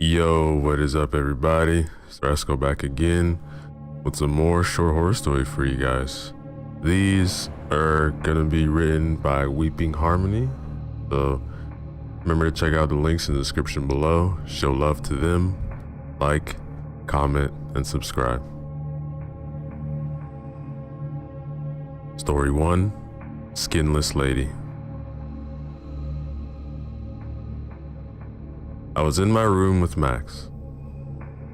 Yo, what is up, everybody? Strasco back again with some more short horror story for you guys. These are gonna be written by Weeping Harmony, so remember to check out the links in the description below. Show love to them, like, comment, and subscribe. Story 1, Skinless Lady. I was in my room with Max,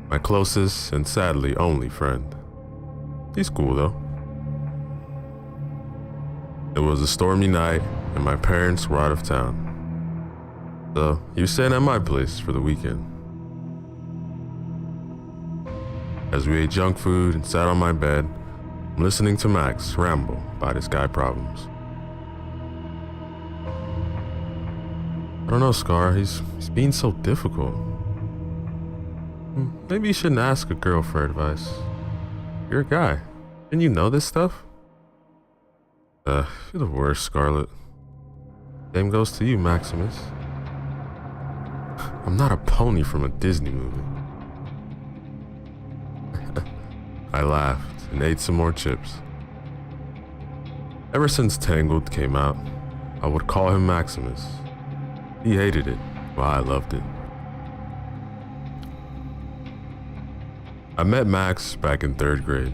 my closest and sadly only friend. He's cool though. It was a stormy night and my parents were out of town, so he was staying at my place for the weekend. As we ate junk food and sat on my bed, I'm listening to Max ramble about his guy problems. I don't know, Scar, he's being so difficult. Maybe you shouldn't ask a girl for advice. You're a guy. Didn't you know this stuff? You're the worst, Scarlet. Same goes to you, Maximus. I'm not a pony from a Disney movie. I laughed and ate some more chips. Ever since Tangled came out, I would call him Maximus. He hated it, while I loved it. I met Max back in 3rd grade.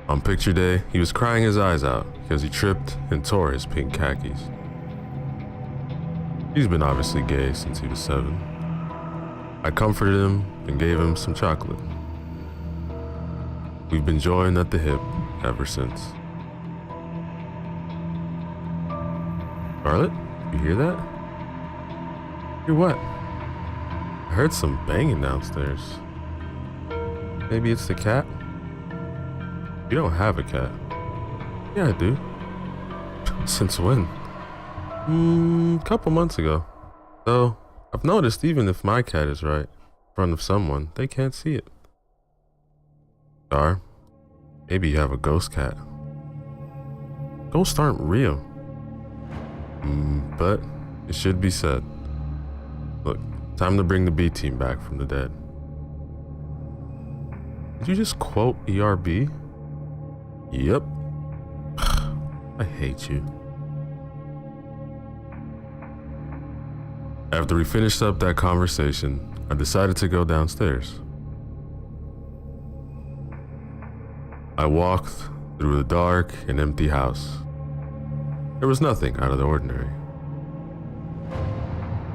On picture day, he was crying his eyes out because he tripped and tore his pink khakis. He's been obviously gay since he was 7. I comforted him and gave him some chocolate. We've been joined at the hip ever since. Scarlet? You hear that? Hear what? I heard some banging downstairs. Maybe it's the cat? You don't have a cat. Yeah, I do. Since when? Couple months ago. Though, I've noticed even if my cat is right in front of someone, they can't see it. Star, maybe you have a ghost cat. Ghosts aren't real. But it should be said. Look, time to bring the B team back from the dead. Did you just quote ERB? Yep. I hate you. After we finished up that conversation, I decided to go downstairs. I walked through the dark and empty house. There was nothing out of the ordinary.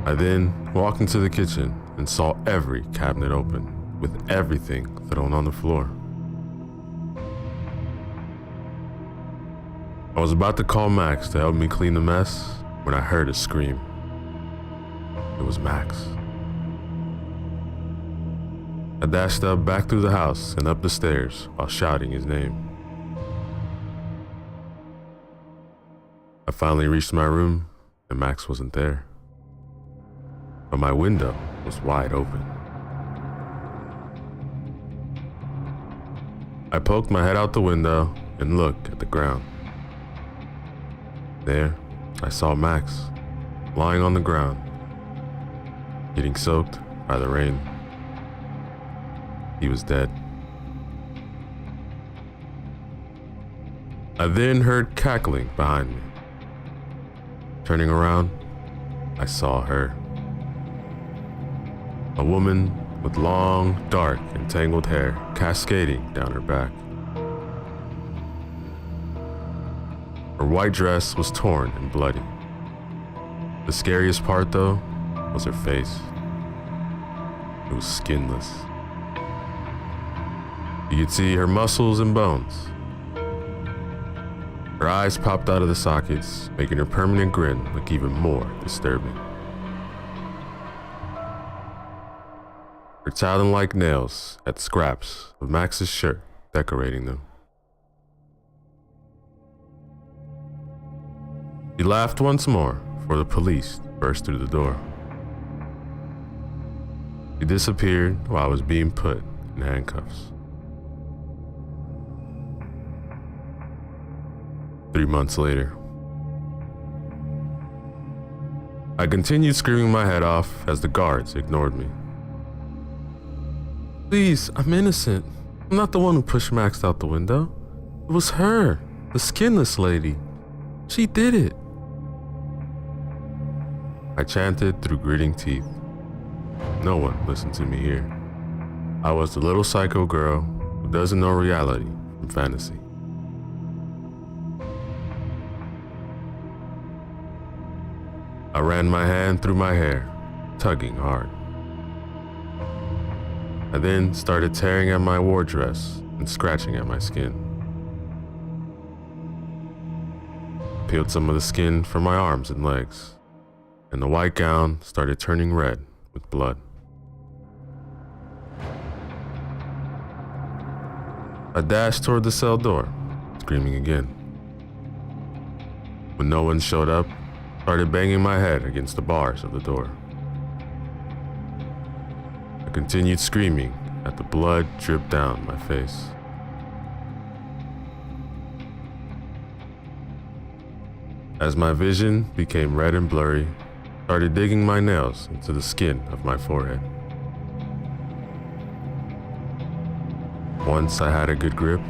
I then walked into the kitchen and saw every cabinet open, with everything thrown on the floor. I was about to call Max to help me clean the mess when I heard a scream. It was Max. I dashed up back through the house and up the stairs while shouting his name. I finally reached my room and Max wasn't there. But my window was wide open. I poked my head out the window and looked at the ground. There, I saw Max lying on the ground, getting soaked by the rain. He was dead. I then heard cackling behind me. Turning around, I saw her. A woman with long, dark, and tangled hair cascading down her back. Her white dress was torn and bloody. The scariest part, though, was her face. It was skinless. You could see her muscles and bones. Her eyes popped out of the sockets, making her permanent grin look even more disturbing. Her talon-like nails had scraps of Max's shirt decorating them. He laughed once more before the police burst through the door. He disappeared while I was being put in handcuffs. 3 months later. I continued screaming my head off as the guards ignored me. Please, I'm innocent. I'm not the one who pushed Max out the window. It was her, the skinless lady. She did it. I chanted through gritting teeth. No one listened to me here. I was the little psycho girl who doesn't know reality from fantasy. I ran my hand through my hair, tugging hard. I then started tearing at my war dress and scratching at my skin. I peeled some of the skin from my arms and legs, and the white gown started turning red with blood. I dashed toward the cell door, screaming again. When no one showed up, I started banging my head against the bars of the door. I continued screaming as the blood dripped down my face. As my vision became red and blurry, I started digging my nails into the skin of my forehead. Once I had a good grip,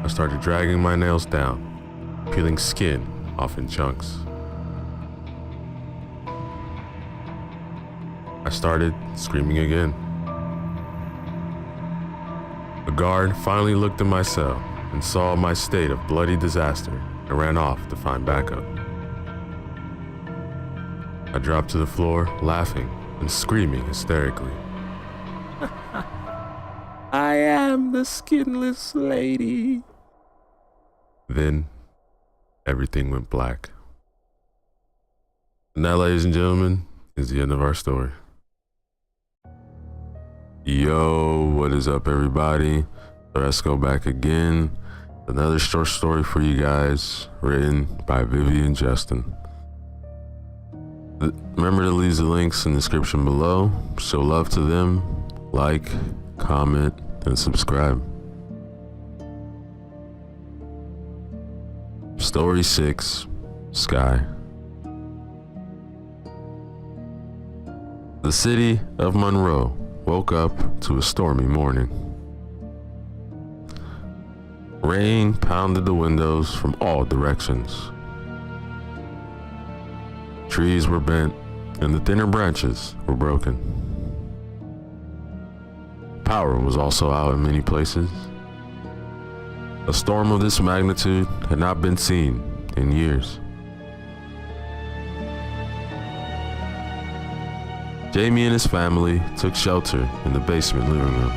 I started dragging my nails down, peeling skin off in chunks. I started screaming again. A guard finally looked in my cell and saw my state of bloody disaster and ran off to find backup. I dropped to the floor, laughing and screaming hysterically. I am the skinless lady. Then, everything went black. And that, ladies and gentlemen, is the end of our story. Yo, what is up, everybody? So let's go back again. Another short story for you guys, written by Vivian Justin. Remember to leave the links in the description below. Show love to them. Like, comment, and subscribe. Story 6, Sky. The city of Monroe woke up to a stormy morning. Rain pounded the windows from all directions. Trees were bent, and the thinner branches were broken. Power was also out in many places. A storm of this magnitude had not been seen in years. Jamie and his family took shelter in the basement living room.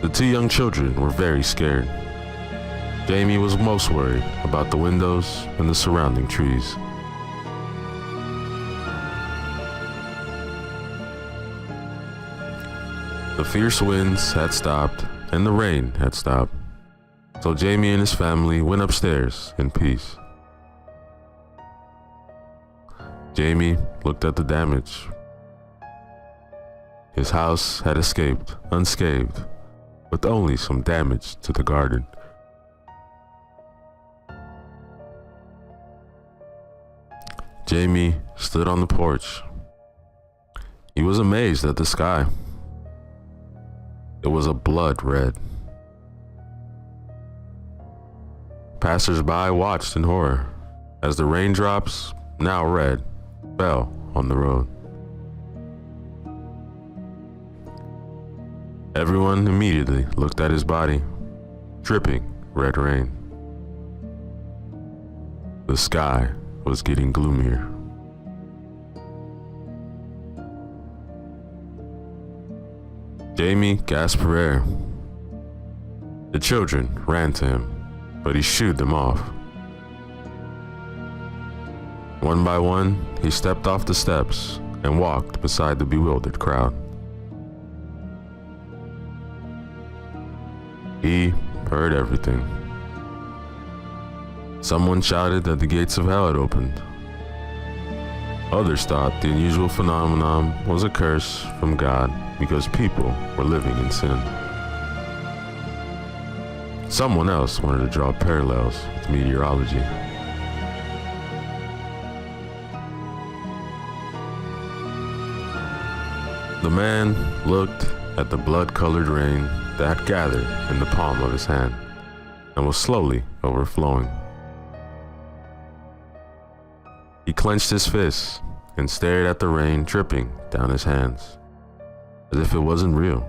The two young children were very scared. Jamie was most worried about the windows and the surrounding trees. The fierce winds had stopped and the rain had stopped, so Jamie and his family went upstairs in peace. Jamie looked at the damage. His house had escaped unscathed, with only some damage to the garden. Jamie stood on the porch. He was amazed at the sky. It was a blood red. Passers-by watched in horror as the raindrops, now red, fell on the road. Everyone immediately looked at his body, dripping red rain. The sky was getting gloomier. Jamie gasped for air. The children ran to him, but he shooed them off. One by one, he stepped off the steps and walked beside the bewildered crowd. He heard everything. Someone shouted that the gates of hell had opened. Others thought the unusual phenomenon was a curse from God because people were living in sin. Someone else wanted to draw parallels with meteorology. The man looked at the blood-colored rain that had gathered in the palm of his hand and was slowly overflowing. He clenched his fists and stared at the rain dripping down his hands, as if it wasn't real.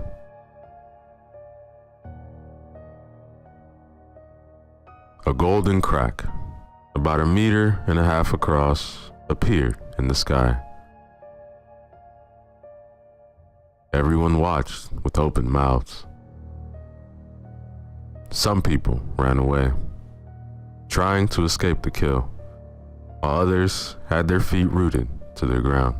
A golden crack, about 1.5 meters across, appeared in the sky. Everyone watched with open mouths. Some people ran away, trying to escape the kill, while others had their feet rooted to the ground.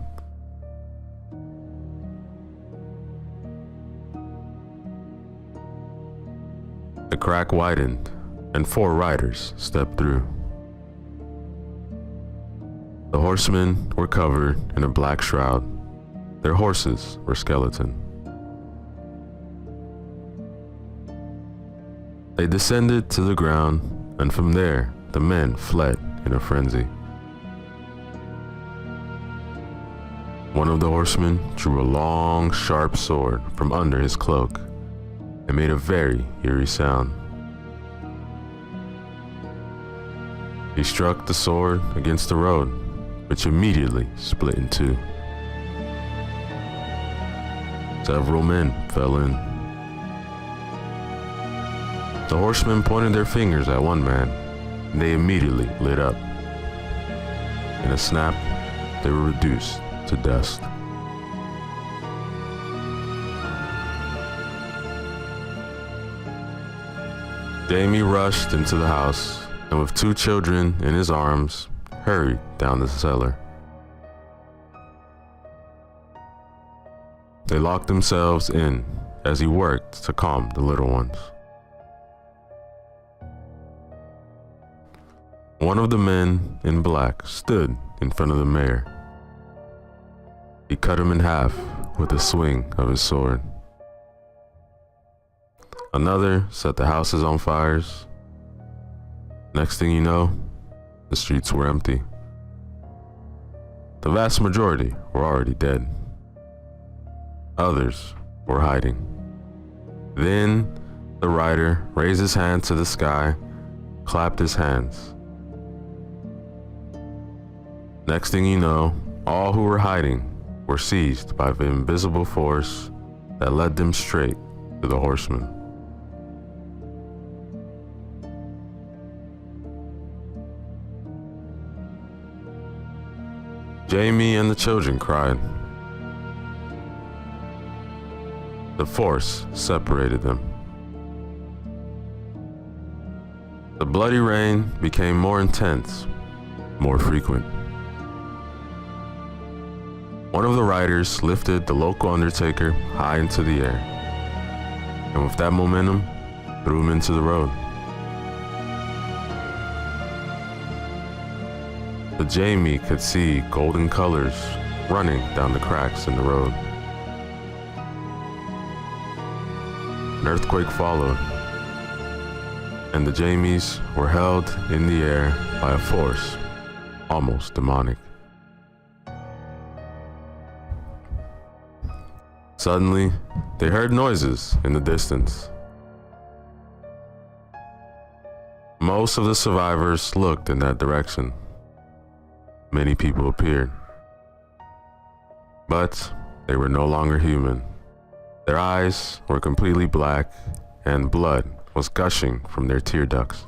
The crack widened, and 4 riders stepped through. The horsemen were covered in a black shroud. Their horses were skeleton. They descended to the ground, and from there, the men fled in a frenzy. One of the horsemen drew a long, sharp sword from under his cloak and made a very eerie sound. He struck the sword against the road, which immediately split in two. Several men fell in. The horsemen pointed their fingers at one man, and they immediately lit up. In a snap, they were reduced to dust. Jamie rushed into the house, and with 2 children in his arms, hurried down the cellar. They locked themselves in as he worked to calm the little ones. One of the men in black stood in front of the mayor. He cut him in half with a swing of his sword. Another set the houses on fires. Next thing you know, the streets were empty. The vast majority were already dead. Others were hiding. Then the rider raised his hand to the sky, clapped his hands. Next thing you know, all who were hiding were seized by the invisible force that led them straight to the horsemen. Jamie and the children cried. The force separated them. The bloody rain became more intense, more frequent. One of the riders lifted the local undertaker high into the air, and with that momentum, threw him into the road. But Jamie could see golden colors running down the cracks in the road. An earthquake followed, and the Jamies were held in the air by a force almost demonic. Suddenly, they heard noises in the distance. Most of the survivors looked in that direction. Many people appeared, but they were no longer human. Their eyes were completely black, and blood was gushing from their tear ducts.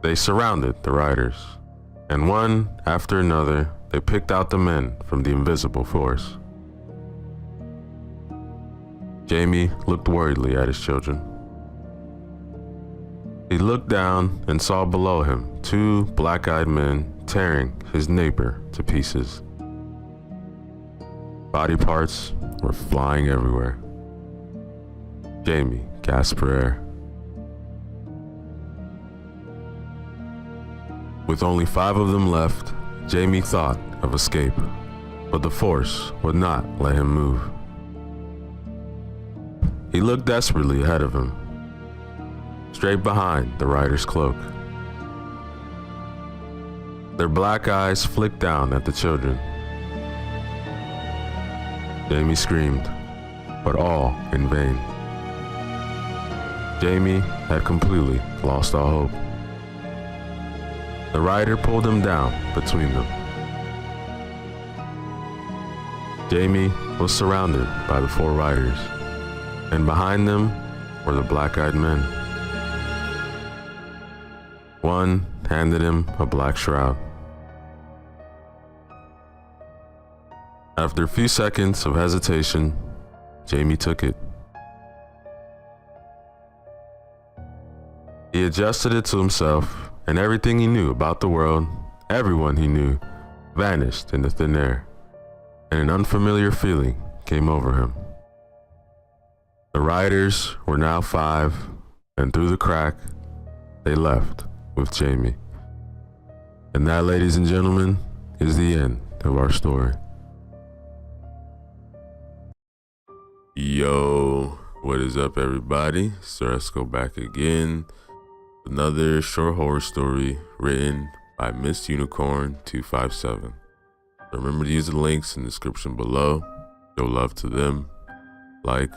They surrounded the riders, and one after another, they picked out the men from the invisible force. Jamie looked worriedly at his children. He looked down and saw below him 2 black-eyed men tearing his neighbor to pieces. Body parts were flying everywhere. Jamie gasped for air. With only 5 of them left, Jamie thought of escape, but the force would not let him move. He looked desperately ahead of him, straight behind the rider's cloak. Their black eyes flicked down at the children. Jamie screamed, but all in vain. Jamie had completely lost all hope. The rider pulled him down between them. Jamie was surrounded by the 4 riders, and behind them were the black-eyed men. One handed him a black shroud. After a few seconds of hesitation, Jamie took it. He adjusted it to himself, and everything he knew about the world, everyone he knew, vanished into thin air, and an unfamiliar feeling came over him. The riders were now 5, and through the crack, they left with Jamie. And that, ladies and gentlemen, is the end of our story. Yo, what is up, everybody? Sir Esco back again. Another short horror story written by Miss Unicorn 257. Remember to use the links in the description below. Show love to them. Like,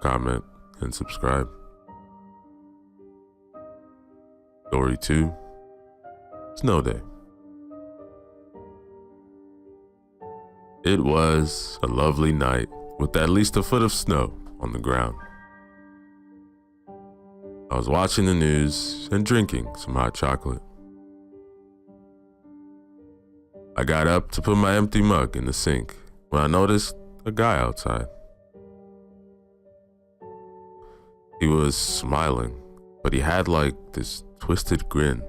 comment, and subscribe. Story 2. Snow Day. It was a lovely night with at least a foot of snow on the ground. I was watching the news and drinking some hot chocolate. I got up to put my empty mug in the sink when I noticed a guy outside. He was smiling, but he had like this twisted grin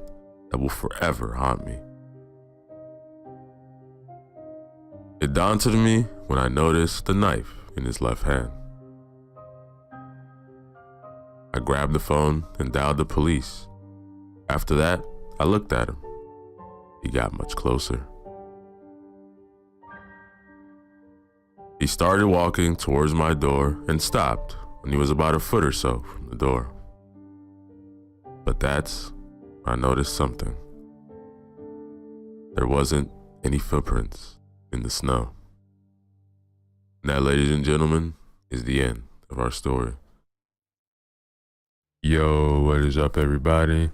that will forever haunt me. It dawned on me when I noticed the knife in his left hand. I grabbed the phone and dialed the police. After that, I looked at him. He got much closer. He started walking towards my door and stopped when he was about a foot or so from the door. But that's when I noticed something. There wasn't any footprints in the snow. And that, ladies and gentlemen, is the end of our story. Yo, what is up, everybody?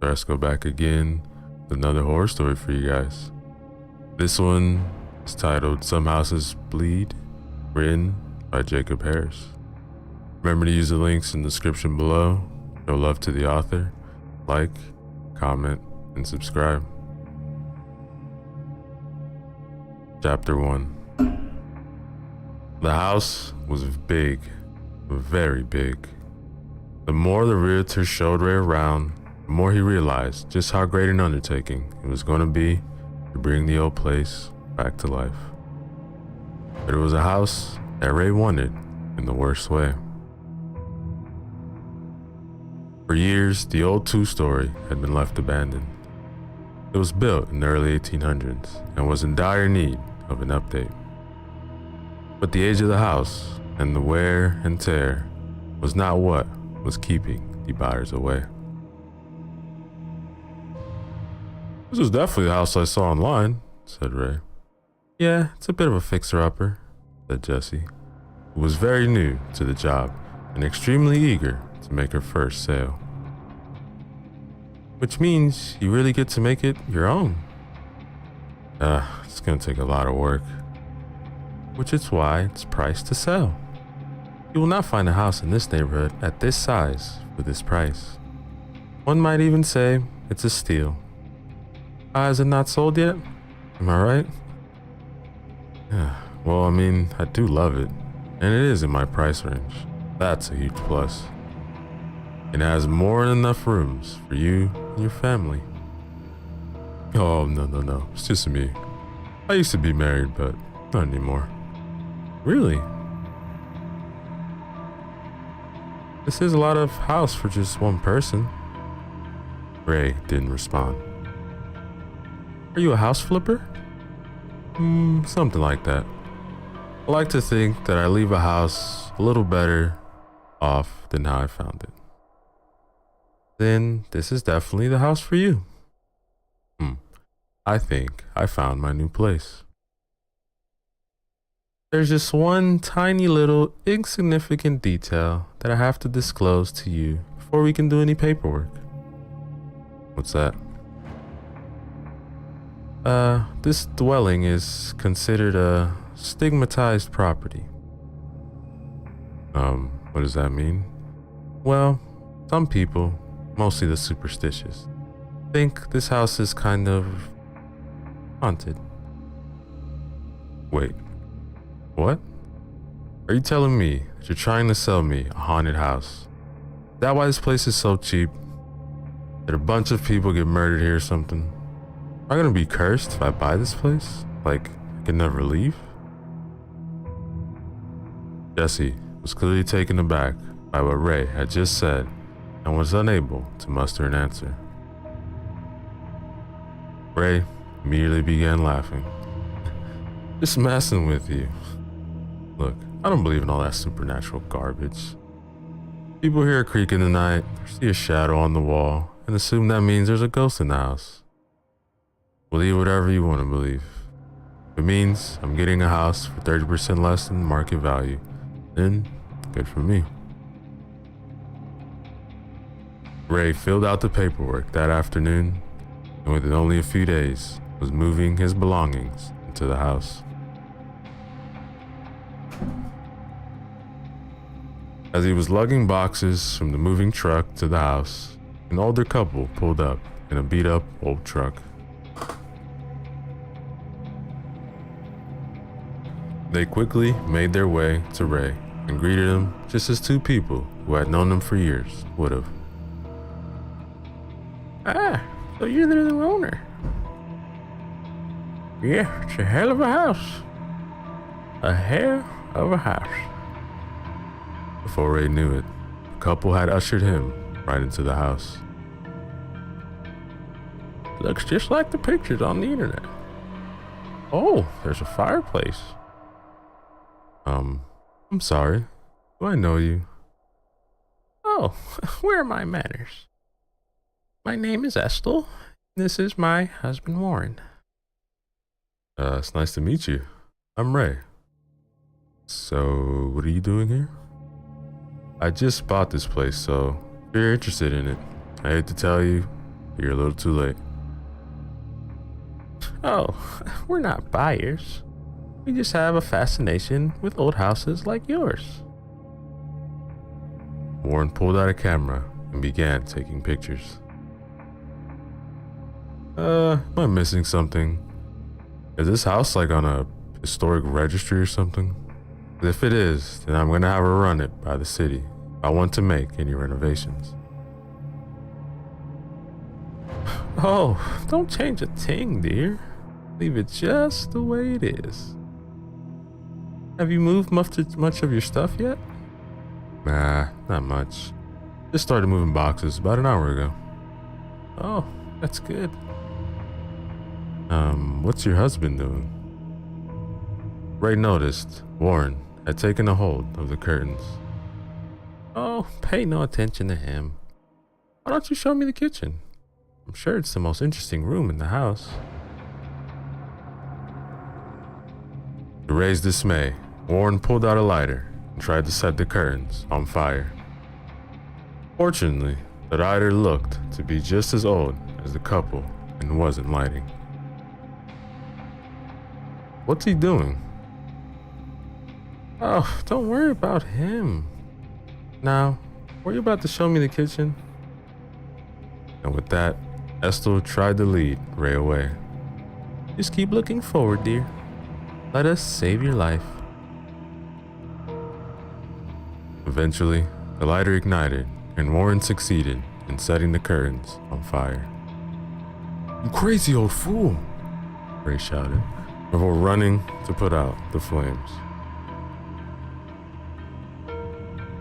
Let's go back again with another horror story for you guys. This one is titled Some Houses Bleed, written by Jacob Harris. Remember to use the links in the description below. Show love to the author. Like, comment, and subscribe. Chapter 1. The house was big, very big. The more the realtor showed Ray around, the more he realized just how great an undertaking it was going to be to bring the old place back to life. But it was a house that Ray wanted in the worst way. For years, the old 2-story had been left abandoned. It was built in the early 1800s and was in dire need of an update. But the age of the house and the wear and tear was not what was keeping the buyers away. This is definitely the house I saw online, said Ray. Yeah, it's a bit of a fixer-upper, said Jessie, who was very new to the job and extremely eager to make her first sale. Which means you really get to make it your own. It's gonna take a lot of work. Which is why it's priced to sell. You will not find a house in this neighborhood at this size for this price. One might even say it's a steal. Is it not sold yet? Am I right? Yeah, well, I mean, I do love it, and it is in my price range. That's a huge plus. It has more than enough rooms for you and your family. Oh, no, it's just me. I used to be married, but not anymore. Really? This is a lot of house for just one person. Ray didn't respond. Are you a house flipper? Something like that. I like to think that I leave a house a little better off than how I found it. Then this is definitely the house for you. I think I found my new place. There's just one tiny little insignificant detail that I have to disclose to you before we can do any paperwork. What's that? This dwelling is considered a stigmatized property. What does that mean? Well, some people, mostly the superstitious, think this house is kind of haunted. Wait, what? Are you telling me that you're trying to sell me a haunted house? Is that why this place is so cheap? Did a bunch of people get murdered here or something? Am I gonna be cursed if I buy this place? Like, I can never leave? Jesse was clearly taken aback by what Ray had just said and was unable to muster an answer. Ray immediately began laughing. Just messing with you. Look, I don't believe in all that supernatural garbage. People hear a creak in the night, or see a shadow on the wall, and assume that means there's a ghost in the house. Believe whatever you want to believe. If it means I'm getting a house for 30% less than market value, then good for me. Ray filled out the paperwork that afternoon, and within only a few days, was moving his belongings into the house. As he was lugging boxes from the moving truck to the house, an older couple pulled up in a beat-up old truck. They quickly made their way to Ray and greeted him just as two people who had known him for years would have. Ah, so you're the new owner. Yeah, it's a hell of a house. A hell of a house. Before Ray knew it, the couple had ushered him right into the house. Looks just like the pictures on the internet. Oh, there's a fireplace. I'm sorry. Do I know you? Oh, where are my manners? My name is Estel. This is my husband Warren. It's nice to meet you. I'm Ray. So, what are you doing here? I just bought this place, so if you're interested in it, I hate to tell you, you're a little too late. Oh, we're not buyers. We just have a fascination with old houses like yours. Warren pulled out a camera and began taking pictures. Am I missing something? Is this house like on a historic registry or something? If it is, then I'm gonna have her run it by the city if I want to make any renovations. Oh, don't change a thing, dear. Leave it just the way it is. Have you moved much of your stuff yet? Nah, not much. Just started moving boxes about an hour ago. Oh, that's good. What's your husband doing? Ray noticed Warren had taken a hold of the curtains. Oh, pay no attention to him. Why don't you show me the kitchen? I'm sure it's the most interesting room in the house. To Ray's dismay, Warren pulled out a lighter and tried to set the curtains on fire. Fortunately, the lighter looked to be just as old as the couple and wasn't lighting. What's he doing? Oh, don't worry about him. Now, were you about to show me the kitchen? And with that, Estel tried to lead Ray away. Just keep looking forward, dear. Let us save your life. Eventually, the lighter ignited and Warren succeeded in setting the curtains on fire. "You crazy old fool!" Ray shouted, before running to put out the flames.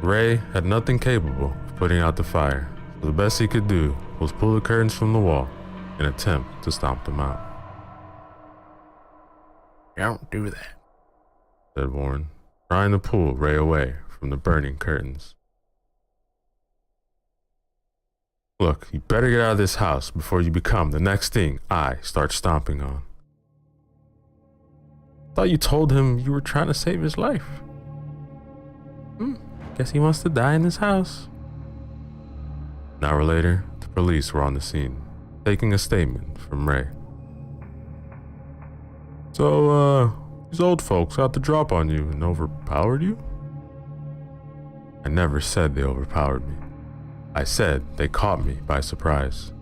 Ray had nothing capable of putting out the fire, so the best he could do was pull the curtains from the wall and attempt to stomp them out. Don't do that, said Warren, trying to pull Ray away from the burning curtains. Look, you better get out of this house before you become the next thing I start stomping on. Thought you told him you were trying to save his life. Guess he wants to die in this house. An hour later, the police were on the scene, taking a statement from Ray. So, these old folks got the drop on you and overpowered you? I never said they overpowered me. I said they caught me by surprise.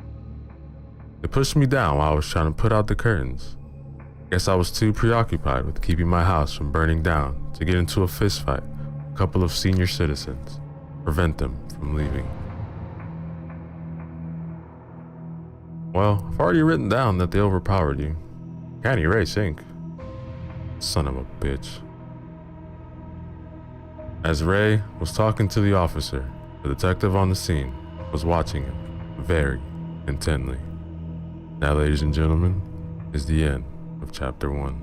They pushed me down while I was trying to put out the curtains. Guess I was too preoccupied with keeping my house from burning down to get into a fist fight with a couple of senior citizens, prevent them from leaving. Well, I've already written down that they overpowered you. Can't erase ink. Son of a bitch. As Ray was talking to the officer, the detective on the scene was watching him very intently. That, ladies and gentlemen, is the end of chapter 1.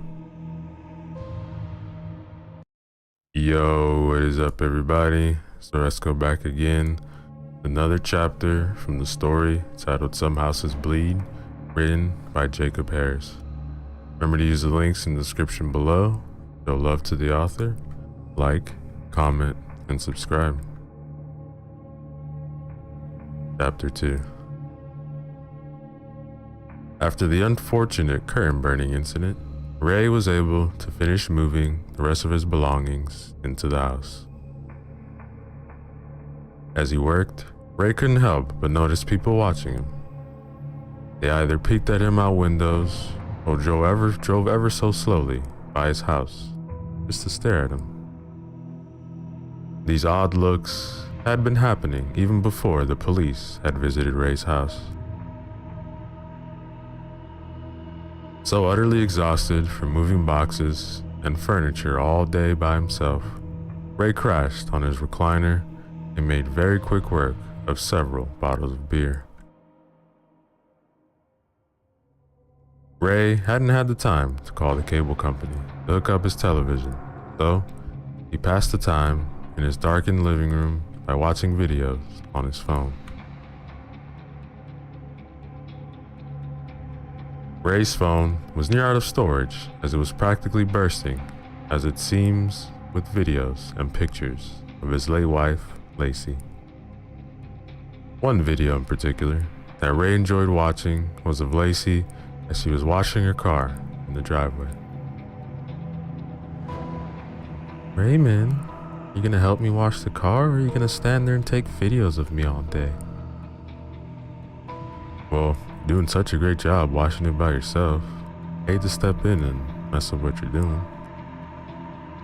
Yo, what is up, everybody? So let's go back again. Another chapter from the story titled Some Houses Bleed, written by Jacob Harris. Remember to use the links in the description below. Show love to the author. Like, comment, and subscribe. Chapter 2. After the unfortunate curtain burning incident, Ray was able to finish moving the rest of his belongings into the house. As he worked, Ray couldn't help but notice people watching him. They either peeked at him out windows or drove ever so slowly by his house just to stare at him. These odd looks had been happening even before the police had visited Ray's house. So utterly exhausted from moving boxes and furniture all day by himself, Ray crashed on his recliner and made very quick work of several bottles of beer. Ray hadn't had the time to call the cable company to hook up his television, so he passed the time in his darkened living room by watching videos on his phone. Ray's phone was near out of storage as it was practically bursting, as it seems, with videos and pictures of his late wife, Lacey. One video in particular that Ray enjoyed watching was of Lacey as she was washing her car in the driveway. Raymond, you gonna help me wash the car, or are you gonna stand there and take videos of me all day? Well, you're doing such a great job washing it by yourself. Hate to step in and mess up what you're doing.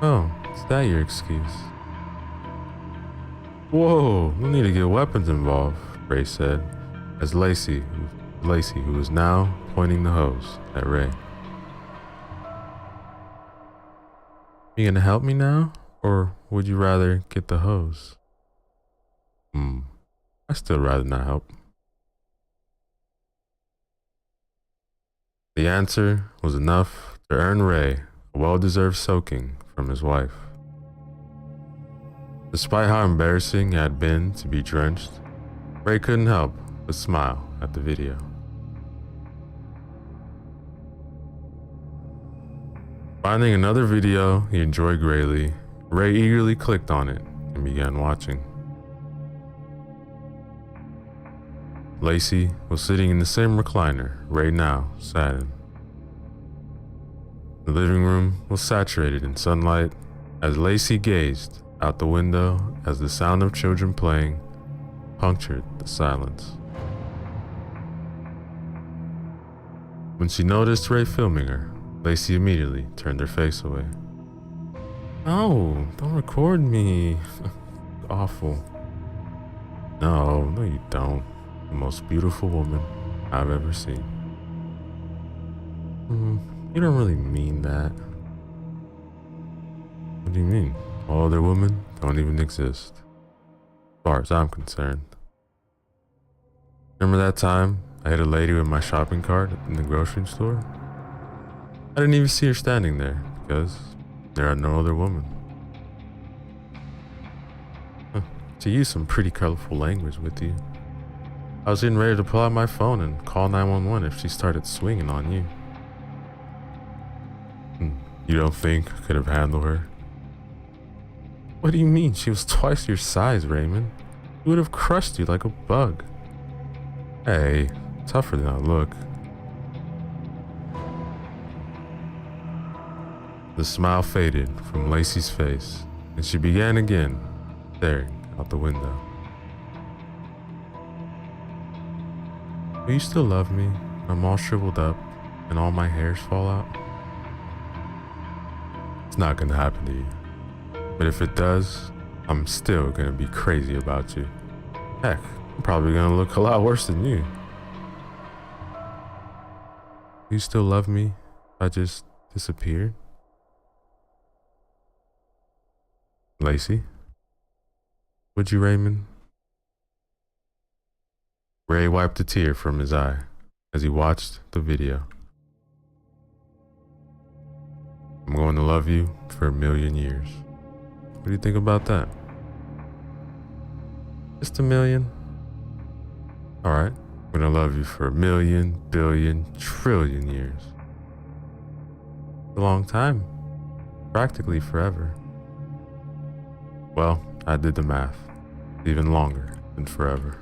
Oh, is that your excuse? Whoa, no need to get weapons involved, Ray said, as Lacey, who was now pointing the hose at Ray. You gonna help me now, or would you rather get the hose? I'd still rather not help. The answer was enough to earn Ray a well-deserved soaking from his wife. Despite how embarrassing it had been to be drenched, Ray couldn't help but smile at the video. Finding another video he enjoyed greatly, Ray eagerly clicked on it and began watching. Lacey was sitting in the same recliner Ray now sat in. The living room was saturated in sunlight as Lacey gazed out the window as the sound of children playing punctured the silence. When she noticed Ray filming her, Lacey immediately turned her face away. No, don't record me. Awful. No, you don't. The most beautiful woman I've ever seen. You don't really mean that. What do you mean? All other women don't even exist, as far as I'm concerned. Remember that time I hit a lady with my shopping cart in the grocery store? I didn't even see her standing there because there are no other women. To use some pretty colorful language with you, I was getting ready to pull out my phone and call 911 if she started swinging on you. You don't think I could have handled her? What do you mean? She was twice your size, Raymond. She would have crushed you like a bug. Hey, tougher than I look. The smile faded from Lacey's face, and she began again, staring out the window. Do you still love me? I'm all shriveled up, and all my hairs fall out. It's not gonna happen to you. But if it does, I'm still gonna be crazy about you. Heck, I'm probably gonna look a lot worse than you. Do you still love me if I just disappeared? Lacey? Would you, Raymond? Ray wiped a tear from his eye as he watched the video. I'm going to love you for 1,000,000 years. What do you think about that? Just 1,000,000? Alright, I'm gonna love you for 1,000,000, billion, trillion years. A long time. Practically forever. Well, I did the math. Even longer than forever.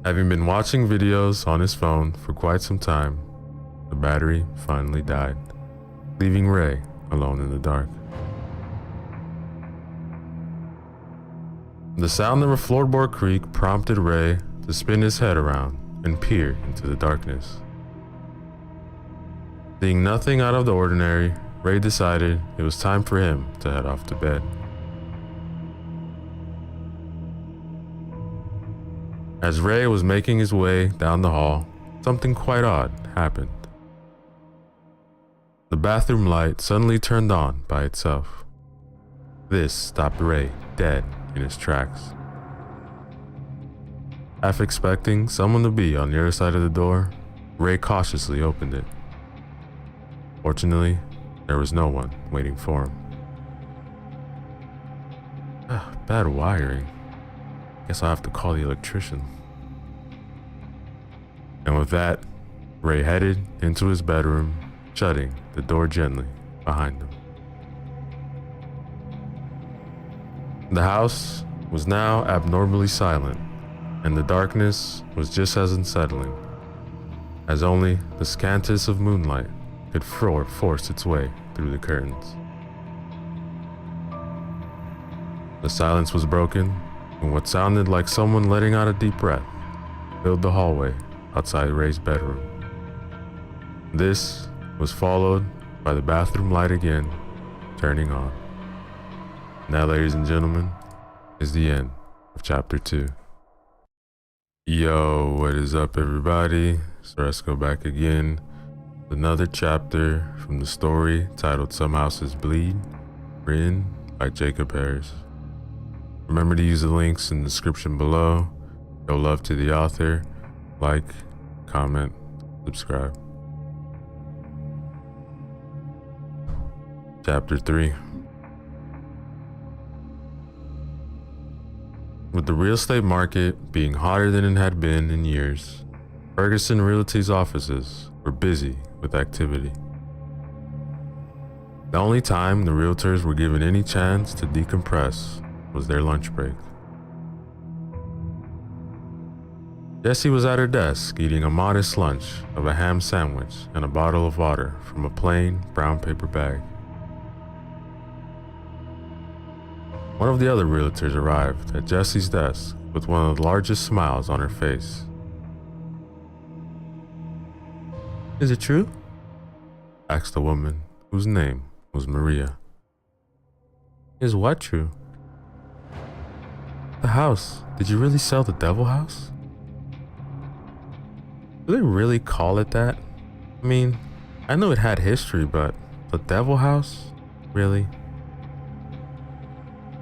Having been watching videos on his phone for quite some time, the battery finally died, leaving Ray alone in the dark. The sound of a floorboard creak prompted Ray to spin his head around and peer into the darkness. Seeing nothing out of the ordinary, Ray decided it was time for him to head off to bed. As Ray was making his way down the hall, something quite odd happened. The bathroom light suddenly turned on by itself. This stopped Ray dead in his tracks. Half expecting someone to be on the other side of the door, Ray cautiously opened it. Fortunately, there was no one waiting for him. Bad wiring. Guess I'll have to call the electrician. And with that, Ray headed into his bedroom, shutting the door gently behind him. The house was now abnormally silent, and the darkness was just as unsettling, as only the scantest of moonlight could force its way through the curtains. The silence was broken, and what sounded like someone letting out a deep breath filled the hallway outside Ray's bedroom. This was followed by the bathroom light again turning on. And that, ladies and gentlemen, is the end of chapter 2. Yo, what is up, everybody? So let's go back again. Another chapter from the story titled Some Houses Bleed, written by Jacob Harris. Remember to use the links in the description below. Show love to the author. Like, comment, subscribe. Chapter 3. With the real estate market being hotter than it had been in years, Ferguson Realty's offices were busy with activity. The only time the realtors were given any chance to decompress was their lunch break. Jessie was at her desk eating a modest lunch of a ham sandwich and a bottle of water from a plain brown paper bag. One of the other realtors arrived at Jessie's desk with one of the largest smiles on her face. "Is it true?" asked the woman, whose name was Maria. "Is what true?" "The house. Did you really sell the Devil House?" "Do they really call it that? I mean, I know it had history, but the Devil House? Really?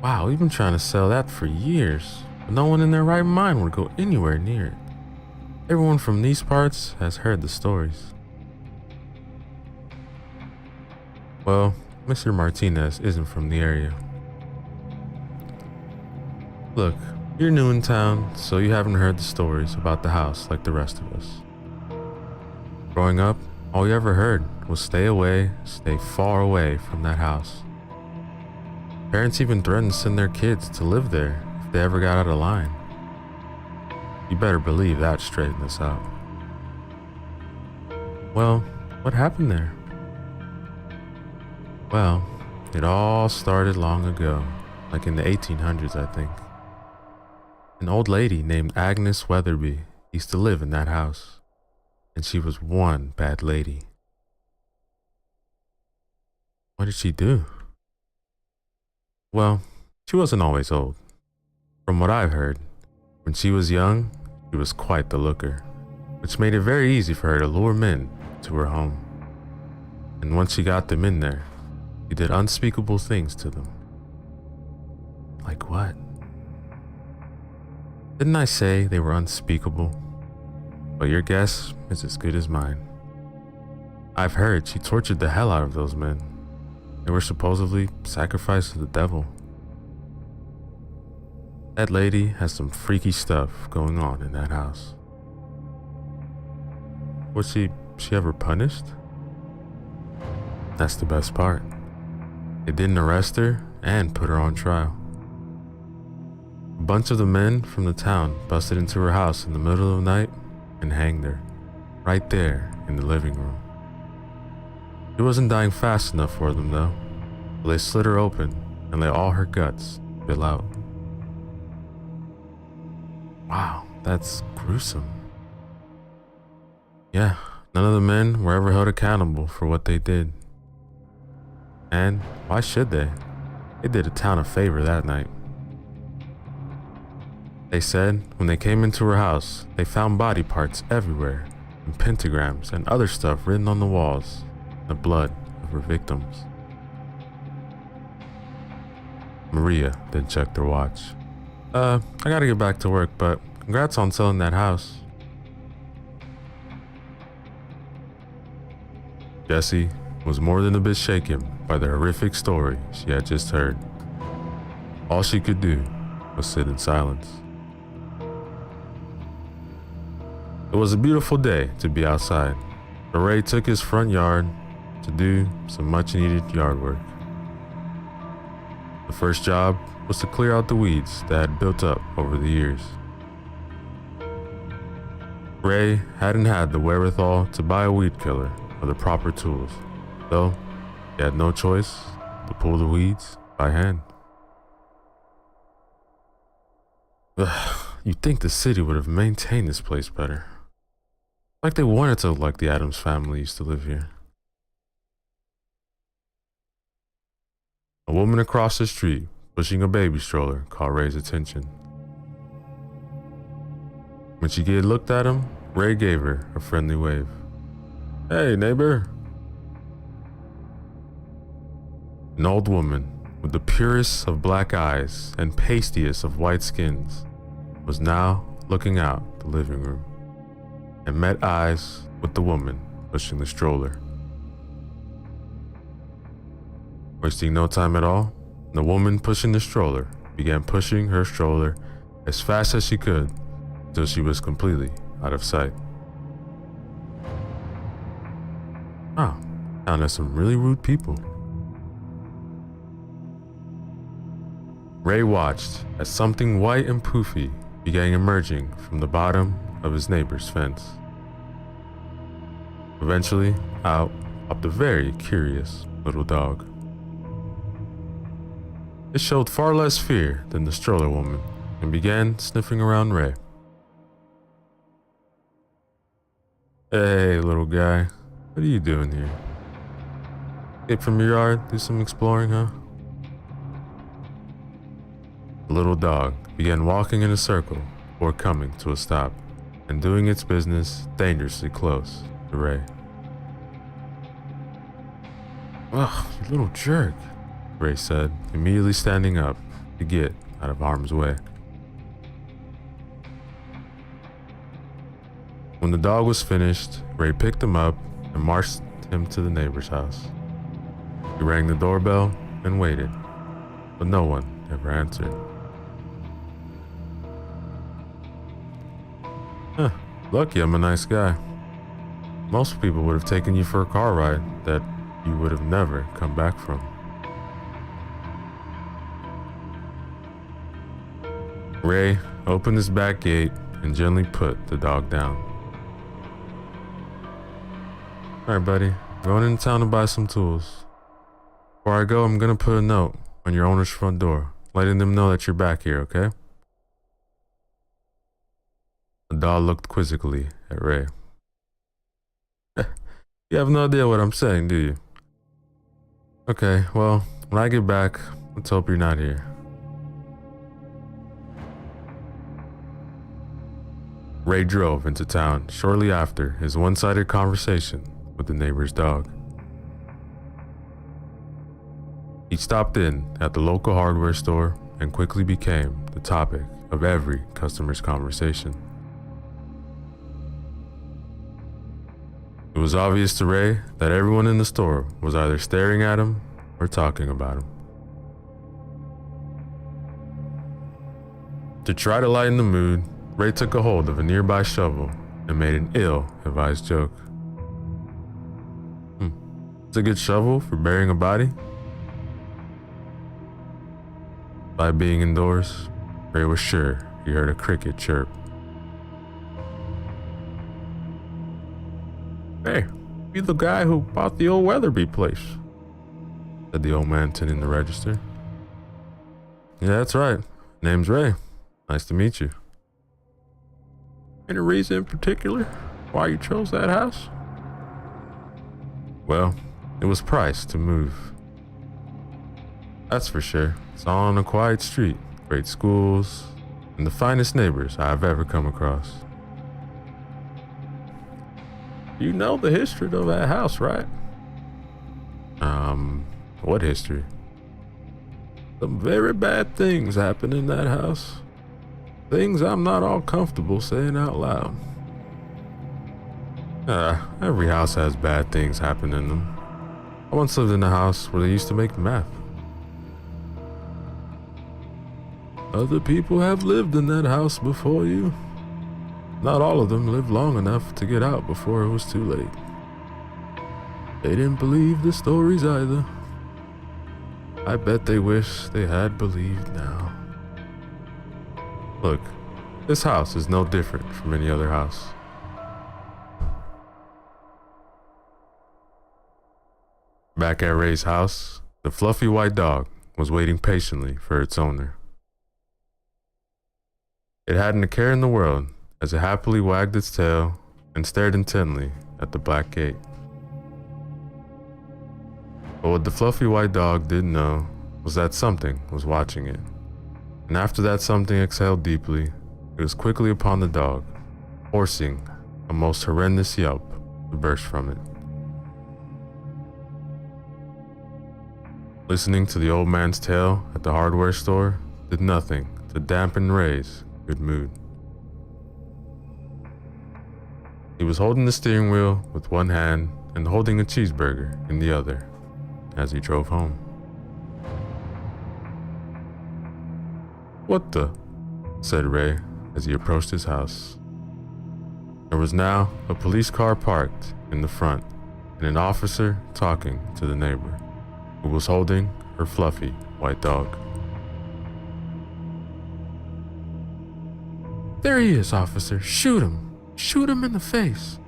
Wow, we've been trying to sell that for years, but no one in their right mind would go anywhere near it. Everyone from these parts has heard the stories." "Well, Mr. Martinez isn't from the area." Look, you're new in town, so you haven't heard the stories about the house like the rest of us. Growing up, all you ever heard was stay far away from that house. Parents even threatened to send their kids to live there if they ever got out of line. You better believe that straightened us out. Well, what happened there? Well, it all started long ago, like in the 1800s, I think. An old lady named Agnes Weatherby used to live in that house, and she was one bad lady. What did she do? Well, she wasn't always old. From what I've heard, when she was young, she was quite the looker, which made it very easy for her to lure men to her home. And once she got them in there, she did unspeakable things to them. Like what? Didn't I say they were unspeakable? But your guess is as good as mine. I've heard she tortured the hell out of those men. They were supposedly sacrificed to the devil. That lady has some freaky stuff going on in that house. Was she ever punished? That's the best part. They didn't arrest her and put her on trial. A bunch of the men from the town busted into her house in the middle of the night and hanged her, right there in the living room. She wasn't dying fast enough for them though, so they slit her open and let all her guts spill out. Wow, that's gruesome. Yeah, none of the men were ever held accountable for what they did. And why should they? They did a town a favor that night. They said when they came into her house, they found body parts everywhere, and pentagrams and other stuff written on the walls, the blood of her victims. Maria then checked her watch. I gotta get back to work, but congrats on selling that house. Jessie was more than a bit shaken by the horrific story she had just heard. All she could do was sit in silence. It was a beautiful day to be outside, but Ray took his front yard to do some much needed yard work. The first job was to clear out the weeds that had built up over the years. Ray hadn't had the wherewithal to buy a weed killer or the proper tools, so he had no choice to pull the weeds by hand. You'd think the city would have maintained this place better. Like they wanted to look like the Addams family used to live here. A woman across the street pushing a baby stroller caught Ray's attention. When she looked at him, Ray gave her a friendly wave. Hey, neighbor. An old woman with the purest of black eyes and pastiest of white skins was now looking out the living room and met eyes with the woman pushing the stroller. Wasting no time at all, the woman pushing the stroller began pushing her stroller as fast as she could until she was completely out of sight. Wow, town has some really rude people. Ray watched as something white and poofy began emerging from the bottom of his neighbor's fence. Eventually, out popped a very curious little dog. It showed far less fear than the stroller woman and began sniffing around Ray. Hey, little guy, what are you doing here? Escape from your yard, do some exploring, huh? The little dog began walking in a circle before coming to a stop and doing its business dangerously close to Ray. Ugh, you little jerk, Ray said, immediately standing up to get out of harm's way. When the dog was finished, Ray picked him up and marched him to the neighbor's house. He rang the doorbell and waited, but no one ever answered. Huh, lucky I'm a nice guy. Most people would have taken you for a car ride that you would have never come back from. Ray opened his back gate and gently put the dog down. Alright, buddy, going into town to buy some tools. Before I go, I'm gonna put a note on your owner's front door, letting them know that you're back here, okay? The dog looked quizzically at Ray. You have no idea what I'm saying, do you? Okay, well, when I get back, let's hope you're not here. Ray drove into town shortly after his one-sided conversation with the neighbor's dog. He stopped in at the local hardware store and quickly became the topic of every customer's conversation. It was obvious to Ray that everyone in the store was either staring at him or talking about him. To try to lighten the mood, Ray took a hold of a nearby shovel and made an ill-advised joke. It's a good shovel for burying a body? By being indoors, Ray was sure he heard a cricket chirp. Hey, you the guy who bought the old Weatherby place, said the old man tending the register. Yeah, that's right. Name's Ray. Nice to meet you. Any reason in particular why you chose that house? Well, it was priced to move. That's for sure. It's all on a quiet street, great schools, and the finest neighbors I've ever come across. You know the history of that house, right? What history? Some very bad things happened in that house. Things I'm not all comfortable saying out loud. Every house has bad things happen in them. I once lived in a house where they used to make meth. Other people have lived in that house before you. Not all of them lived long enough to get out before it was too late. They didn't believe the stories either. I bet they wish they had believed now. Look, this house is no different from any other house. Back at Ray's house, the fluffy white dog was waiting patiently for its owner. It hadn't a care in the world as it happily wagged its tail and stared intently at the black gate. But what the fluffy white dog didn't know was that something was watching it. And after that something exhaled deeply, it was quickly upon the dog, forcing a most horrendous yelp to burst from it. Listening to the old man's tale at the hardware store did nothing to dampen Ray's good mood. He was holding the steering wheel with one hand and holding a cheeseburger in the other as he drove home. What the? Said Ray as he approached his house. There was now a police car parked in the front and an officer talking to the neighbor, who was holding her fluffy white dog. There he is, officer. Shoot him. Shoot him in the face.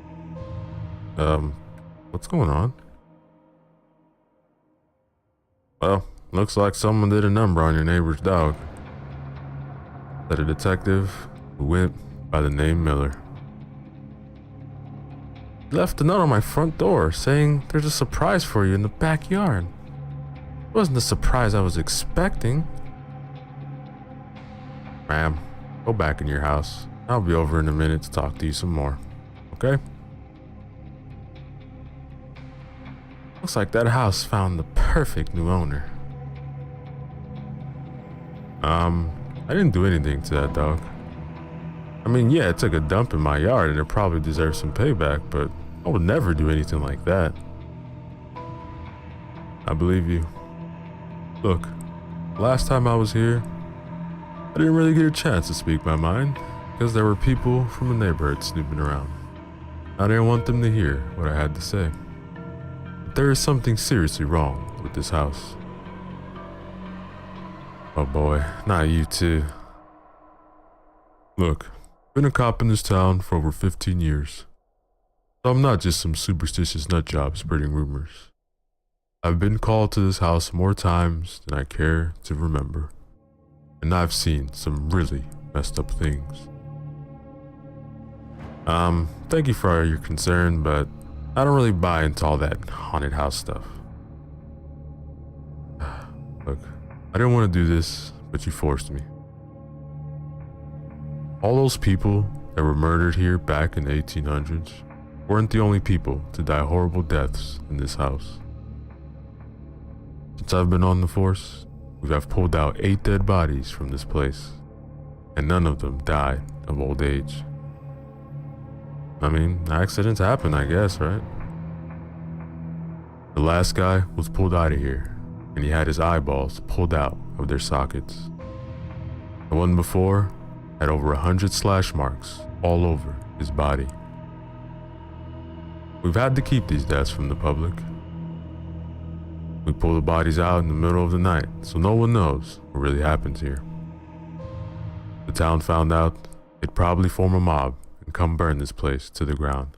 What's going on? Well, looks like someone did a number on your neighbor's dog, said a detective who went by the name Miller. He left a note on my front door saying there's a surprise for you in the backyard. It wasn't the surprise I was expecting. Ma'am, go back in your house. I'll be over in a minute to talk to you some more. Okay? Looks like that house found the perfect new owner. I didn't do anything to that dog. I mean, yeah, it took a dump in my yard and it probably deserves some payback, but I would never do anything like that. I believe you. Look, last time I was here, I didn't really get a chance to speak my mind because there were people from the neighborhood snooping around. I didn't want them to hear what I had to say. But there is something seriously wrong with this house. Oh boy, not you too. Look, I've been a cop in this town for over 15 years. So I'm not just some superstitious nutjob spreading rumors. I've been called to this house more times than I care to remember. And I've seen some really messed up things. Thank you for your concern, but I don't really buy into all that haunted house stuff. Look, I didn't want to do this, but you forced me. All those people that were murdered here back in the 1800s weren't the only people to die horrible deaths in this house. Since I've been on the force, we have pulled out 8 dead bodies from this place, and none of them died of old age. I mean, accidents happen, I guess, right? The last guy was pulled out of here, and he had his eyeballs pulled out of their sockets. The one before had over 100 slash marks all over his body. We've had to keep these deaths from the public. We pull the bodies out in the middle of the night, so no one knows what really happens here. The town found out, they'd probably form a mob and come burn this place to the ground.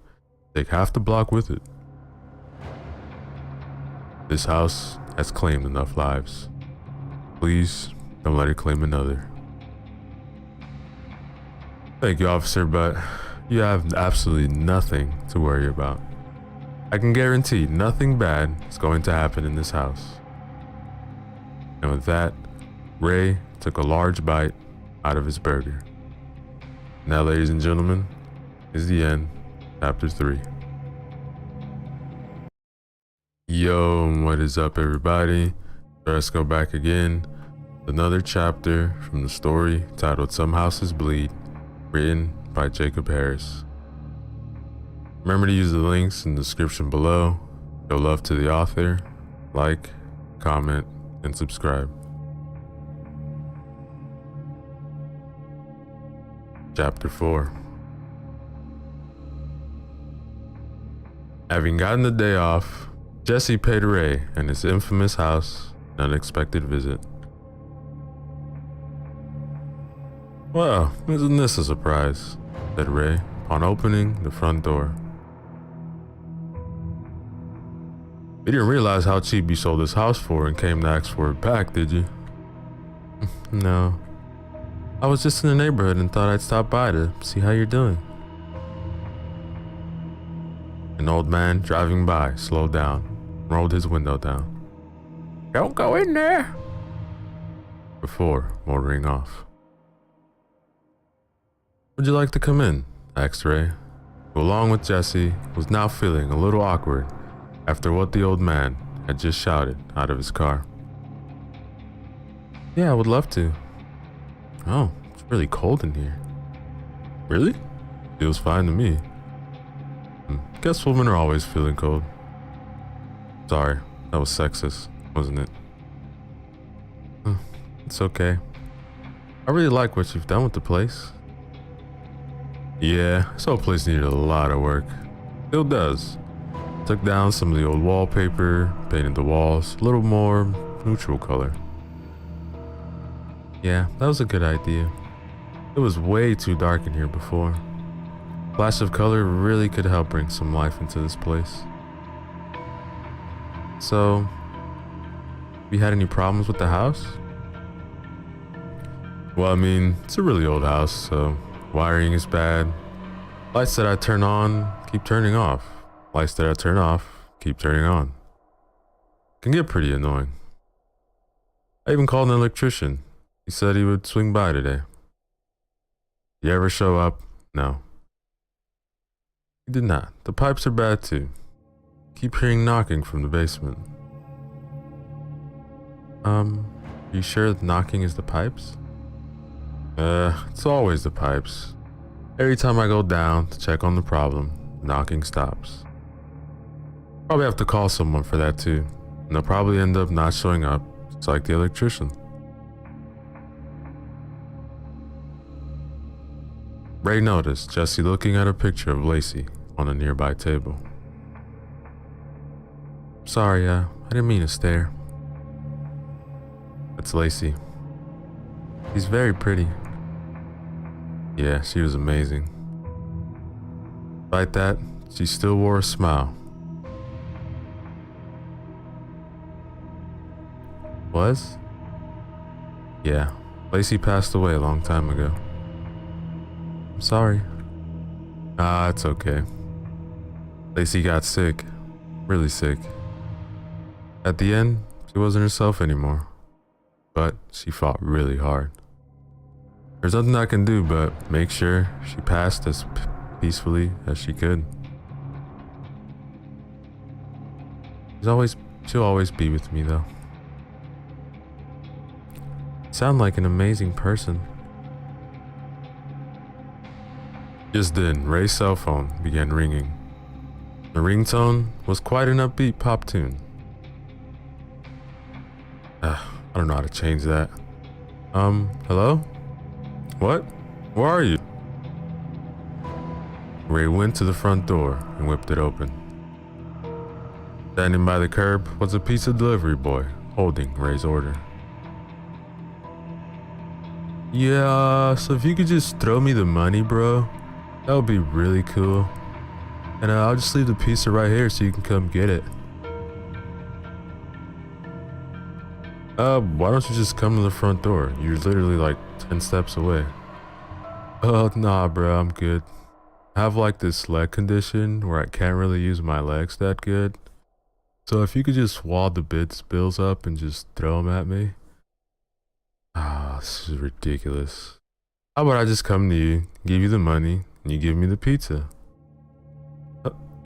Take half the block with it. This house has claimed enough lives. Please don't let it claim another. Thank you, officer, but you have absolutely nothing to worry about. I can guarantee nothing bad is going to happen in this house. And with that, Ray took a large bite out of his burger. Now, ladies and gentlemen, is the end, chapter 3. Yo, what is up, everybody? Let's go back again. Another chapter from the story titled Some Houses Bleed, written by Jacob Harris. Remember to use the links in the description below. Show love to the author, like, comment, and subscribe. Chapter 4. Having gotten the day off, Jesse paid Ray and his infamous house an unexpected visit. Well, isn't this a surprise? Said Ray upon opening the front door. You didn't realize how cheap you sold this house for and came to ask for it back, did you? No. I was just in the neighborhood and thought I'd stop by to see how you're doing. An old man driving by slowed down, rolled his window down. Don't go in there! Before motoring off. Would you like to come in? Asked Ray, who along with Jesse was now feeling a little awkward after what the old man had just shouted out of his car. Yeah, I would love to. Oh, it's really cold in here. Really? Feels fine to me. Guess women are always feeling cold. Sorry, that was sexist, wasn't it? It's okay. I really like what you've done with the place. Yeah, this whole place needed a lot of work. Still does. Took down some of the old wallpaper, painted the walls a little more neutral color. Yeah, that was a good idea. It was way too dark in here before. Flash of color really could help bring some life into this place. So, have you had any problems with the house? Well, I mean, it's a really old house, so wiring is bad. Lights that I turn on keep turning off. Lights that I turn off keep turning on. Can get pretty annoying. I even called an electrician. He said he would swing by today. You ever show up? No. He did not. The pipes are bad too. Keep hearing knocking from the basement. You sure the knocking is the pipes? It's always the pipes. Every time I go down to check on the problem, knocking stops. Probably have to call someone for that too, and they'll probably end up not showing up, just like the electrician. Ray noticed Jesse looking at a picture of Lacey on a nearby table. Sorry, I didn't mean to stare. That's Lacey. She's very pretty. Yeah, she was amazing. Despite that, she still wore a smile. Was? Yeah, Lacey passed away a long time ago. I'm sorry. It's okay. Lacey got sick. Really sick. At the end, she wasn't herself anymore. But she fought really hard. There's nothing I can do but make sure she passed as peacefully as she could. She'll always be with me though. Sound like an amazing person. Just then, Ray's cell phone began ringing. The ringtone was quite an upbeat pop tune. I don't know how to change that. Hello? What? Where are you? Ray went to the front door and whipped it open. Standing by the curb was a pizza delivery boy holding Ray's order. Yeah, so if you could just throw me the money, bro, that would be really cool. And I'll just leave the pizza right here so you can come get it. Why don't you just come to the front door? You're literally like 10 steps away. Oh, nah, bro, I'm good. I have like this leg condition where I can't really use my legs that good. So if you could just wad the bills up and just throw them at me. This is ridiculous. How about I just come to you, give you the money, and you give me the pizza?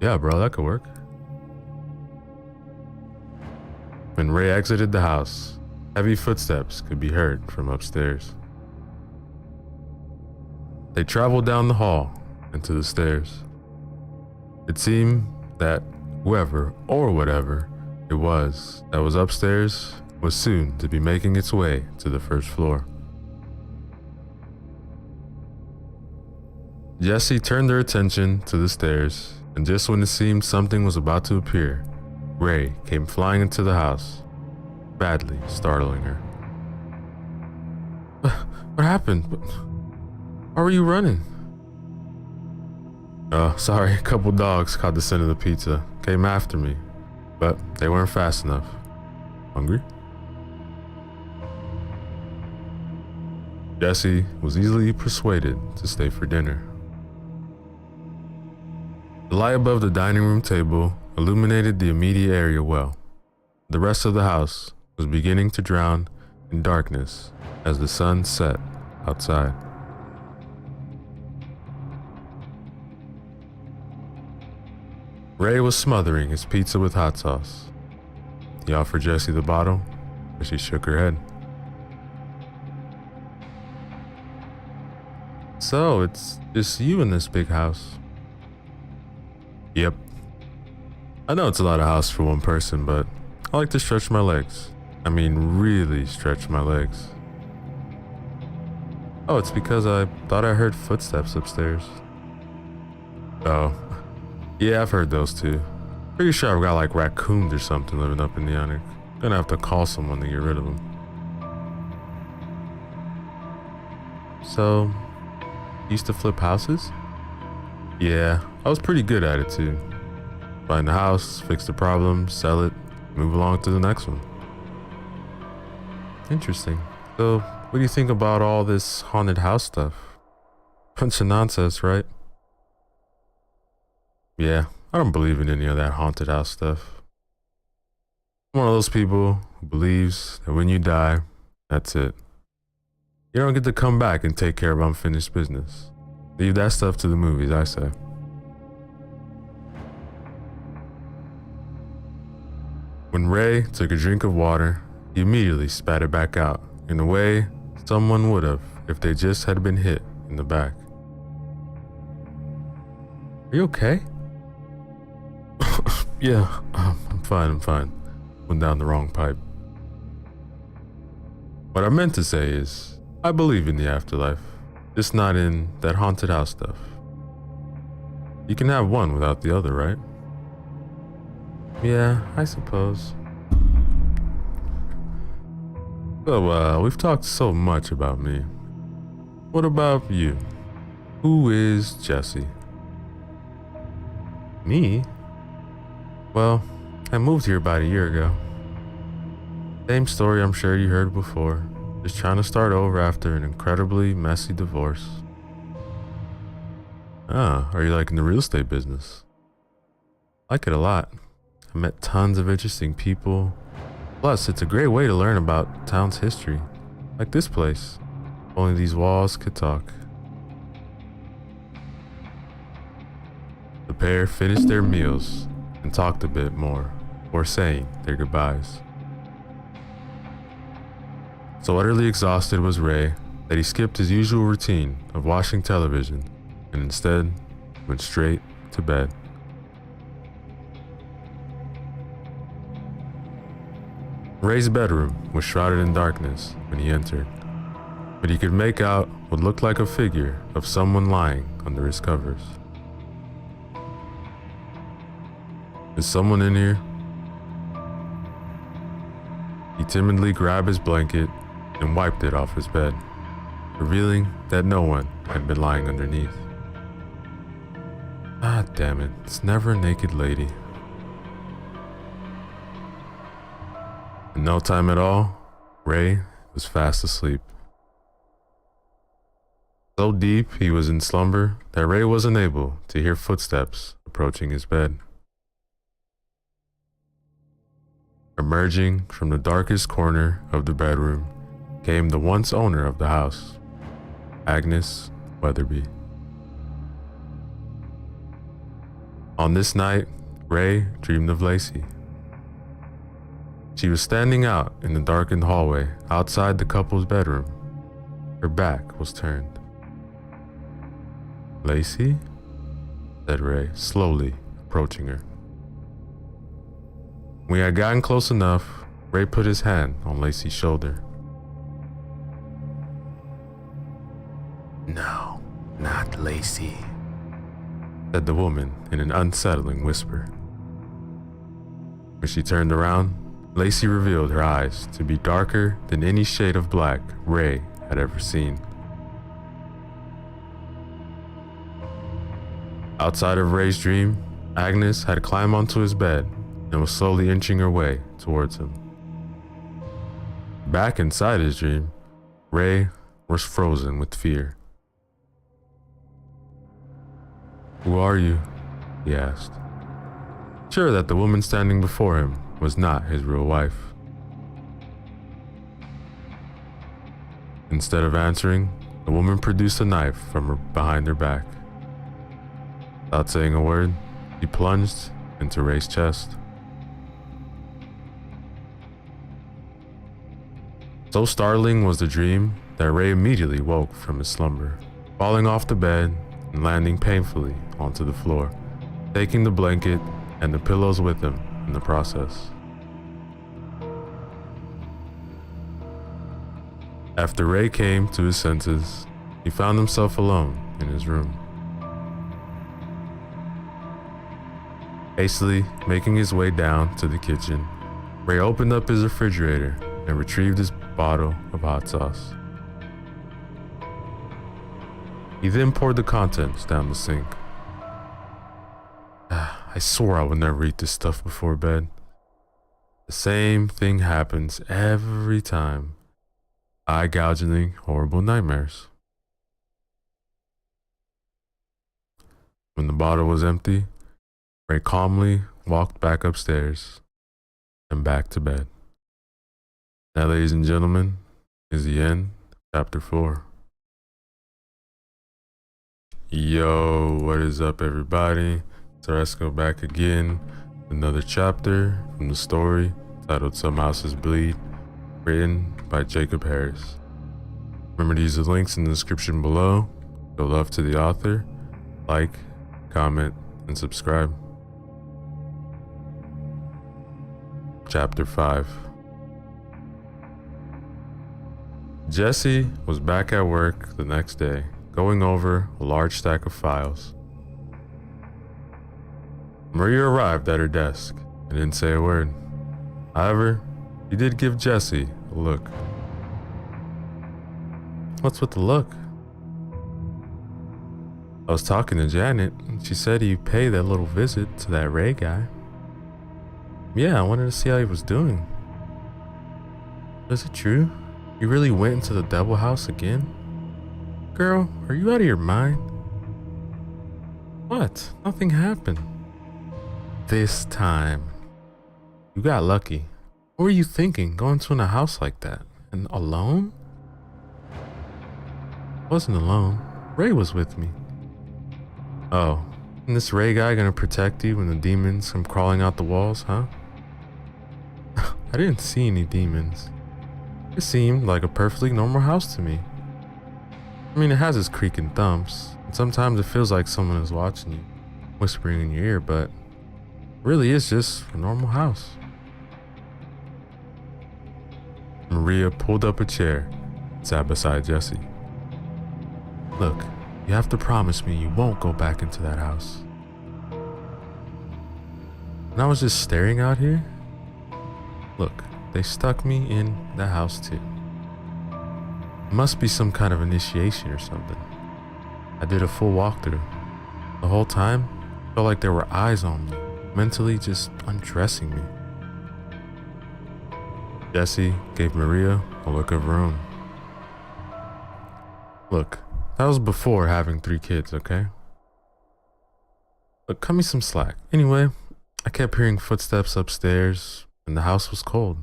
Yeah, bro, that could work. When Ray exited the house, heavy footsteps could be heard from upstairs. They traveled down the hall and to the stairs. It seemed that whoever or whatever it was that was upstairs was soon to be making its way to the first floor. Jesse turned their attention to the stairs, and just when it seemed something was about to appear, Ray came flying into the house, badly startling her. What happened? Why were you running? Oh, sorry, a couple dogs caught the scent of the pizza, came after me, but they weren't fast enough. Hungry? Jesse was easily persuaded to stay for dinner. The light above the dining room table illuminated the immediate area well. The rest of the house was beginning to drown in darkness as the sun set outside. Ray was smothering his pizza with hot sauce. He offered Jessie the bottle, but she shook her head. So, it's just you in this big house? Yep. I know it's a lot of house for one person, but I like to stretch my legs. I mean, really stretch my legs. Oh, it's because I thought I heard footsteps upstairs. Oh. Yeah, I've heard those too. Pretty sure I've got like raccoons or something living up in the attic. Gonna have to call someone to get rid of them. So, you used to flip houses? Yeah, I was pretty good at it too. Find the house, fix the problem, sell it, move along to the next one. Interesting. So, what do you think about all this haunted house stuff? Bunch of nonsense, right? Yeah, I don't believe in any of that haunted house stuff. I'm one of those people who believes that when you die, that's it. You don't get to come back and take care of unfinished business. Leave that stuff to the movies, I say. When Ray took a drink of water, he immediately spat it back out in a way someone would have if they just had been hit in the back. Are you okay? Yeah, I'm fine. Went down the wrong pipe. What I meant to say is, I believe in the afterlife. Just not in that haunted house stuff. You can have one without the other, right? Yeah, I suppose. So, we've talked so much about me. What about you? Who is Jesse? Me? Well, I moved here about a year ago. Same story I'm sure you heard before. Just trying to start over after an incredibly messy divorce. Ah, are you liking the real estate business? I like it a lot. I met tons of interesting people. Plus, it's a great way to learn about town's history. Like this place. If only these walls could talk. The pair finished their meals and talked a bit more before saying their goodbyes. So utterly exhausted was Ray that he skipped his usual routine of watching television and instead went straight to bed. Ray's bedroom was shrouded in darkness when he entered, but he could make out what looked like a figure of someone lying under his covers. Is someone in here? He timidly grabbed his blanket and wiped it off his bed, revealing that no one had been lying underneath. Ah, damn it, it's never a naked lady. In no time at all, Ray was fast asleep. So deep he was in slumber that Ray wasn't able to hear footsteps approaching his bed. Emerging from the darkest corner of the bedroom came the once owner of the house, Agnes Weatherby. On this night, Ray dreamed of Lacey. She was standing out in the darkened hallway outside the couple's bedroom. Her back was turned. "Lacey?" said Ray, slowly approaching her. When he had gotten close enough, Ray put his hand on Lacey's shoulder. "No, not Lacey," said the woman in an unsettling whisper. When she turned around, Lacey revealed her eyes to be darker than any shade of black Ray had ever seen. Outside of Ray's dream, Agnes had climbed onto his bed and was slowly inching her way towards him. Back inside his dream, Ray was frozen with fear. "Who are you?" he asked, sure that the woman standing before him was not his real wife. Instead of answering, the woman produced a knife from behind her back. Without saying a word, he plunged into Ray's chest. So startling was the dream that Ray immediately woke from his slumber, falling off the bed and landing painfully onto the floor, taking the blanket and the pillows with him in the process. After Ray came to his senses, he found himself alone in his room. Hastily making his way down to the kitchen, Ray opened up his refrigerator and retrieved his bottle of hot sauce. He then poured the contents down the sink. I swore I would never eat this stuff before bed. The same thing happens every time. Eye-gouging, horrible nightmares. When the bottle was empty, Ray calmly walked back upstairs and back to bed. That, ladies and gentlemen, is the end of chapter 4. Yo, what is up, everybody? So let's go back again. Another chapter from the story titled Some Houses Bleed, written by Jacob Harris. Remember to use the links in the description below. Show love to the author. Like, comment, and subscribe. Chapter 5. Jesse was back at work the next day, going over a large stack of files. Maria arrived at her desk and didn't say a word. However, she did give Jesse a look. What's with the look? I was talking to Janet, and she said you paid that little visit to that Ray guy. Yeah, I wanted to see how he was doing. Is it true? You really went into the devil house again? Girl, are you out of your mind? What? Nothing happened. This time. You got lucky. What were you thinking, going to a house like that? And alone? I wasn't alone. Ray was with me. Oh, and this Ray guy gonna protect you when the demons come crawling out the walls, huh? I didn't see any demons. It seemed like a perfectly normal house to me. I mean, it has its creaking thumps, and sometimes it feels like someone is watching you, whispering in your ear, but it really is just a normal house. Maria pulled up a chair and sat beside Jesse. Look, you have to promise me you won't go back into that house. And I was just staring out here. Look, they stuck me in the house too. It must be some kind of initiation or something. I did a full walkthrough. The whole time, I felt like there were eyes on me, mentally just undressing me. Jesse gave Maria a look of her own. Look, that was before having 3 kids, okay? But cut me some slack. Anyway, I kept hearing footsteps upstairs, and the house was cold.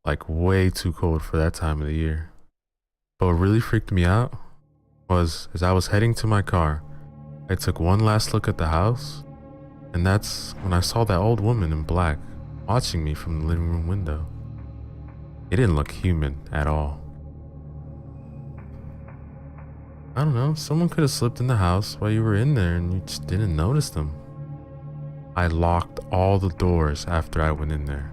Like way too cold for that time of the year. But what really freaked me out was, as I was heading to my car, I took one last look at the house, and that's when I saw that old woman in black watching me from the living room window. It didn't look human at all. I don't know, someone could have slipped in the house while you were in there and you just didn't notice them. I locked all the doors after I went in there.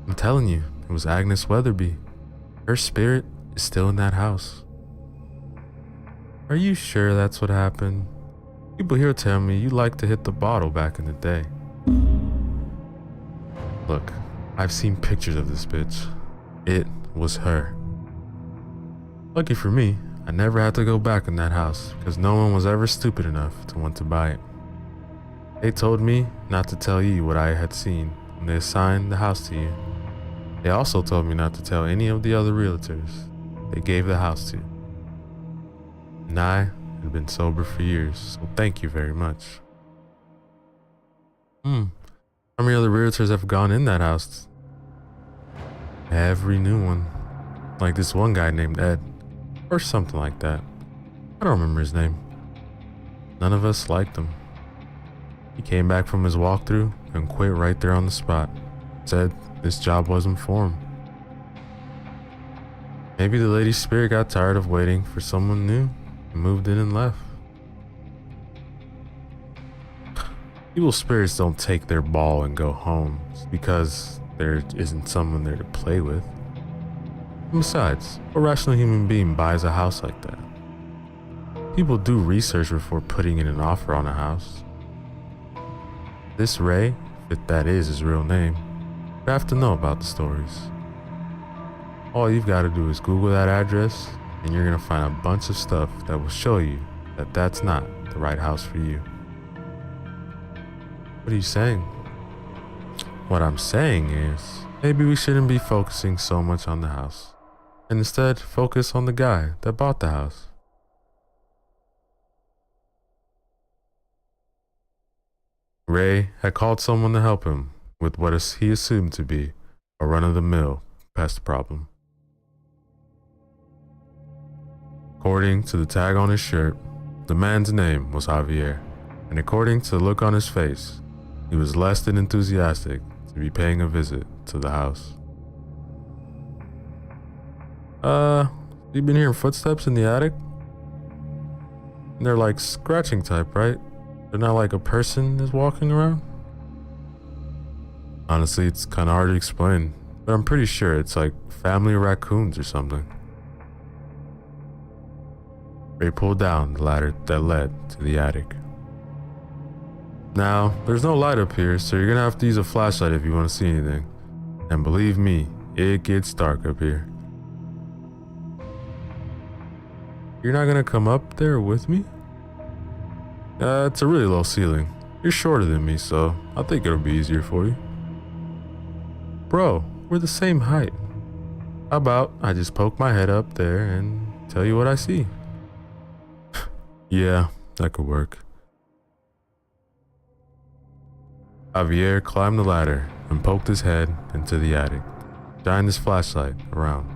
I'm telling you, it was Agnes Weatherby. Her spirit is still in that house. Are you sure that's what happened? People here tell me you liked to hit the bottle back in the day. Look, I've seen pictures of this bitch. It was her. Lucky for me, I never had to go back in that house because no one was ever stupid enough to want to buy it. They told me not to tell you what I had seen when they assigned the house to you. They also told me not to tell any of the other realtors they gave the house to. And I had been sober for years, so thank you very much. How many other realtors have gone in that house? Every new one. Like this one guy named Ed. Or something like that. I don't remember his name. None of us liked him. He came back from his walkthrough and quit right there on the spot. Said this job wasn't for him. Maybe the lady's spirit got tired of waiting for someone new and moved in and left. Evil spirits don't take their ball and go home because there isn't someone there to play with. And besides, what rational human being buys a house like that? People do research before putting in an offer on a house. This Ray, if that is his real name, you have to know about the stories. All you've got to do is Google that address and you're going to find a bunch of stuff that will show you that that's not the right house for you. What are you saying? What I'm saying is, maybe we shouldn't be focusing so much on the house, and instead focus on the guy that bought the house. Ray had called someone to help him with what he assumed to be a run-of-the-mill pest problem. According to the tag on his shirt, the man's name was Javier, and according to the look on his face, he was less than enthusiastic to be paying a visit to the house. You been hearing footsteps in the attic? And they're like scratching type, right? They're not like a person is walking around? Honestly, it's kind of hard to explain, but I'm pretty sure it's like family raccoons or something. Ray pulled down the ladder that led to the attic. Now, there's no light up here, so you're gonna have to use a flashlight if you want to see anything. And believe me, it gets dark up here. You're not gonna come up there with me? It's a really low ceiling. You're shorter than me, so I think it'll be easier for you. Bro, we're the same height. How about I just poke my head up there and tell you what I see? Yeah, that could work. Javier climbed the ladder and poked his head into the attic, shining his flashlight around.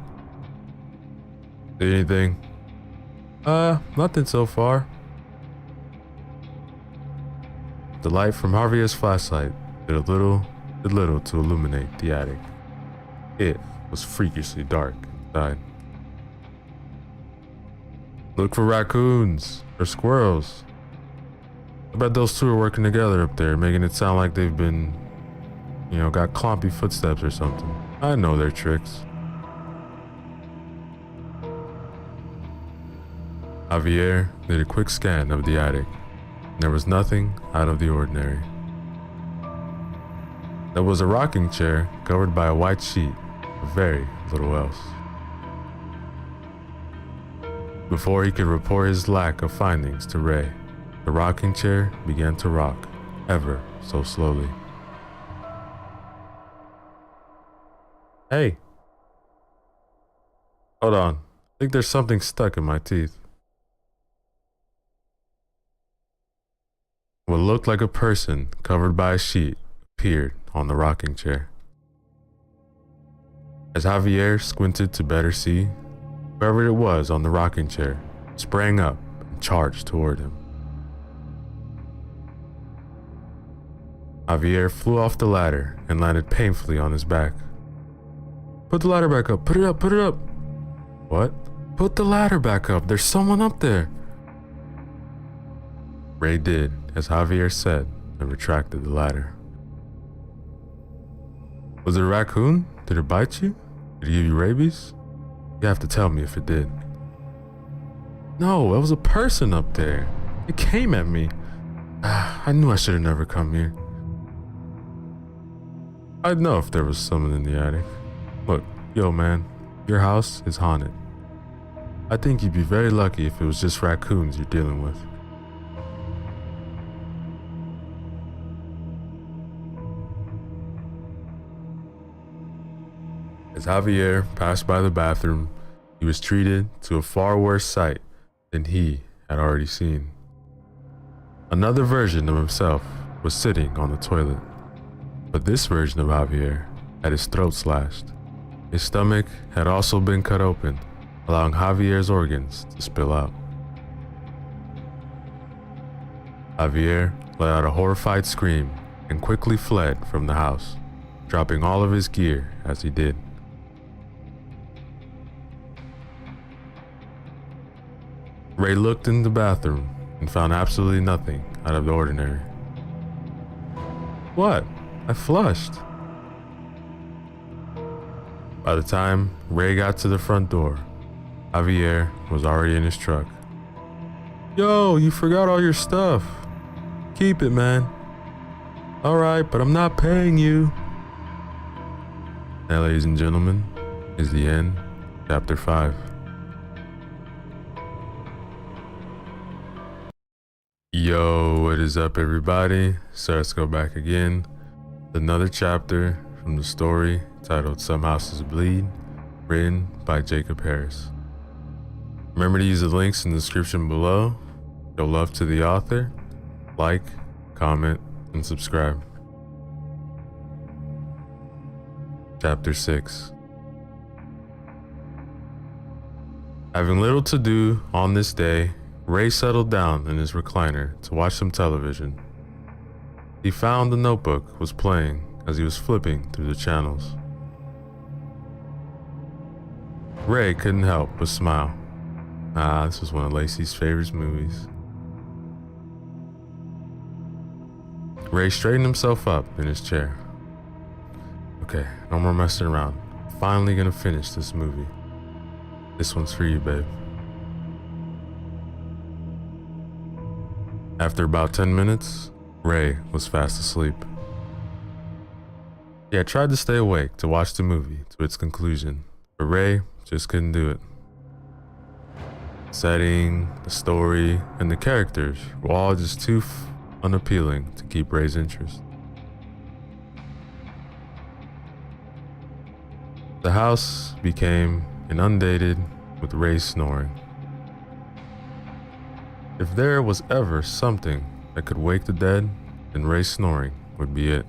See anything? Nothing so far. The light from Javier's flashlight did little to illuminate the attic. It was freakishly dark inside. Look for raccoons or squirrels. I bet those two are working together up there, making it sound like they've been, got clumpy footsteps or something. I know their tricks. Javier did a quick scan of the attic. There was nothing out of the ordinary. There was a rocking chair covered by a white sheet, but very little else. Before he could report his lack of findings to Ray, the rocking chair began to rock, ever so slowly. Hey! Hold on. I think there's something stuck in my teeth. What looked like a person covered by a sheet appeared on the rocking chair. As Javier squinted to better see, whoever it was on the rocking chair sprang up and charged toward him. Javier flew off the ladder and landed painfully on his back. Put the ladder back up. Put it up. Put it up. What? Put the ladder back up. There's someone up there. Ray did as Javier said and retracted the ladder. Was it a raccoon? Did it bite you? Did it give you rabies? You have to tell me if it did. No, it was a person up there. It came at me. I knew I should have never come here. I'd know if there was someone in the attic. Look, yo man, your house is haunted. I think you'd be very lucky if it was just raccoons you're dealing with. As Javier passed by the bathroom, he was treated to a far worse sight than he had already seen. Another version of himself was sitting on the toilet, but this version of Javier had his throat slashed. His stomach had also been cut open, allowing Javier's organs to spill out. Javier let out a horrified scream and quickly fled from the house, dropping all of his gear as he did. Ray looked in the bathroom and found absolutely nothing out of the ordinary. What? I flushed. By the time Ray got to the front door, Javier was already in his truck. Yo, you forgot all your stuff. Keep it, man. Alright, but I'm not paying you. Now, ladies and gentlemen, is the end, chapter 5. Yo, what is up everybody? So let's go back again. Another chapter from the story titled Some Houses Bleed, written by Jacob Harris. Remember to use the links in the description below. Show love to the author. Like, comment, and subscribe. Chapter 6. Having little to do on this day, Ray settled down in his recliner to watch some television. He found the notebook was playing as he was flipping through the channels. Ray couldn't help but smile. This was one of Lacey's favorite movies. Ray straightened himself up in his chair. Okay, no more messing around. Finally gonna finish this movie. This one's for you, babe. After about 10 minutes, Ray was fast asleep. He had tried to stay awake to watch the movie to its conclusion, but Ray just couldn't do it. The setting, the story, and the characters were all just too unappealing to keep Ray's interest. The house became inundated with Ray snoring. If there was ever something that could wake the dead, then Ray snoring would be it.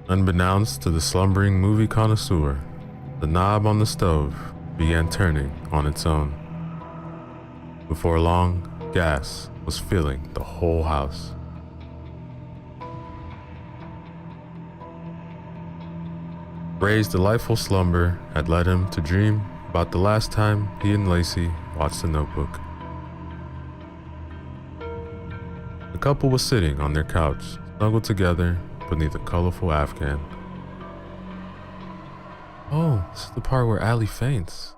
Unbeknownst to the slumbering movie connoisseur, the knob on the stove began turning on its own. Before long, gas was filling the whole house. Ray's delightful slumber had led him to dream about the last time he and Lacey watched The Notebook. The couple was sitting on their couch, snuggled together beneath a colorful Afghan. Oh, this is the part where Allie faints.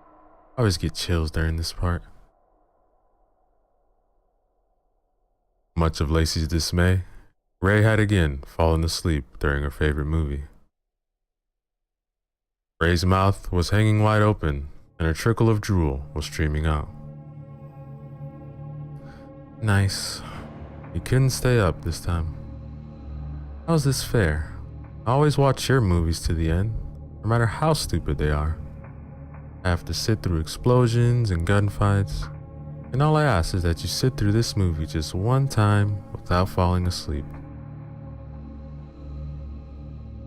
I always get chills during this part. Much of Lacey's dismay, Ray had again fallen asleep during her favorite movie. Ray's mouth was hanging wide open, and a trickle of drool was streaming out. Nice. He couldn't stay up this time. How's this fair? I always watch your movies to the end, no matter how stupid they are. I have to sit through explosions and gunfights, and all I ask is that you sit through this movie just one time without falling asleep.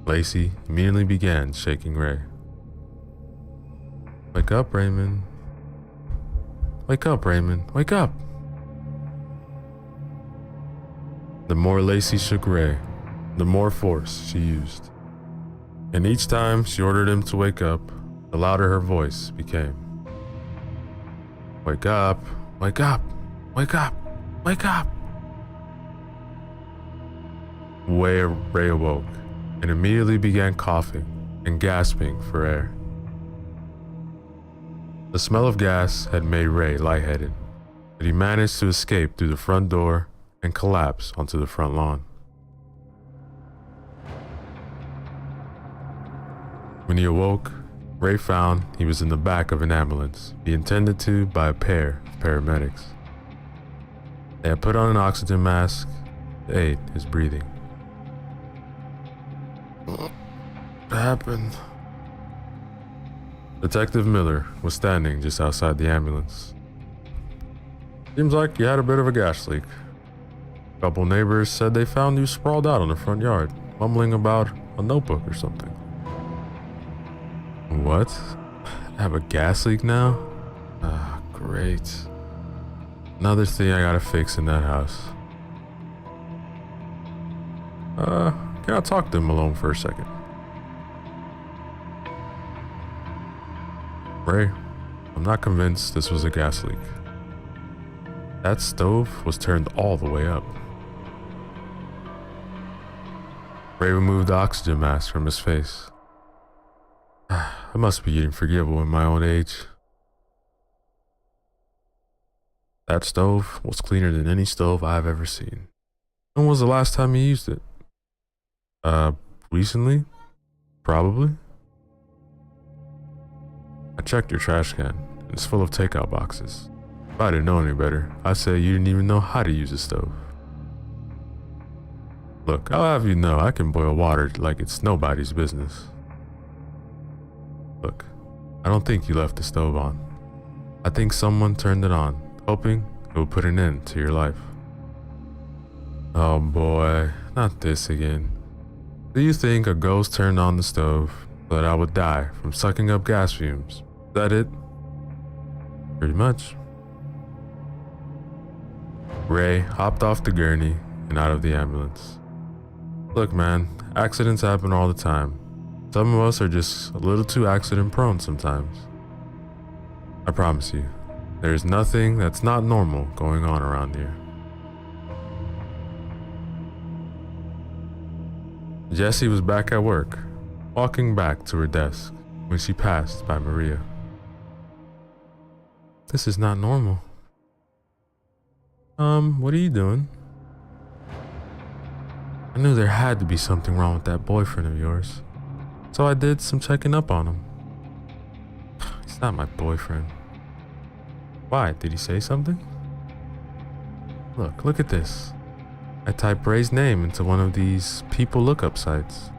Lacey immediately began shaking Ray. Wake up, Raymond. Wake up, Raymond. Wake up. The more Lacey shook Ray, the more force she used. And each time she ordered him to wake up, the louder her voice became. Wake up, wake up, wake up, wake up. Ray awoke and immediately began coughing and gasping for air. The smell of gas had made Ray lightheaded, but he managed to escape through the front door and collapse onto the front lawn. When he awoke, Ray found he was in the back of an ambulance being tended to by a pair of paramedics. They had put on an oxygen mask to aid his breathing. What happened? Detective Miller was standing just outside the ambulance. Seems like you had a bit of a gas leak. A couple neighbors said they found you sprawled out on the front yard, mumbling about a notebook or something. What? I have a gas leak now? Ah, great. Another thing I gotta fix in that house. Can I talk to him alone for a second? Ray, I'm not convinced this was a gas leak. That stove was turned all the way up. Ray removed the oxygen mask from his face. I must be getting forgivable in my old age. That stove was cleaner than any stove I've ever seen. When was the last time you used it? Recently? Probably. I checked your trash can, and it's full of takeout boxes. If I didn't know any better, I'd say you didn't even know how to use a stove. Look, I'll have you know I can boil water like it's nobody's business. Look, I don't think you left the stove on. I think someone turned it on, hoping it would put an end to your life. Oh boy, not this again. Do you think a ghost turned on the stove so that I would die from sucking up gas fumes? Is that it? Pretty much. Ray hopped off the gurney and out of the ambulance. Look man, accidents happen all the time. Some of us are just a little too accident prone sometimes. I promise you, there is nothing that's not normal going on around here. Jessie was back at work, walking back to her desk when she passed by Maria. This is not normal. What are you doing? I knew there had to be something wrong with that boyfriend of yours. So I did some checking up on him. He's not my boyfriend. Why? Did he say something? Look at this. I typed Ray's name into one of these people lookup sites.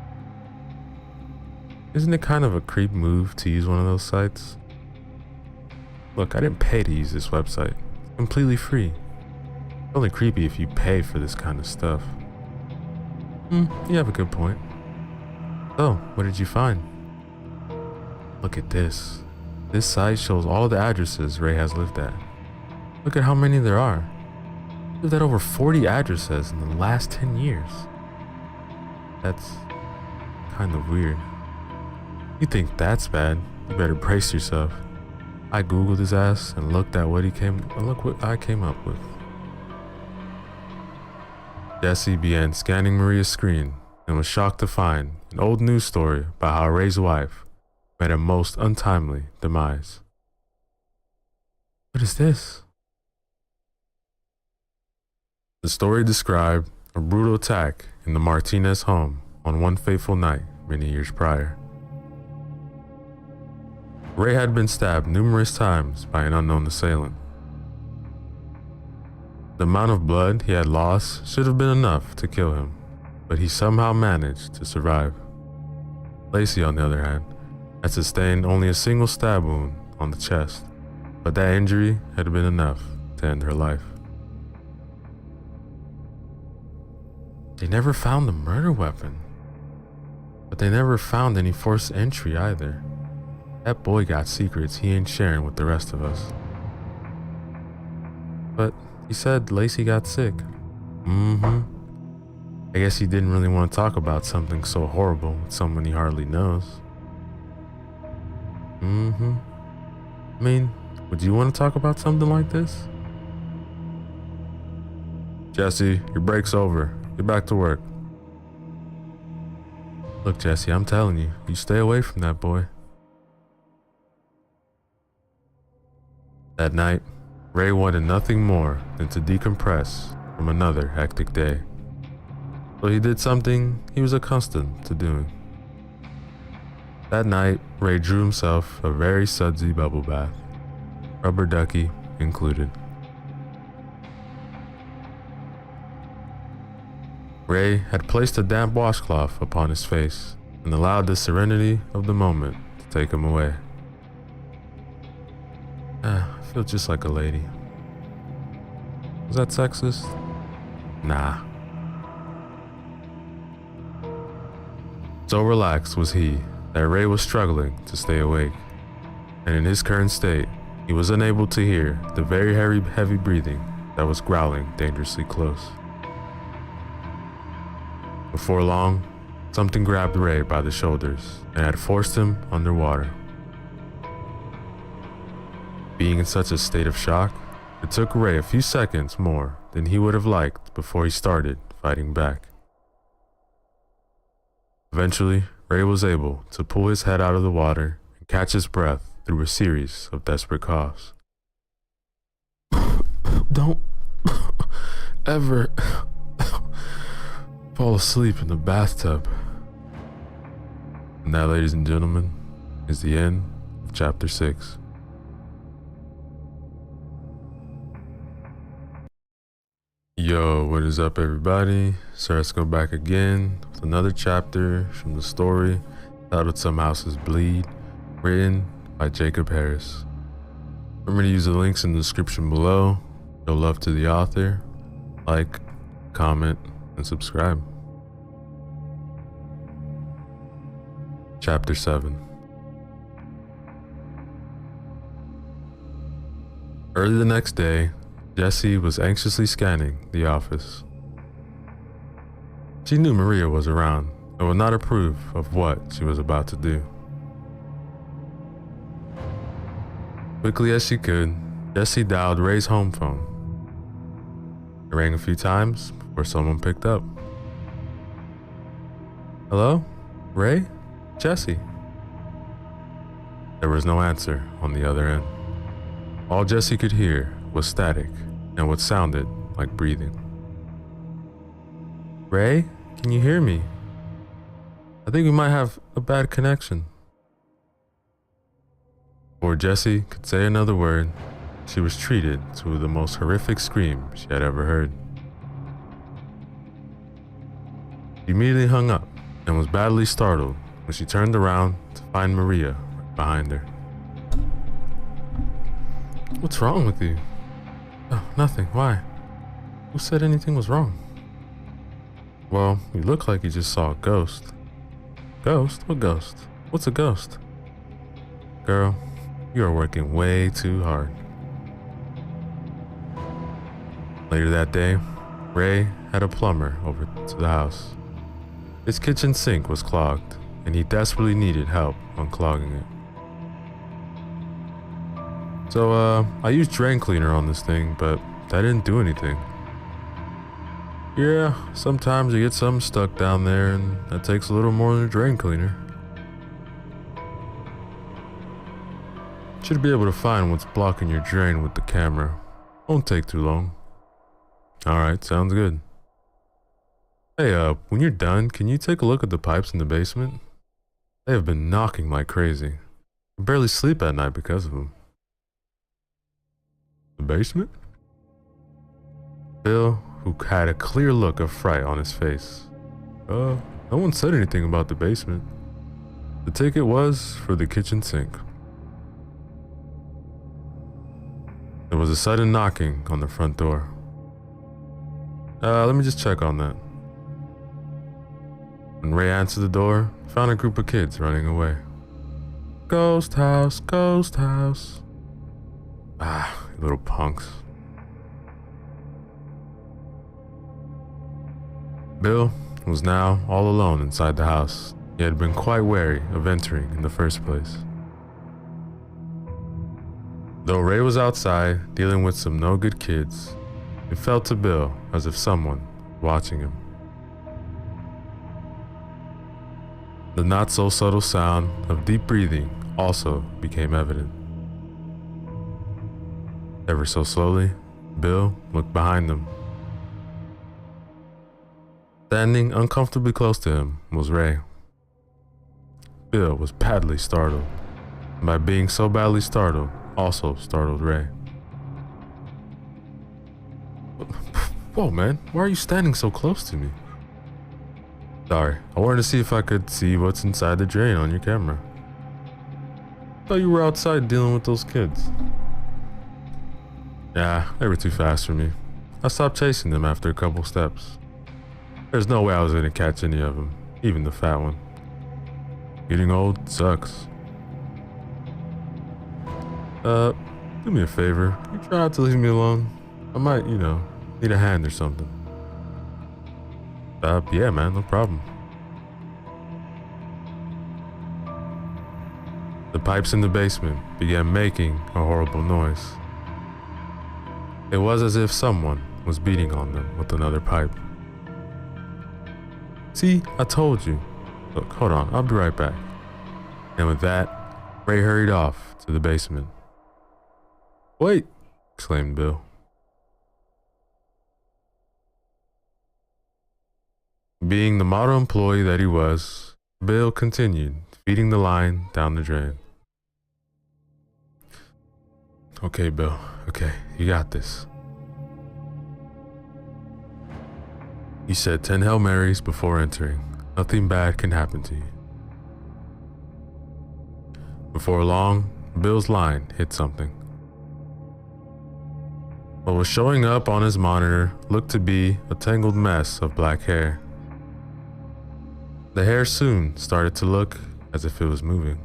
Isn't it kind of a creep move to use one of those sites? Look, I didn't pay to use this website. It's completely free. It's only creepy if you pay for this kind of stuff. You have a good point. So, what did you find? Look at this. This site shows all the addresses Ray has lived at. Look at how many there are. He lived at over 40 addresses in the last 10 years. That's kind of weird. You think that's bad? You better brace yourself. I googled his ass and looked at look what I came up with. Jesse began scanning Maria's screen and was shocked to find an old news story about how Ray's wife met a most untimely demise. What is this? The story described a brutal attack in the Martinez home on one fateful night many years prior. Ray had been stabbed numerous times by an unknown assailant. The amount of blood he had lost should have been enough to kill him, but he somehow managed to survive. Lacey, on the other hand, had sustained only a single stab wound on the chest, but that injury had been enough to end her life. They never found the murder weapon, but they never found any forced entry either. That boy got secrets he ain't sharing with the rest of us. But he said Lacey got sick. I guess he didn't really want to talk about something so horrible with someone he hardly knows. I mean, would you want to talk about something like this? Jesse, your break's over. Get back to work. Look, Jesse, I'm telling you, you stay away from that boy. That night, Ray wanted nothing more than to decompress from another hectic day. So he did something he was accustomed to doing. That night, Ray drew himself a very sudsy bubble bath, rubber ducky included. Ray had placed a damp washcloth upon his face and allowed the serenity of the moment to take him away. I feel just like a lady. Was that sexist? Nah. So relaxed was he that Ray was struggling to stay awake, and in his current state, he was unable to hear the very heavy breathing that was growling dangerously close. Before long, something grabbed Ray by the shoulders and had forced him underwater. Being in such a state of shock, it took Ray a few seconds more than he would have liked before he started fighting back. Eventually, Ray was able to pull his head out of the water and catch his breath through a series of desperate coughs. Don't ever fall asleep in the bathtub. And that, ladies and gentlemen, is the end of chapter 6. Yo, what is up, everybody? So let's go back again with another chapter from the story titled Some Houses Bleed, written by Jacob Harris. Remember to use the links in the description below. Show love to the author, like, comment, and subscribe. Chapter 7. Early the next day, Jessie was anxiously scanning the office. She knew Maria was around and would not approve of what she was about to do. Quickly as she could, Jessie dialed Ray's home phone. It rang a few times before someone picked up. Hello? Ray? Jessie? There was no answer on the other end. All Jesse could hear was static and what sounded like breathing. Ray, can you hear me? I think we might have a bad connection. Before Jessie could say another word, she was treated to the most horrific scream she had ever heard. She immediately hung up and was badly startled when she turned around to find Maria right behind her. What's wrong with you? Oh, nothing. Why? Who said anything was wrong? Well, you look like you just saw a ghost. Ghost? What ghost? What's a ghost? Girl, you are working way too hard. Later that day, Ray had a plumber over to the house. His kitchen sink was clogged, and he desperately needed help unclogging it. So, I used drain cleaner on this thing, but that didn't do anything. Yeah, sometimes you get something stuck down there, and that takes a little more than a drain cleaner. Should be able to find what's blocking your drain with the camera. Won't take too long. Alright, sounds good. Hey, when you're done, can you take a look at the pipes in the basement? They have been knocking like crazy. I barely sleep at night because of them. The basement? Bill, who had a clear look of fright on his face. No one said anything about the basement. The ticket was for the kitchen sink. There was a sudden knocking on the front door. Let me just check on that. When Ray answered the door, he found a group of kids running away. Ghost house, ghost house. Ah, you little punks. Bill was now all alone inside the house. He had been quite wary of entering in the first place. Though Ray was outside dealing with some no-good kids, it felt to Bill as if someone was watching him. The not-so-subtle sound of deep breathing also became evident. Ever so slowly, Bill looked behind him. Standing uncomfortably close to him was Ray. Bill was badly startled, and by being so badly startled, also startled Ray. Whoa, man, why are you standing so close to me? Sorry, I wanted to see if I could see what's inside the drain on your camera. Thought you were outside dealing with those kids. Yeah, they were too fast for me. I stopped chasing them after a couple steps. There's no way I was gonna catch any of them, even the fat one. Getting old sucks. Do me a favor. Can you try not to leave me alone? I might, need a hand or something. Yeah, man, no problem. The pipes in the basement began making a horrible noise. It was as if someone was beating on them with another pipe. See, I told you. Look, hold on, I'll be right back. And with that, Ray hurried off to the basement. Wait, exclaimed Bill. Being the model employee that he was, Bill continued feeding the line down the drain. Okay, Bill. Okay, you got this. He said 10 Hail Marys before entering. Nothing bad can happen to you. Before long, Bill's line hit something. What was showing up on his monitor looked to be a tangled mess of black hair. The hair soon started to look as if it was moving.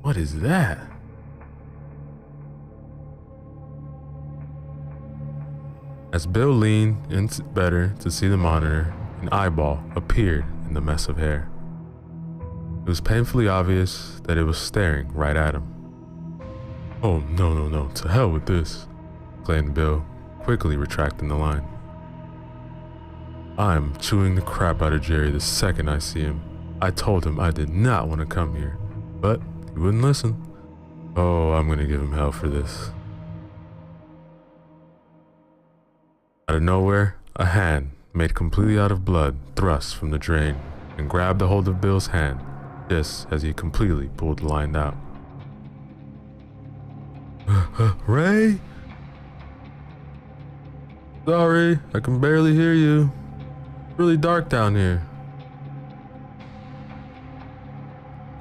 What is that? As Bill leaned in better to see the monitor, an eyeball appeared in the mess of hair. It was painfully obvious that it was staring right at him. Oh, no, to hell with this, exclaimed Bill, quickly retracting the line. I'm chewing the crap out of Jerry the second I see him. I told him I did not want to come here, but he wouldn't listen. Oh, I'm gonna give him hell for this. Out of nowhere, a hand, made completely out of blood, thrust from the drain and grabbed a hold of Bill's hand just as he completely pulled the line out. Ray? Sorry, I can barely hear you. It's really dark down here.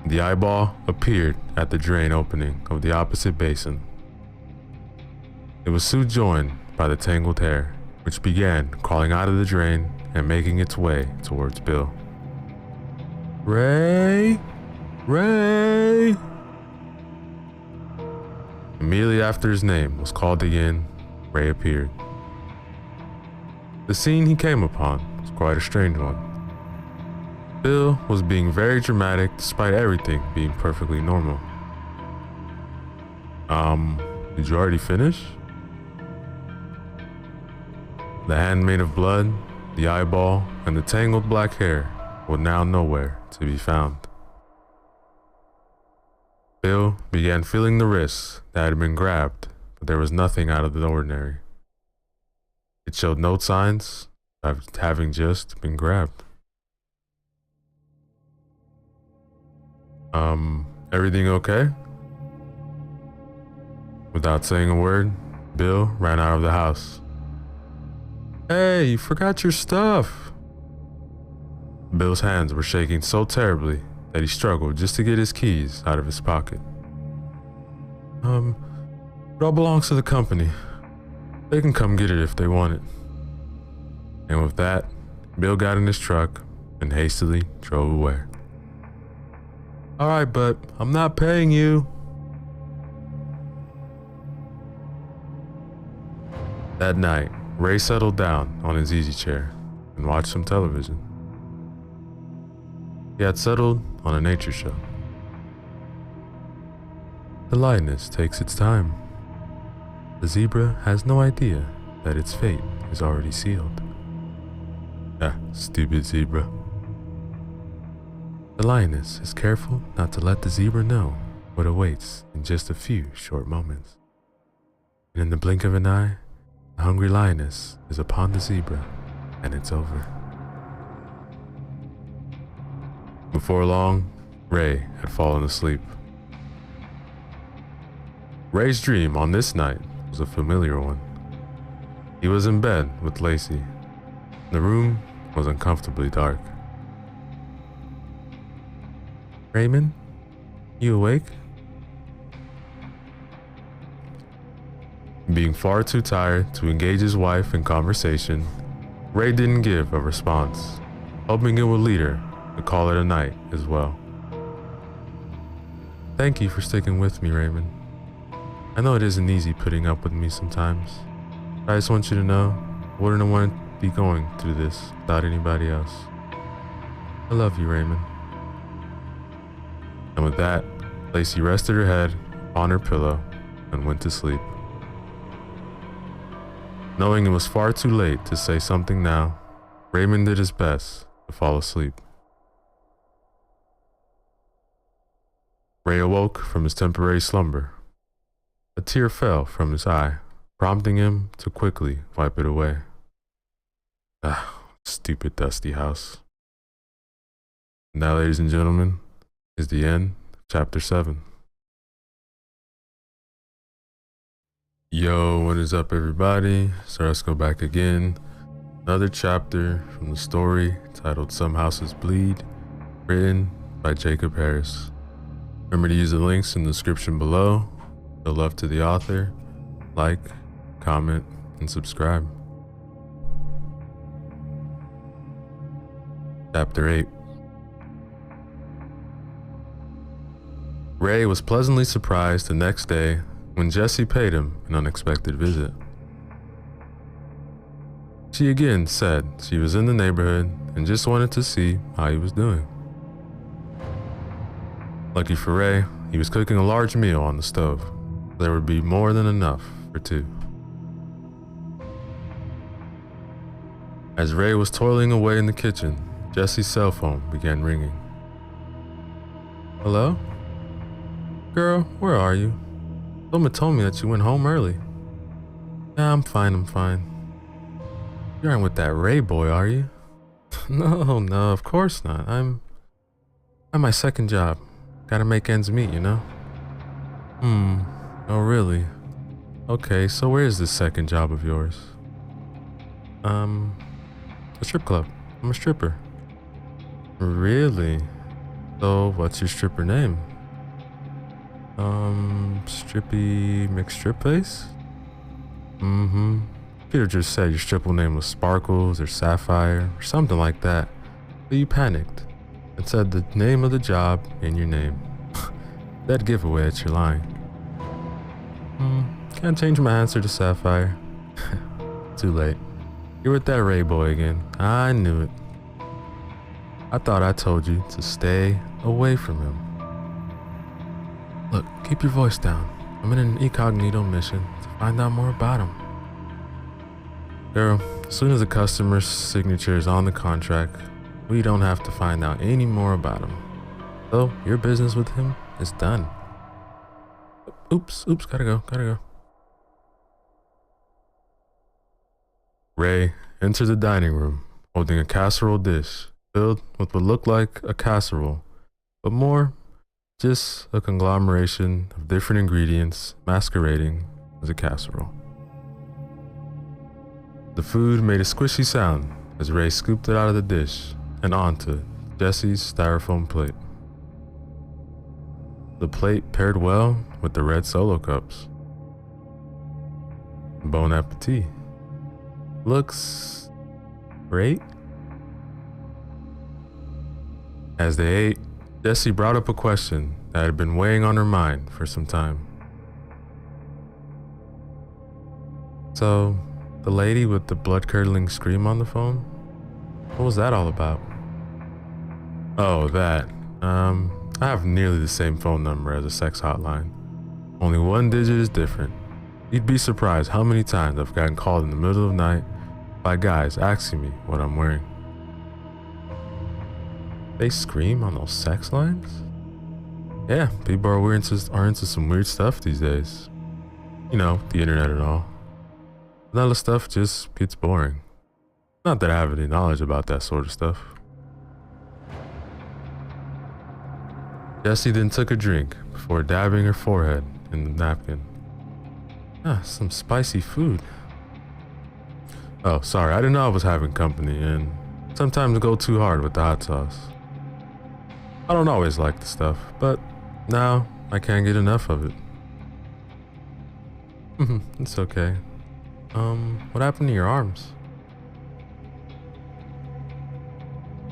The eyeball appeared at the drain opening of the opposite basin. It was soon joined by the tangled hair, which began crawling out of the drain and making its way towards Bill. Ray? Ray? Immediately after his name was called again, Ray appeared. The scene he came upon was quite a strange one. Bill was being very dramatic despite everything being perfectly normal. Did you already finish? The hand made of blood, the eyeball, and the tangled black hair were now nowhere to be found. Bill began feeling the wrists that had been grabbed, but there was nothing out of the ordinary. It showed no signs of having just been grabbed. Everything okay? Without saying a word, Bill ran out of the house. Hey, you forgot your stuff. Bill's hands were shaking so terribly that he struggled just to get his keys out of his pocket. It all belongs to the company. They can come get it if they want it. And with that, Bill got in his truck and hastily drove away. All right, but I'm not paying you. That night, Ray settled down on his easy chair and watched some television. He had settled on a nature show. The lioness takes its time. The zebra has no idea that its fate is already sealed. Ah, stupid zebra. The lioness is careful not to let the zebra know what awaits in just a few short moments. And in the blink of an eye, the hungry lioness is upon the zebra, and it's over. Before long, Ray had fallen asleep. Ray's dream on this night was a familiar one. He was in bed with Lacey. The room was uncomfortably dark. Raymond, you awake? Being far too tired to engage his wife in conversation, Ray didn't give a response, hoping it would lead her to call it a night as well. Thank you for sticking with me, Raymond. I know it isn't easy putting up with me sometimes, but I just want you to know I wouldn't want to be going through this without anybody else. I love you, Raymond. And with that, Lacey rested her head on her pillow and went to sleep. Knowing it was far too late to say something now, Raymond did his best to fall asleep. Ray awoke from his temporary slumber. A tear fell from his eye, prompting him to quickly wipe it away. Ah, stupid dusty house. Now, ladies and gentlemen, is the end of chapter 7. Yo, what is up, everybody? So let's go back again. Another chapter from the story titled Some Houses Bleed, written by Jacob Harris. Remember to use the links in the description below. Show love to the author, like, comment, and subscribe. Chapter 8. Ray was pleasantly surprised the next day when Jessie paid him an unexpected visit. She again said she was in the neighborhood and just wanted to see how he was doing. Lucky for Ray, he was cooking a large meal on the stove. There would be more than enough for two. As Ray was toiling away in the kitchen, Jessie's cell phone began ringing. Hello? Girl, where are you? Someone told me that you went home early. Yeah, I'm fine. You aren't with that Ray boy, are you? No, of course not. I'm at my second job. Gotta make ends meet, you know? Oh really? Okay, so where is this second job of yours? A strip club. I'm a stripper. Really? So, what's your stripper name? Strippy McStrip Place? Peter just said your stripper name was Sparkles or Sapphire or something like that. But you panicked and said the name of the job in your name. That giveaway that you're lying. Can't change my answer to Sapphire. Too late. You're with that Ray boy again. I knew it. I thought I told you to stay away from him. Look, keep your voice down. I'm in an incognito mission to find out more about him. Girl, as soon as the customer's signature is on the contract, we don't have to find out any more about him. So, your business with him is done. Oops, gotta go. Ray enters the dining room, holding a casserole dish filled with what looked like a casserole, but more just a conglomeration of different ingredients masquerading as a casserole. The food made a squishy sound as Ray scooped it out of the dish and onto Jesse's styrofoam plate. The plate paired well with the red Solo cups. Bon appetit. Looks great. As they ate, Jessie brought up a question that had been weighing on her mind for some time. So, the lady with the blood-curdling scream on the phone? What was that all about? Oh, that. I have nearly the same phone number as a sex hotline. Only one digit is different. You'd be surprised how many times I've gotten called in the middle of the night by guys asking me what I'm wearing. They scream on those sex lines? Yeah, people are into some weird stuff these days. You know, the internet and all. Vanilla stuff just gets boring. Not that I have any knowledge about that sort of stuff. Jessie then took a drink before dabbing her forehead in the napkin. Some spicy food. Oh, sorry, I didn't know I was having company and sometimes go too hard with the hot sauce. I don't always like the stuff, but now I can't get enough of it. It's okay. What happened to your arms?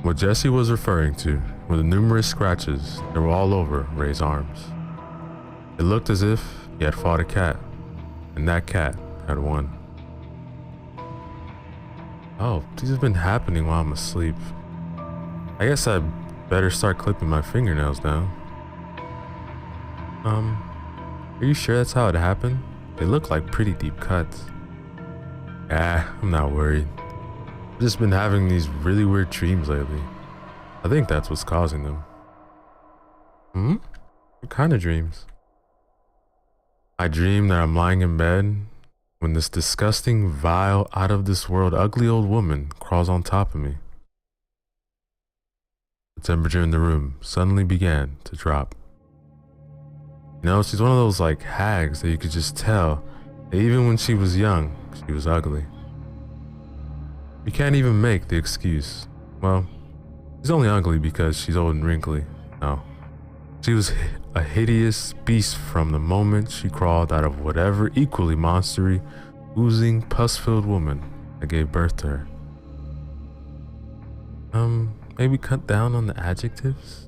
What Jessie was referring to were the numerous scratches that were all over Ray's arms. It looked as if he had fought a cat, and that cat had won. Oh, these have been happening while I'm asleep. I guess I'd better start clipping my fingernails down. Are you sure that's how it happened? They look like pretty deep cuts. I'm not worried. I've just been having these really weird dreams lately. I think that's what's causing them. What kind of dreams? I dream that I'm lying in bed when this disgusting, vile, out-of-this-world, ugly old woman crawls on top of me. The temperature in the room suddenly began to drop. You know, she's one of those like hags that you could just tell that even when she was young, she was ugly. You can't even make the excuse. Well, she's only ugly because she's old and wrinkly. No. She was a hideous beast from the moment she crawled out of whatever equally monstery, oozing, pus-filled woman that gave birth to her. Maybe cut down on the adjectives?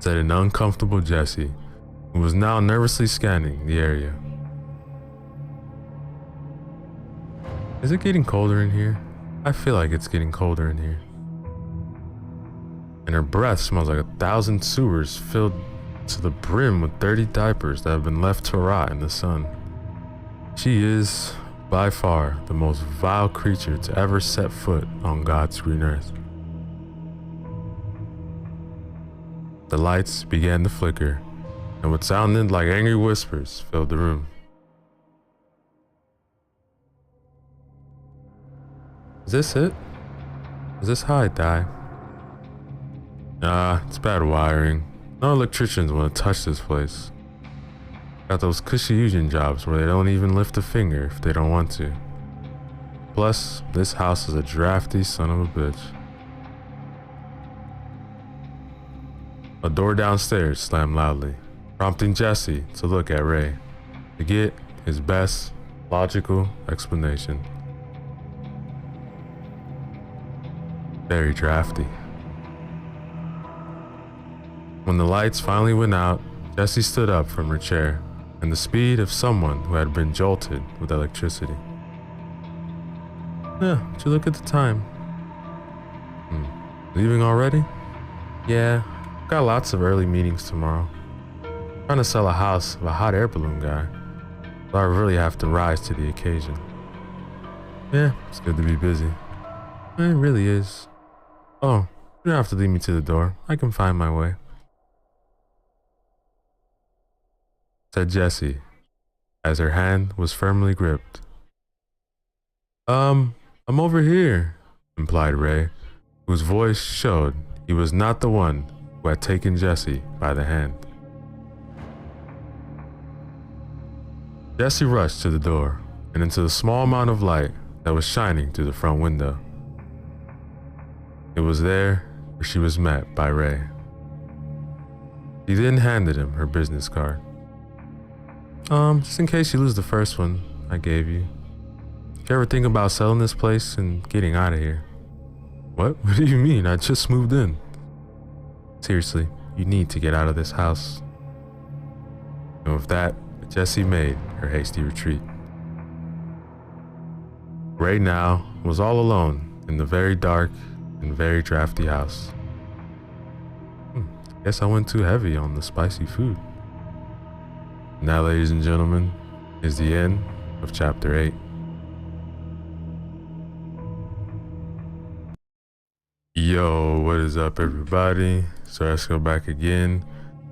Said an uncomfortable Jessie, who was now nervously scanning the area. Is it getting colder in here? I feel like it's getting colder in here. And her breath smells like 1,000 sewers filled to the brim with dirty diapers that have been left to rot in the sun. She is, by far, the most vile creature to ever set foot on God's green earth. The lights began to flicker, and what sounded like angry whispers filled the room. Is this it? Is this how I die? Nah, it's bad wiring. No electricians want to touch this place. Got those cushy union jobs where they don't even lift a finger if they don't want to. Plus, this house is a drafty son of a bitch. A door downstairs slammed loudly, prompting Jesse to look at Ray to get his best logical explanation. Very drafty. When the lights finally went out, Jessie stood up from her chair and the speed of someone who had been jolted with electricity. Would you look at the time? Leaving already? Yeah, got lots of early meetings tomorrow. Trying to sell a house of a hot air balloon guy, so I really have to rise to the occasion. Yeah, it's good to be busy. It really is. Oh, you don't have to lead me to the door. I can find my way, said Jessie, as her hand was firmly gripped. I'm over here, implied Ray, whose voice showed he was not the one who had taken Jessie by the hand. Jessie rushed to the door and into the small amount of light that was shining through the front window. It was there where she was met by Ray. She then handed him her business card. Just in case you lose the first one I gave you. If you ever think about selling this place and getting out of here. What? What do you mean? I just moved in. Seriously, you need to get out of this house. And with that, Jessie made her hasty retreat. Ray now was all alone in the very dark and very drafty house. Guess I went too heavy on the spicy food. Now, ladies and gentlemen, is the end of chapter 8. Yo, what is up, everybody? So let's go back again.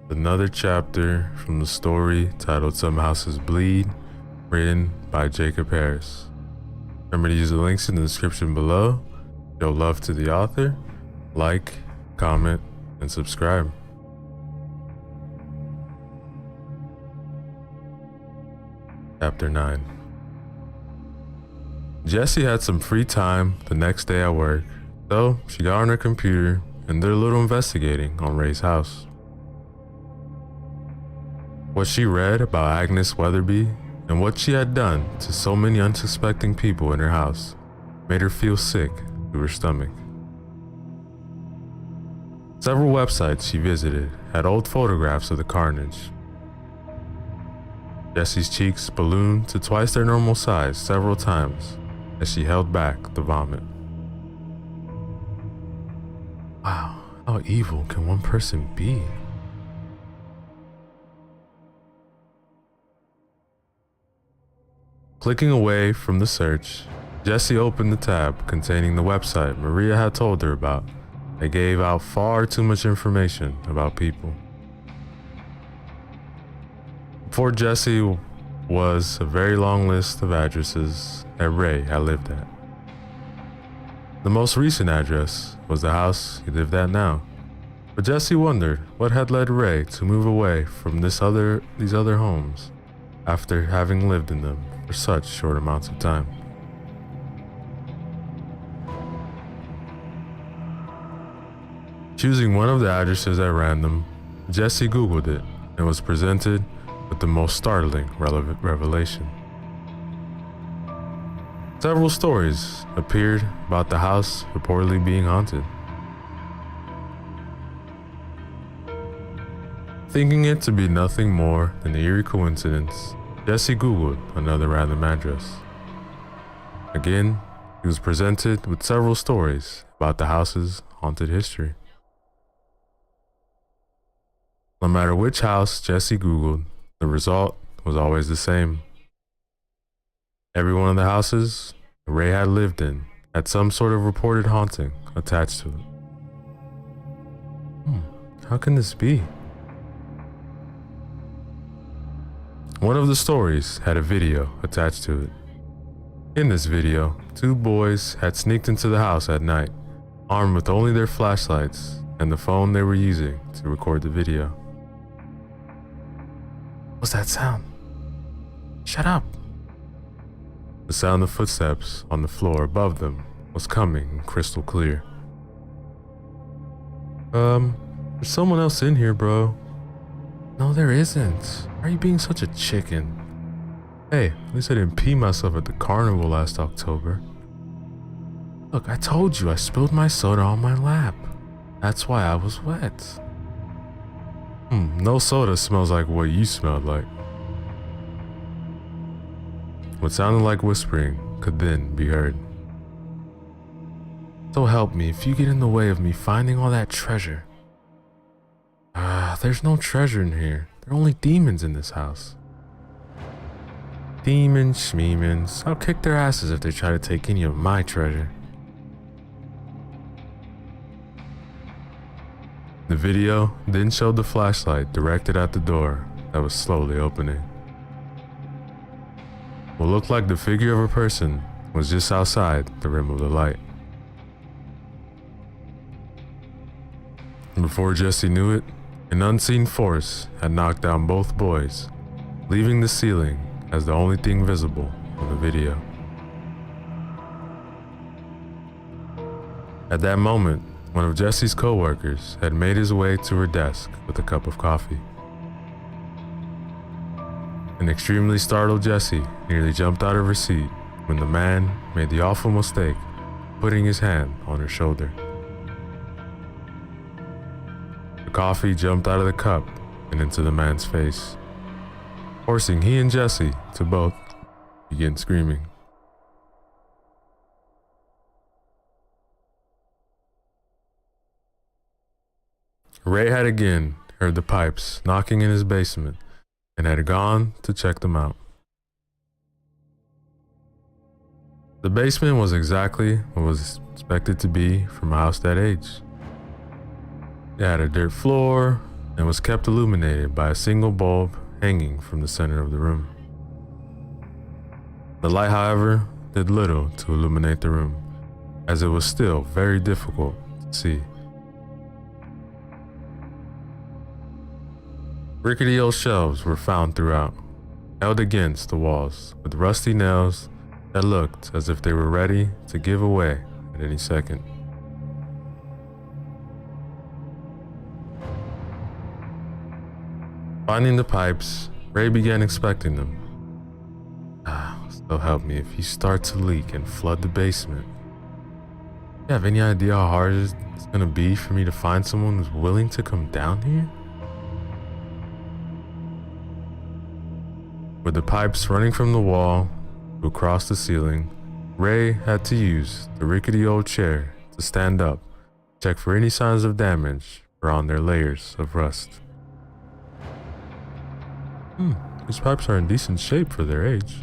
Another chapter from the story titled Some Houses Bleed, written by Jacob Harris. Remember to use the links in the description below. Show love to the author, like, comment, and subscribe. Chapter 9. Jessie had some free time the next day at work, so she got on her computer and did a little investigating on Ray's house. What she read about Agnes Weatherby and what she had done to so many unsuspecting people in her house made her feel sick to her stomach. Several websites she visited had old photographs of the carnage. Jessie's cheeks ballooned to twice their normal size several times as she held back the vomit. Wow, how evil can one person be? Clicking away from the search, Jessie opened the tab containing the website Maria had told her about. It gave out far too much information about people. Before Jessie was a very long list of addresses that Ray had lived at. The most recent address was the house he lived at now, but Jessie wondered what had led Ray to move away from these other homes after having lived in them for such short amounts of time. Choosing one of the addresses at random, Jessie Googled it and was presented with the most startling revelation. Several stories appeared about the house reportedly being haunted. Thinking it to be nothing more than an eerie coincidence, Jessie Googled another random address. Again, he was presented with several stories about the house's haunted history. No matter which house Jessie Googled, the result was always the same. Every one of the houses Ray had lived in had some sort of reported haunting attached to it. How can this be? One of the stories had a video attached to it. In this video, two boys had sneaked into the house at night, armed with only their flashlights and the phone they were using to record the video. What's that sound? Shut up. The sound of footsteps on the floor above them was coming crystal clear. There's someone else in here, bro. No, there isn't. Why are you being such a chicken? Hey, at least I didn't pee myself at the carnival last October. Look, I told you I spilled my soda on my lap. That's why I was wet. No soda smells like what you smelled like. What sounded like whispering could then be heard. So help me if you get in the way of me finding all that treasure. There's no treasure in here. There are only demons in this house. Demons, schmeemons. I'll kick their asses if they try to take any of my treasure. The video then showed the flashlight directed at the door that was slowly opening. What looked like the figure of a person was just outside the rim of the light. Before Jesse knew it, an unseen force had knocked down both boys, leaving the ceiling as the only thing visible on the video. At that moment, one of Jesse's co-workers had made his way to her desk with a cup of coffee. An extremely startled Jessie nearly jumped out of her seat when the man made the awful mistake of putting his hand on her shoulder. The coffee jumped out of the cup and into the man's face, forcing he and Jesse to both begin screaming. Ray had again heard the pipes knocking in his basement and had gone to check them out. The basement was exactly what was expected to be from a house that age. It had a dirt floor and was kept illuminated by a single bulb hanging from the center of the room. The light, however, did little to illuminate the room, as it was still very difficult to see. Rickety old shelves were found throughout, held against the walls with rusty nails that looked as if they were ready to give away at any second. Finding the pipes, Ray began inspecting them. So help me if you start to leak and flood the basement. Do you have any idea how hard it's gonna be for me to find someone who's willing to come down here? With the pipes running from the wall to across the ceiling, Ray had to use the rickety old chair to stand up, check for any signs of damage or on their layers of rust. These pipes are in decent shape for their age.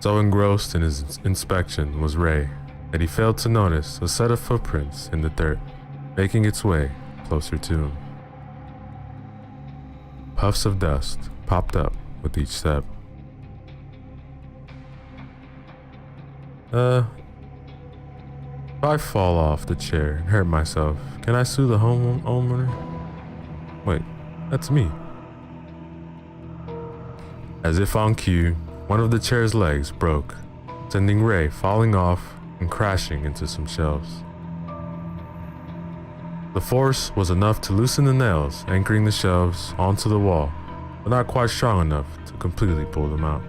So engrossed in his inspection was Ray that he failed to notice a set of footprints in the dirt, making its way closer to him. Puffs of dust popped up with each step. If I fall off the chair and hurt myself, can I sue the homeowner? Wait, that's me. As if on cue, one of the chair's legs broke, sending Ray falling off and crashing into some shelves. The force was enough to loosen the nails anchoring the shelves onto the wall, but not quite strong enough to completely pull them out.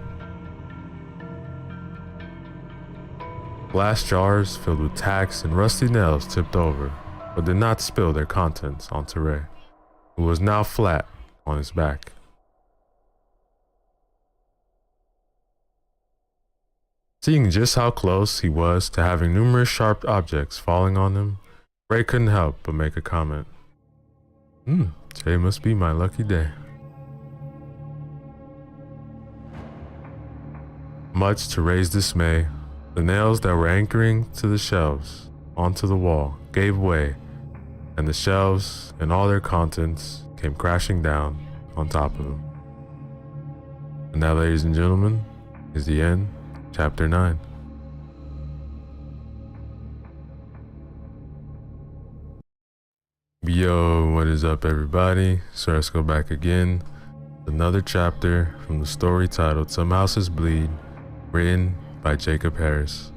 Glass jars filled with tacks and rusty nails tipped over, but did not spill their contents onto Ray, who was now flat on his back. Seeing just how close he was to having numerous sharp objects falling on him, Ray couldn't help but make a comment. Today must be my lucky day. Much to Ray's dismay, the nails that were anchoring to the shelves onto the wall gave way, and the shelves and all their contents came crashing down on top of him. And that, ladies and gentlemen, is the end, chapter 9. Yo, what is up, everybody? So let's go back again. Another chapter from the story titled Some Houses Bleed, written by Jacob Harris.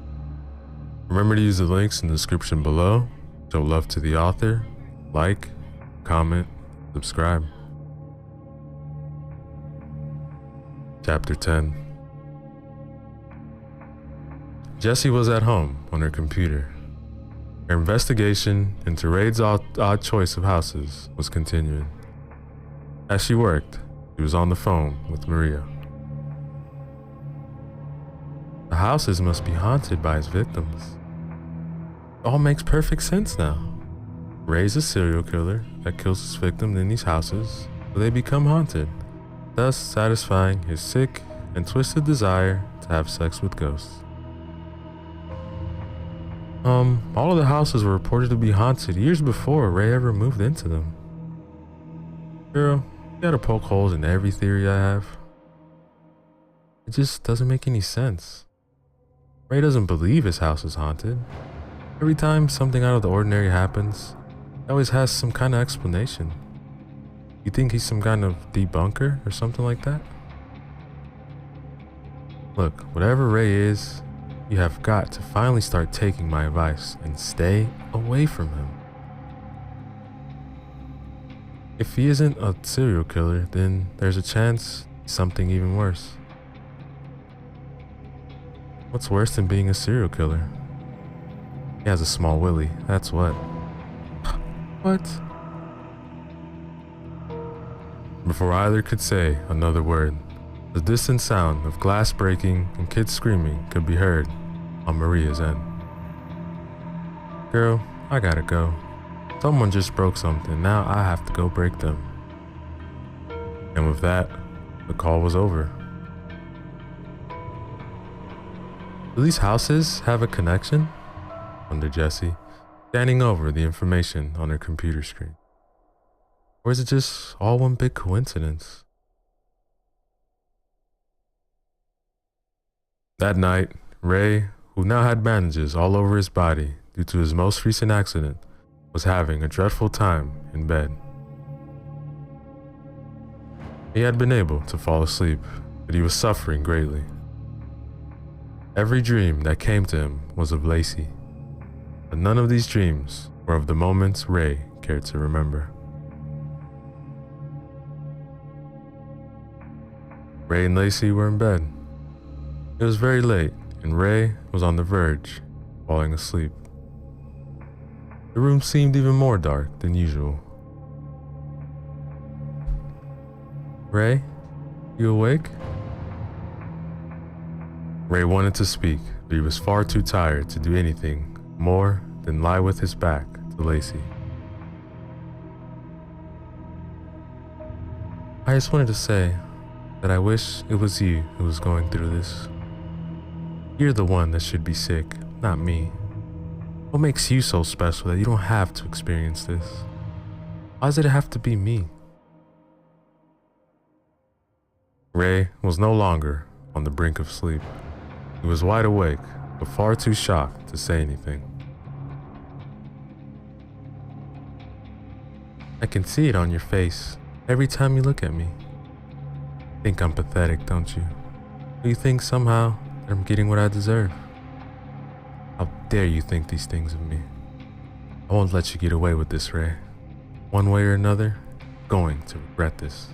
Remember to use the links in the description below. Show love to the author, like, comment, subscribe. Chapter 10. Jessie was at home on her computer. Her investigation into Raid's odd choice of houses was continuing. As she worked, she was on the phone with Maria. The houses must be haunted by its victims. It all makes perfect sense now. Ray's a serial killer that kills his victims in these houses, so they become haunted, thus satisfying his sick and twisted desire to have sex with ghosts. All of the houses were reported to be haunted years before Ray ever moved into them. Girl, you gotta poke holes in every theory I have. It just doesn't make any sense. Ray doesn't believe his house is haunted. Every time something out of the ordinary happens, he always has some kind of explanation. You think he's some kind of debunker or something like that? Look, whatever Ray is, you have got to finally start taking my advice and stay away from him. If he isn't a serial killer, then there's a chance he's something even worse. What's worse than being a serial killer? He has a small willy, that's what. What? Before either could say another word, the distant sound of glass breaking and kids screaming could be heard on Maria's end. Girl, I gotta go. Someone just broke something, now I have to go break them. And with that, the call was over. Do these houses have a connection? Wondered Jessie, scanning over the information on her computer screen. Or is it just all one big coincidence? That night, Ray, who now had bandages all over his body due to his most recent accident, was having a dreadful time in bed. He had been able to fall asleep, but he was suffering greatly. Every dream that came to him was of Lacey, but none of these dreams were of the moments Ray cared to remember. Ray and Lacey were in bed. It was very late, and Ray was on the verge of falling asleep. The room seemed even more dark than usual. Ray, you awake? Ray wanted to speak, but he was far too tired to do anything more than lie with his back to Lacey. I just wanted to say that I wish it was you who was going through this. You're the one that should be sick, not me. What makes you so special that you don't have to experience this? Why does it have to be me? Ray was no longer on the brink of sleep. He was wide awake, but far too shocked to say anything. I can see it on your face every time you look at me. Think I'm pathetic, don't you? Do you think somehow that I'm getting what I deserve? How dare you think these things of me? I won't let you get away with this, Ray. One way or another, you're going to regret this.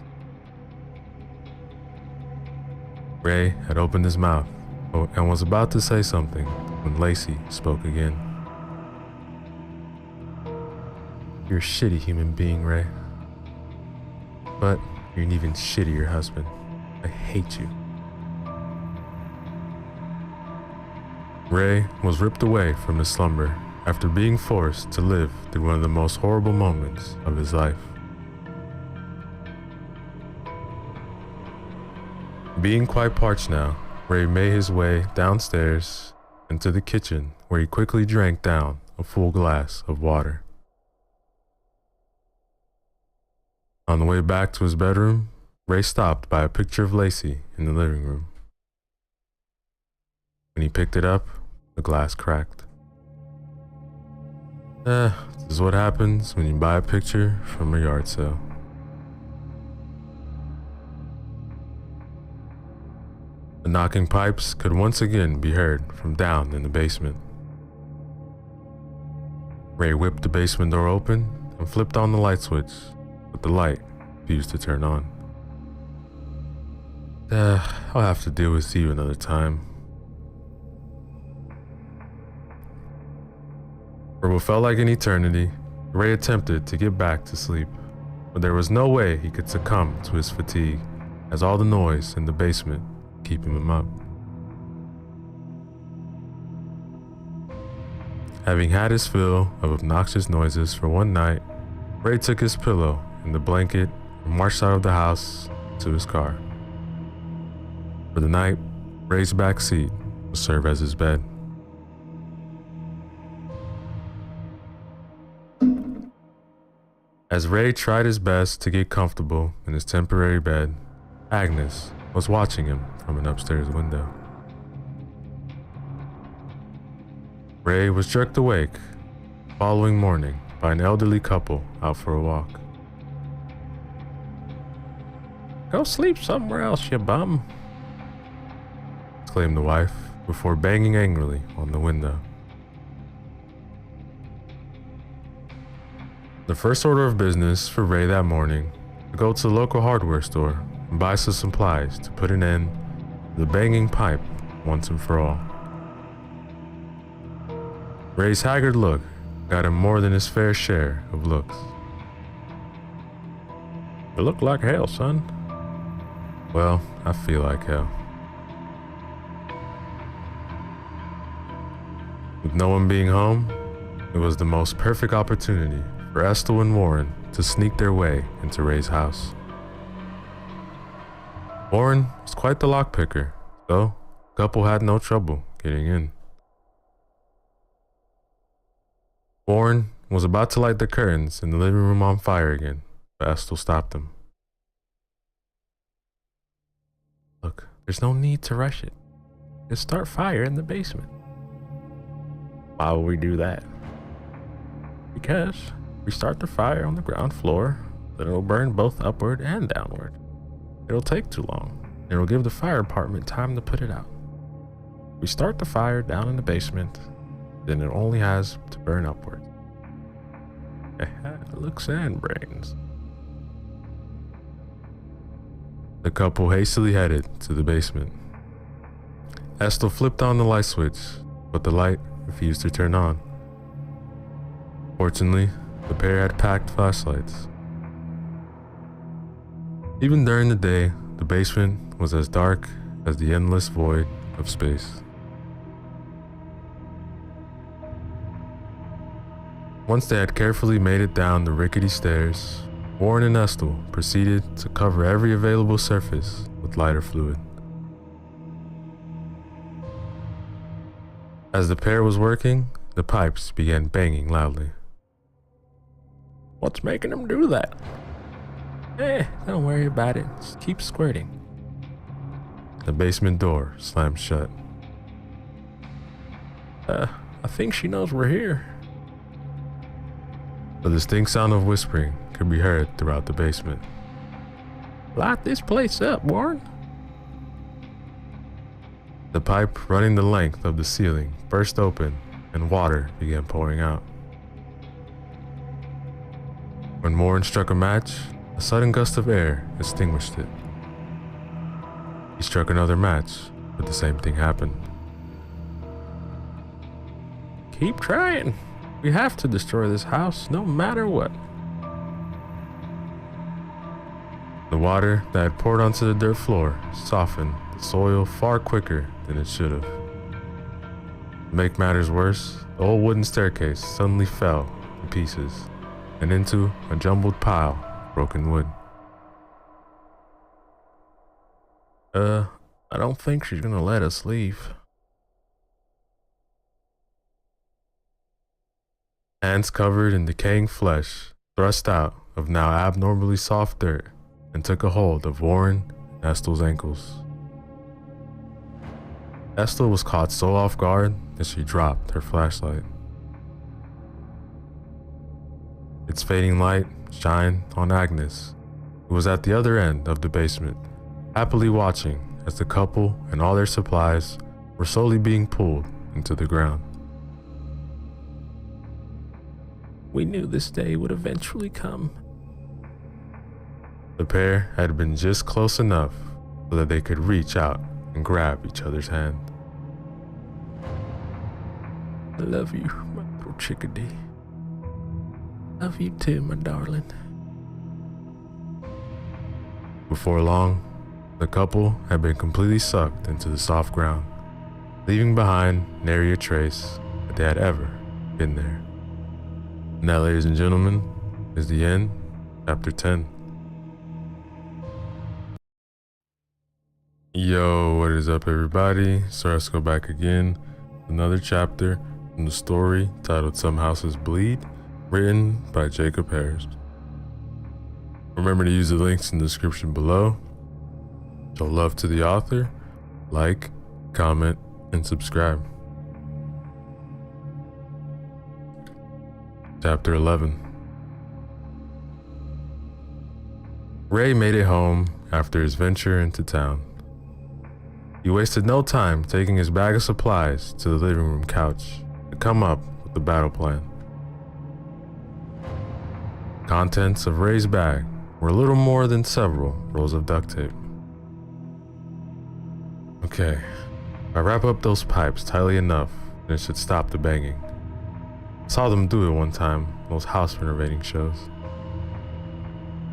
Ray had opened his mouth and was about to say something when Lacey spoke again. You're a shitty human being, Ray. But you're an even shittier husband. I hate you. Ray was ripped away from his slumber after being forced to live through one of the most horrible moments of his life. Being quite parched now, Ray made his way downstairs into the kitchen, where he quickly drank down a full glass of water. On the way back to his bedroom, Ray stopped by a picture of Lacey in the living room. When he picked it up, the glass cracked. This is what happens when you buy a picture from a yard sale. The knocking pipes could once again be heard from down in the basement. Ray whipped the basement door open and flipped on the light switch, but the light refused to turn on. I'll have to deal with you another time. For what felt like an eternity, Ray attempted to get back to sleep, but there was no way he could succumb to his fatigue, as all the noise in the basement keeping him up. Having had his fill of obnoxious noises for one night, Ray took his pillow and the blanket and marched out of the house to his car. For the night, Ray's back seat would serve as his bed. As Ray tried his best to get comfortable in his temporary bed, Agnes was watching him from an upstairs window. Ray was jerked awake the following morning by an elderly couple out for a walk. "Go sleep somewhere else, you bum," exclaimed the wife before banging angrily on the window. The first order of business for Ray that morning was to go to the local hardware store and buy some supplies to put an end to the banging pipe once and for all. Ray's haggard look got him more than his fair share of looks. "You look like hell, son." "Well, I feel like hell." With no one being home, it was the most perfect opportunity for Estill and Warren to sneak their way into Ray's house. Warren was quite the lockpicker, so the couple had no trouble getting in. Warren was about to light the curtains in the living room on fire again, but Estill stopped him. "Look, there's no need to rush it. Just start fire in the basement." "Why will we do that?" "Because we start the fire on the ground floor, then it'll burn both upward and downward. It'll take too long, and it'll give the fire department time to put it out. We start the fire down in the basement, then it only has to burn upward." Looks and brains. The couple hastily headed to the basement. Estill flipped on the light switch, but the light refused to turn on. Fortunately, the pair had packed flashlights. Even during the day, the basement was as dark as the endless void of space. Once they had carefully made it down the rickety stairs, Warren and Estill proceeded to cover every available surface with lighter fluid. As the pair was working, the pipes began banging loudly. "What's making them do that?" Don't worry about it. Just keep squirting." The basement door slammed shut. I think she knows we're here." A distinct sound of whispering could be heard throughout the basement. "Light this place up, Warren." The pipe running the length of the ceiling burst open and water began pouring out. When Warren struck a match, a sudden gust of air extinguished it. He struck another match, but the same thing happened. "Keep trying. We have to destroy this house, no matter what." The water that had poured onto the dirt floor softened the soil far quicker than it should have. To make matters worse, the old wooden staircase suddenly fell to pieces and into a jumbled pile of broken wood. I don't think she's gonna let us leave." Hands covered in decaying flesh thrust out of now abnormally soft dirt and took a hold of Warren and Estel's ankles. Estel was caught so off guard that she dropped her flashlight. Its fading light shined on Agnes, who was at the other end of the basement, happily watching as the couple and all their supplies were slowly being pulled into the ground. We knew this day would eventually come. The pair had been just close enough so that they could reach out and grab each other's hand. I love you, my little chickadee. Love you too, my darling. Before long, the couple had been completely sucked into the soft ground, leaving behind nary a trace that they had ever been there. And that, ladies and gentlemen, is the end, chapter 10. Yo, what is up, everybody? So let's go back again. Another chapter from the story titled Some Houses Bleed, written by Jacob Harris. Remember to use the links in the description below. Show love to the author, like, comment, and subscribe. Chapter 11. Ray made it home after his venture into town. He wasted no time taking his bag of supplies to the living room couch to come up with the battle plan. Contents of Ray's bag were little more than several rolls of duct tape. Okay, if I wrap up those pipes tightly enough, then it should stop the banging. I saw them do it one time on those house renovating shows.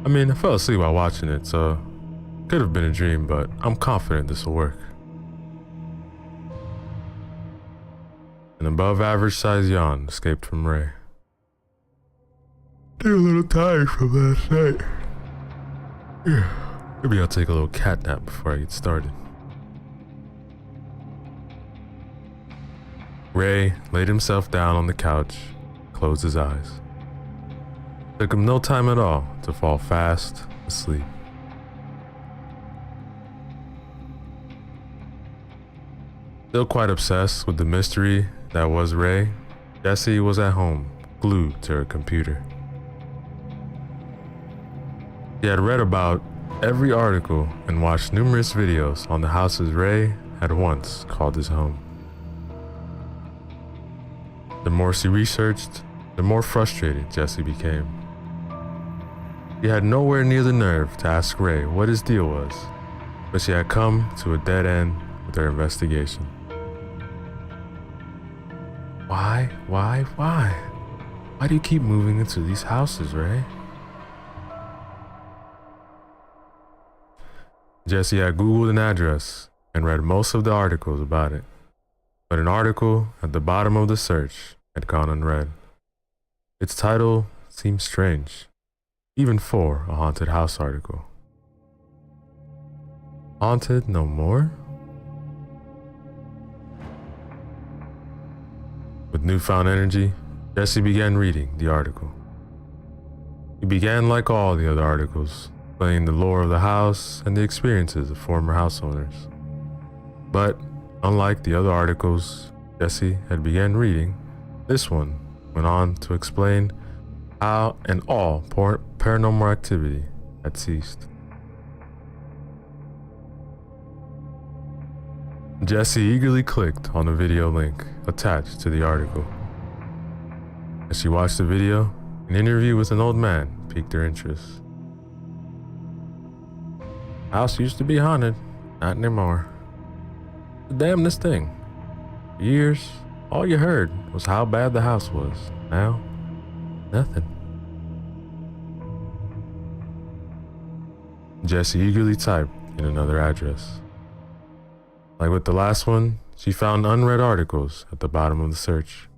I mean, I fell asleep while watching it, so it could have been a dream, but I'm confident this will work. An above average size yawn escaped from Ray. They're a little tired from last night. Yeah, maybe I'll take a little cat nap before I get started. Ray laid himself down on the couch, closed his eyes. It took him no time at all to fall fast asleep. Still quite obsessed with the mystery that was Ray, Jessie was at home, glued to her computer. She had read about every article and watched numerous videos on the houses Ray had once called his home. The more she researched, the more frustrated Jessie became. She had nowhere near the nerve to ask Ray what his deal was, but she had come to a dead end with her investigation. Why? Why do you keep moving into these houses, Ray? Jessie had Googled an address and read most of the articles about it, but an article at the bottom of the search had gone unread. Its title seemed strange, even for a haunted house article. Haunted no more? With newfound energy, Jessie began reading the article. It began like all the other articles, explaining the lore of the house and the experiences of former house owners. But unlike the other articles Jessie had began reading, this one went on to explain how and all paranormal activity had ceased. Jessie eagerly clicked on the video link attached to the article. As she watched the video, an interview with an old man piqued her interest. House used to be haunted, not anymore. The damnedest thing. For years, all you heard was how bad the house was. Now, nothing. Jessie eagerly typed in another address. Like with the last one, she found unread articles at the bottom of the search.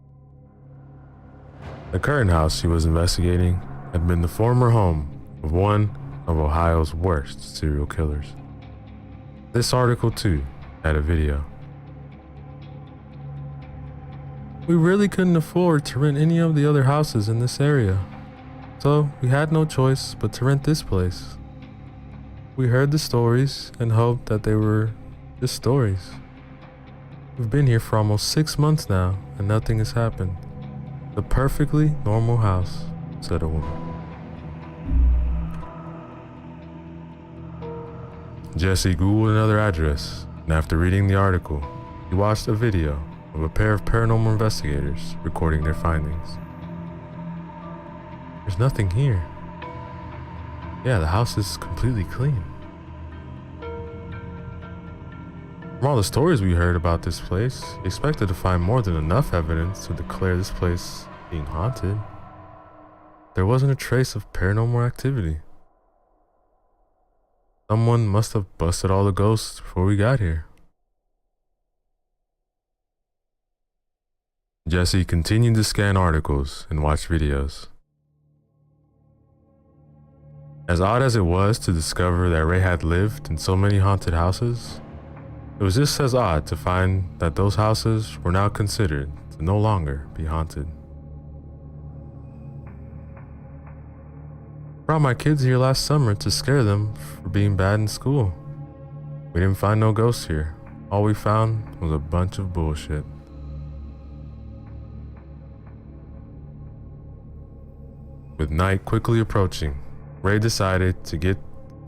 The current house she was investigating had been the former home of one of Ohio's worst serial killers. This article, too, had a video. We really couldn't afford to rent any of the other houses in this area, So we had no choice but to rent this place. We heard the stories and hoped that they were just stories. We've been here for almost 6 months now and nothing has happened. The perfectly normal house, said a woman. Jesse Googled another address, and after reading the article, he watched a video of a pair of paranormal investigators recording their findings. There's nothing here. Yeah, the house is completely clean. From all the stories we heard about this place, we expected to find more than enough evidence to declare this place being haunted. There wasn't a trace of paranormal activity. Someone must have busted all the ghosts before we got here. Jesse continued to scan articles and watch videos. As odd as it was to discover that Ray had lived in so many haunted houses, it was just as odd to find that those houses were now considered to no longer be haunted. Brought my kids here last summer to scare them for being bad in school. We didn't find no ghosts here. All we found was a bunch of bullshit. With night quickly approaching, Ray decided to get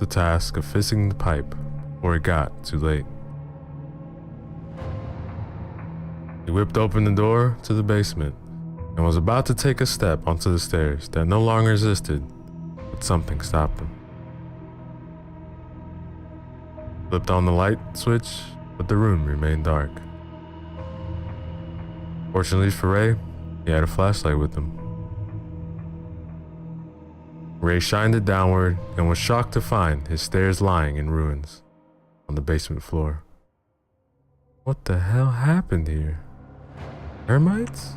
the task of fixing the pipe before it got too late. He whipped open the door to the basement and was about to take a step onto the stairs that no longer existed, but something stopped him. Flipped on the light switch, but the room remained dark. Fortunately for Ray, he had a flashlight with him. Ray shined it downward and was shocked to find his stairs lying in ruins on the basement floor. What the hell happened here? Termites?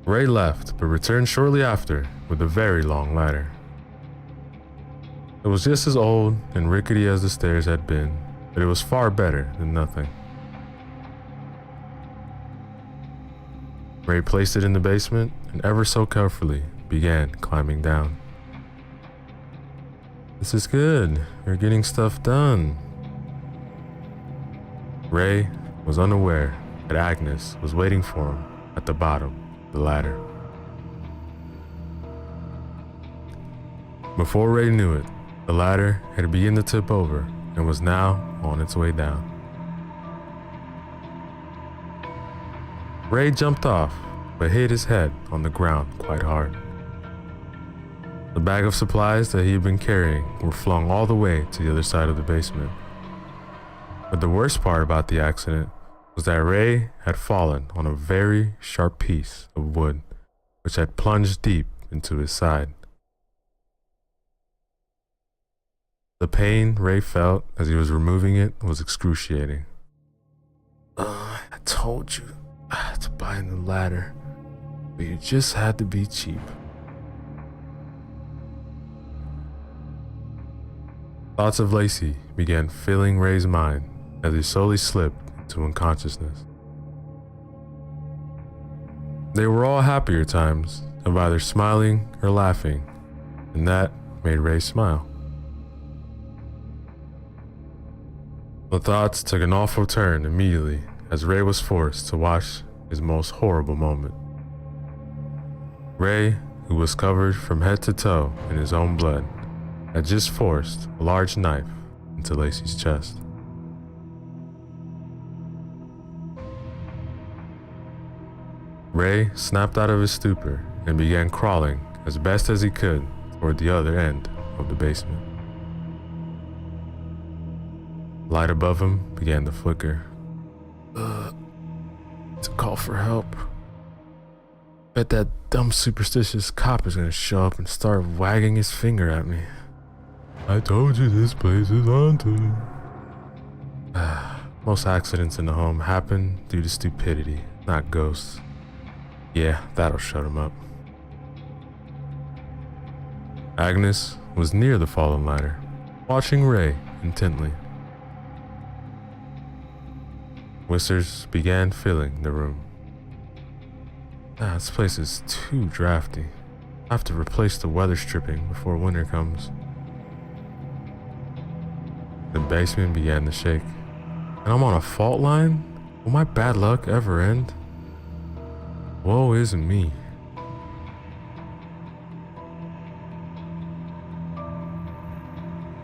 Ray left, but returned shortly after with a very long ladder. It was just as old and rickety as the stairs had been, but it was far better than nothing. Ray placed it in the basement and ever so carefully began climbing down. This is good. You're getting stuff done. Ray was unaware that Agnes was waiting for him at the bottom of the ladder. Before Ray knew it, the ladder had begun to tip over and was now on its way down. Ray jumped off, but hit his head on the ground quite hard. The bag of supplies that he had been carrying were flung all the way to the other side of the basement. But the worst part about the accident was that Ray had fallen on a very sharp piece of wood, which had plunged deep into his side. The pain Ray felt as he was removing it was excruciating. I told you to buy a new ladder, but you just had to be cheap. Thoughts of Lacey began filling Ray's mind as he slowly slipped into unconsciousness. They were all happier times of either smiling or laughing, and that made Ray smile. The thoughts took an awful turn immediately as Ray was forced to watch his most horrible moment. Ray, who was covered from head to toe in his own blood, had just forced a large knife into Lacey's chest. Ray snapped out of his stupor and began crawling as best as he could toward the other end of the basement. Light above him began to flicker. To call for help. Bet that dumb superstitious cop is gonna show up and start wagging his finger at me. I told you this place is haunted. Most accidents in the home happen due to stupidity, not ghosts. Yeah, that'll shut him up. Agnes was near the fallen ladder, watching Ray intently. Whispers began filling the room. Ah, this place is too drafty. I have to replace the weather stripping before winter comes. The basement began to shake. And I'm on a fault line? Will my bad luck ever end? Woe is me.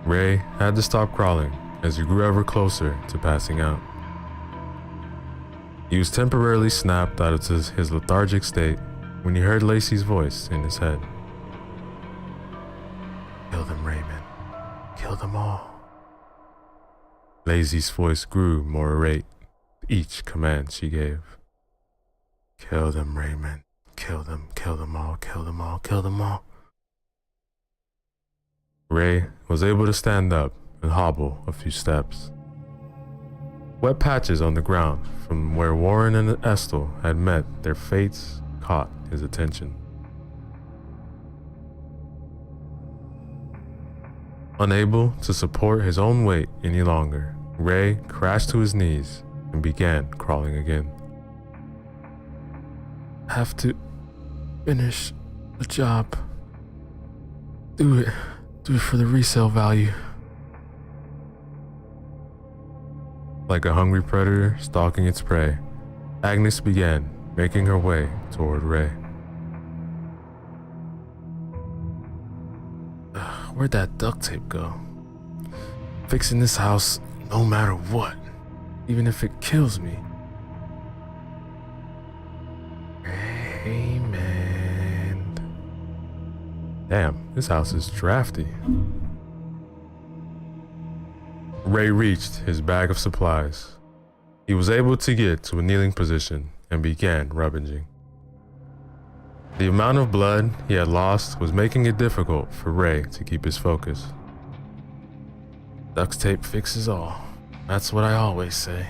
Ray had to stop crawling as he grew ever closer to passing out. He was temporarily snapped out of his lethargic state when he heard Lacey's voice in his head. Kill them, Raymond. Kill them all. Lacey's voice grew more irate with each command she gave. Kill them, Raymond. Kill them all, kill them all, kill them all. Ray was able to stand up and hobble a few steps. Wet patches on the ground from where Warren and Estelle had met their fates caught his attention. Unable to support his own weight any longer, Ray crashed to his knees and began crawling again. Have to finish the job. Do it for the resale value. Like a hungry predator stalking its prey, Agnes began making her way toward Ray. Where'd that duct tape go? Fixing this house no matter what, even if it kills me. Raymond. Damn, this house is drafty. Ray reached his bag of supplies. He was able to get to a kneeling position and began rummaging. The amount of blood he had lost was making it difficult for Ray to keep his focus. Duct tape fixes all. That's what I always say.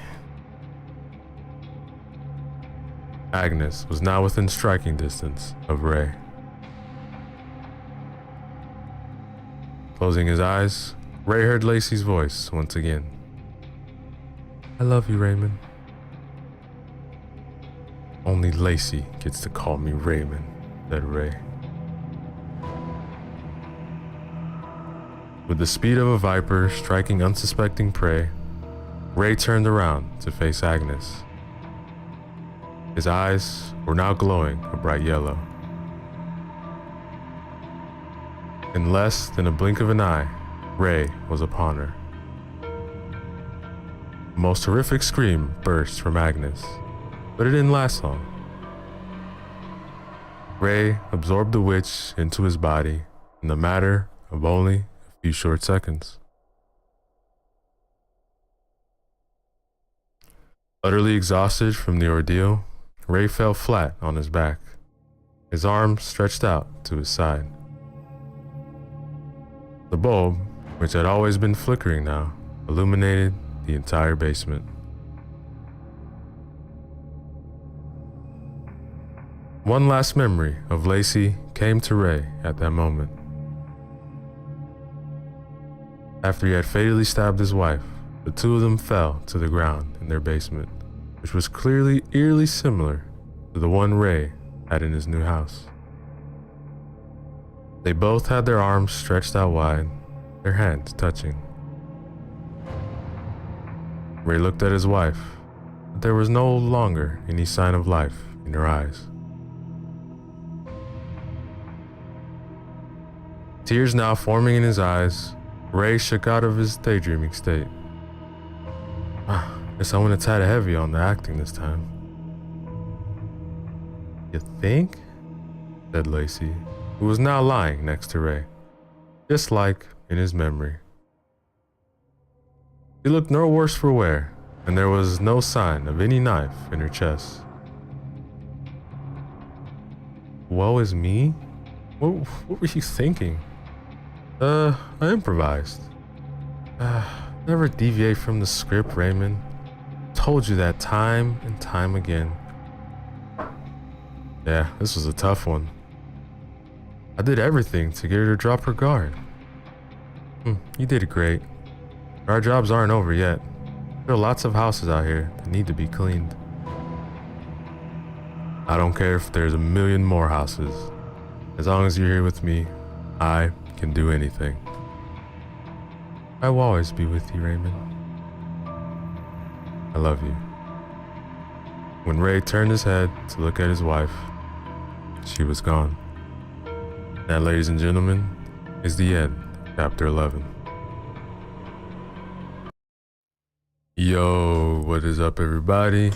Agnes was now within striking distance of Ray. Closing his eyes, Ray heard Lacey's voice once again. I love you, Raymond. Only Lacey gets to call me Raymond, said Ray. With the speed of a viper striking unsuspecting prey, Ray turned around to face Agnes. His eyes were now glowing a bright yellow. In less than a blink of an eye, Ray was upon her. A most horrific scream burst from Agnes, but it didn't last long. Ray absorbed the witch into his body in the matter of only a few short seconds. Utterly exhausted from the ordeal, Ray fell flat on his back, his arms stretched out to his side. The bulb, which had always been flickering now, illuminated the entire basement. One last memory of Lacey came to Ray at that moment. After he had fatally stabbed his wife, the two of them fell to the ground in their basement, which was clearly eerily similar to the one Ray had in his new house. They both had their arms stretched out wide, their hands touching. Ray looked at his wife, but there was no longer any sign of life in her eyes. Tears now forming in his eyes, Ray shook out of his daydreaming state. Guess I went a tad heavy on the acting this time. You think? Said Lacey, who was now lying next to Ray, just like in his memory. She looked no worse for wear, and there was no sign of any knife in her chest. Woe is me? What were you thinking? I improvised. Never deviate from the script, Raymond. Told you that time and time again. Yeah, this was a tough one. I did everything to get her to drop her guard. You did great. Our jobs aren't over yet. There are lots of houses out here that need to be cleaned. I don't care if there's a million more houses. As long as you're here with me, I can do anything. I will always be with you, Raymond. I love you. When Ray turned his head to look at his wife, she was gone. That, ladies and gentlemen, is the end of chapter 11. Yo, what is up, everybody?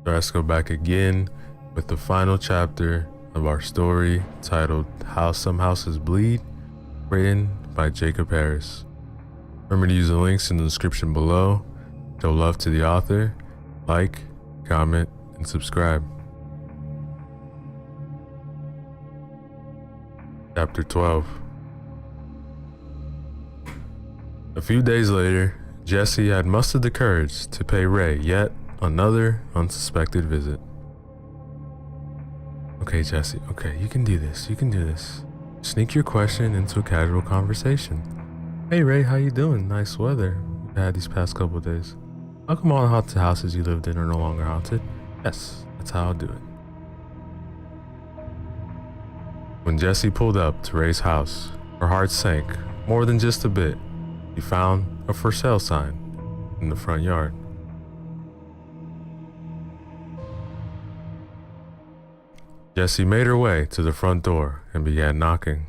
Let's go back again with the final chapter of our story titled How Some Houses Bleed, written by Jacob Harris. Remember to use the links in the description below. Show love to the author, like, comment, and subscribe. Chapter 12. A few days later, Jesse had mustered the courage to pay Ray yet another unsuspected visit. Okay, Jesse, okay, you can do this, Sneak your question into a casual conversation. Hey Ray, how you doing? Nice weather we've had these past couple of days. How come all the haunted houses you lived in are no longer haunted? Yes, that's how I'll do it. When Jesse pulled up to Ray's house, her heart sank more than just a bit. He found a for sale sign in the front yard. Jessie made her way to the front door and began knocking.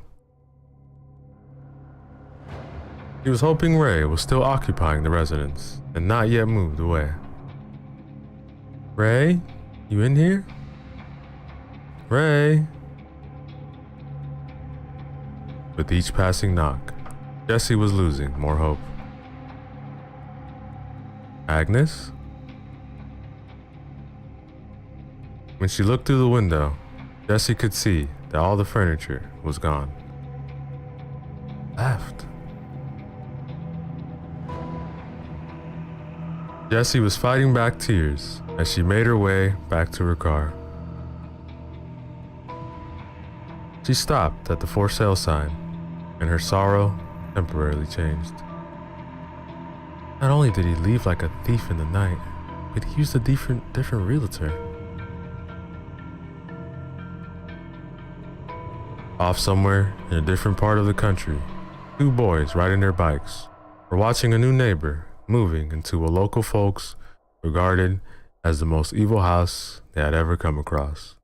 She was hoping Ray was still occupying the residence and not yet moved away. Ray, you in here? Ray? With each passing knock, Jessie was losing more hope. Agnes? When she looked through the window, Jessie could see that all the furniture was gone. Left. Jessie was fighting back tears as she made her way back to her car. She stopped at the for sale sign, and her sorrow temporarily changed. Not only did he leave like a thief in the night, but he used a different realtor. Off somewhere in a different part of the country, two boys riding their bikes were watching a new neighbor moving into a local folks regarded as the most evil house they had ever come across.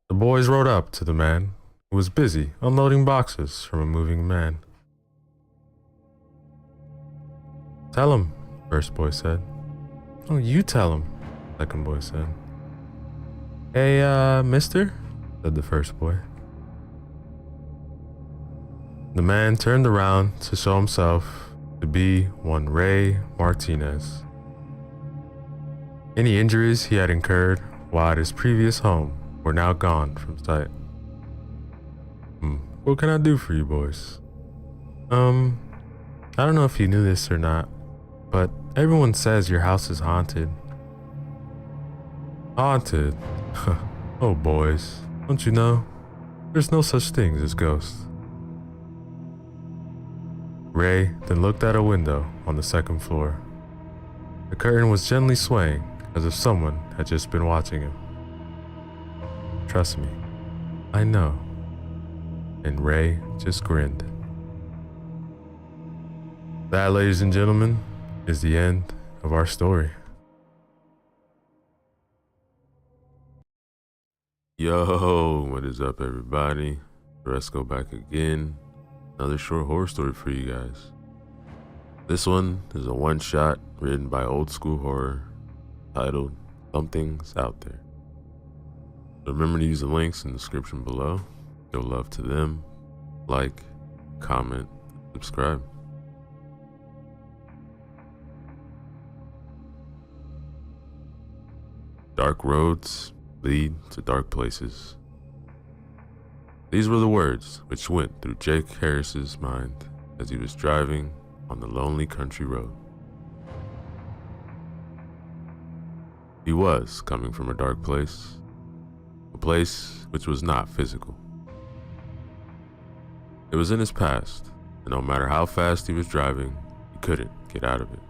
The boys rode up to the man who was busy unloading boxes from a moving van. Tell him, first boy said. Oh, you tell him, second boy said. Hey, mister, said the first boy. The man turned around to show himself to be one Ray Martinez. Any injuries he had incurred while at his previous home were now gone from sight. What can I do for you boys? I don't know if you knew this or not, but everyone says your house is haunted. Haunted? Oh boys, don't you know? There's no such things as ghosts. Ray then looked at a window on the second floor. The curtain was gently swaying as if someone had just been watching him. Trust me, I know. And Ray just grinned. That, ladies and gentlemen, is the end of our story. Yo, what is up, everybody? Let's go back again. Another short horror story for you guys. This one is a one-shot written by Old School Horror titled Something's Out There. Remember to use the links in the description below. Show love to them. Like, comment, subscribe. Dark roads lead to dark places. These were the words which went through Jake Harris's mind as he was driving on the lonely country road. He was coming from a dark place, a place which was not physical. It was in his past, and no matter how fast he was driving, he couldn't get out of it.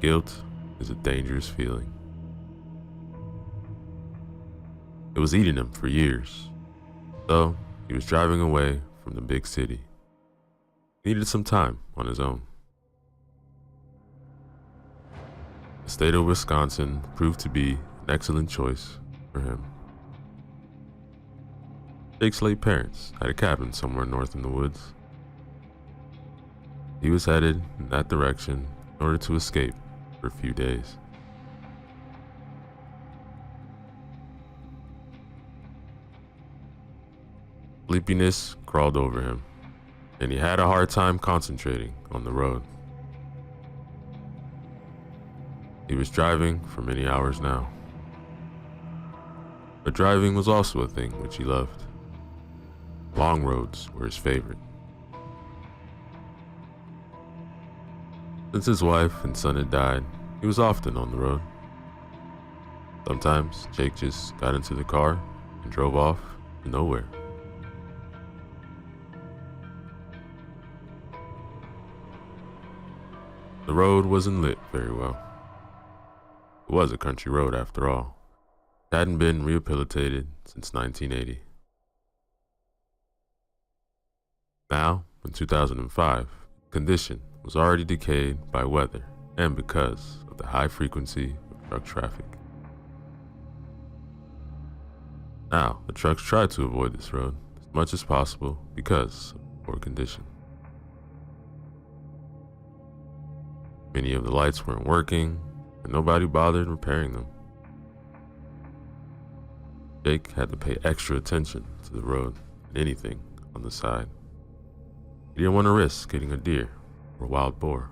Guilt is a dangerous feeling. It was eating him for years. So he was driving away from the big city. He needed some time on his own. The state of Wisconsin proved to be an excellent choice for him. Jake's late parents had a cabin somewhere north in the woods. He was headed in that direction in order to escape for a few days. Sleepiness crawled over him, and he had a hard time concentrating on the road. He was driving for many hours now. But driving was also a thing which he loved. Long roads were his favorite. Since his wife and son had died, he was often on the road. Sometimes Jake just got into the car and drove off to nowhere. The road wasn't lit very well. It was a country road after all. It hadn't been rehabilitated since 1980. Now, in 2005, condition was already decayed by weather and because of the high frequency of truck traffic. Now, the trucks tried to avoid this road as much as possible because of the poor condition. Many of the lights weren't working, and nobody bothered repairing them. Jake had to pay extra attention to the road and anything on the side. He didn't want to risk hitting a deer or a wild boar.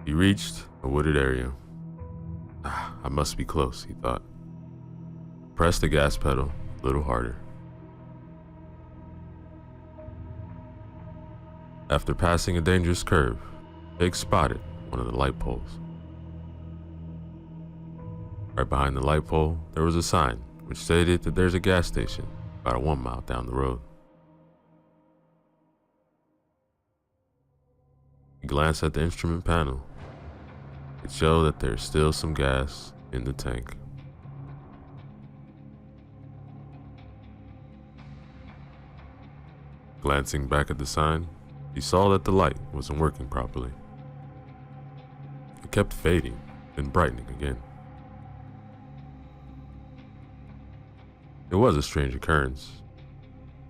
He reached a wooded area. I must be close, he thought. Pressed the gas pedal a little harder. After passing a dangerous curve, Jake spotted one of the light poles. Right behind the light pole, there was a sign which stated that there's a gas station about 1 mile down the road. He glanced at the instrument panel. It showed that there's still some gas in the tank. Glancing back at the sign, he saw that the light wasn't working properly. It kept fading, then brightening again. It was a strange occurrence.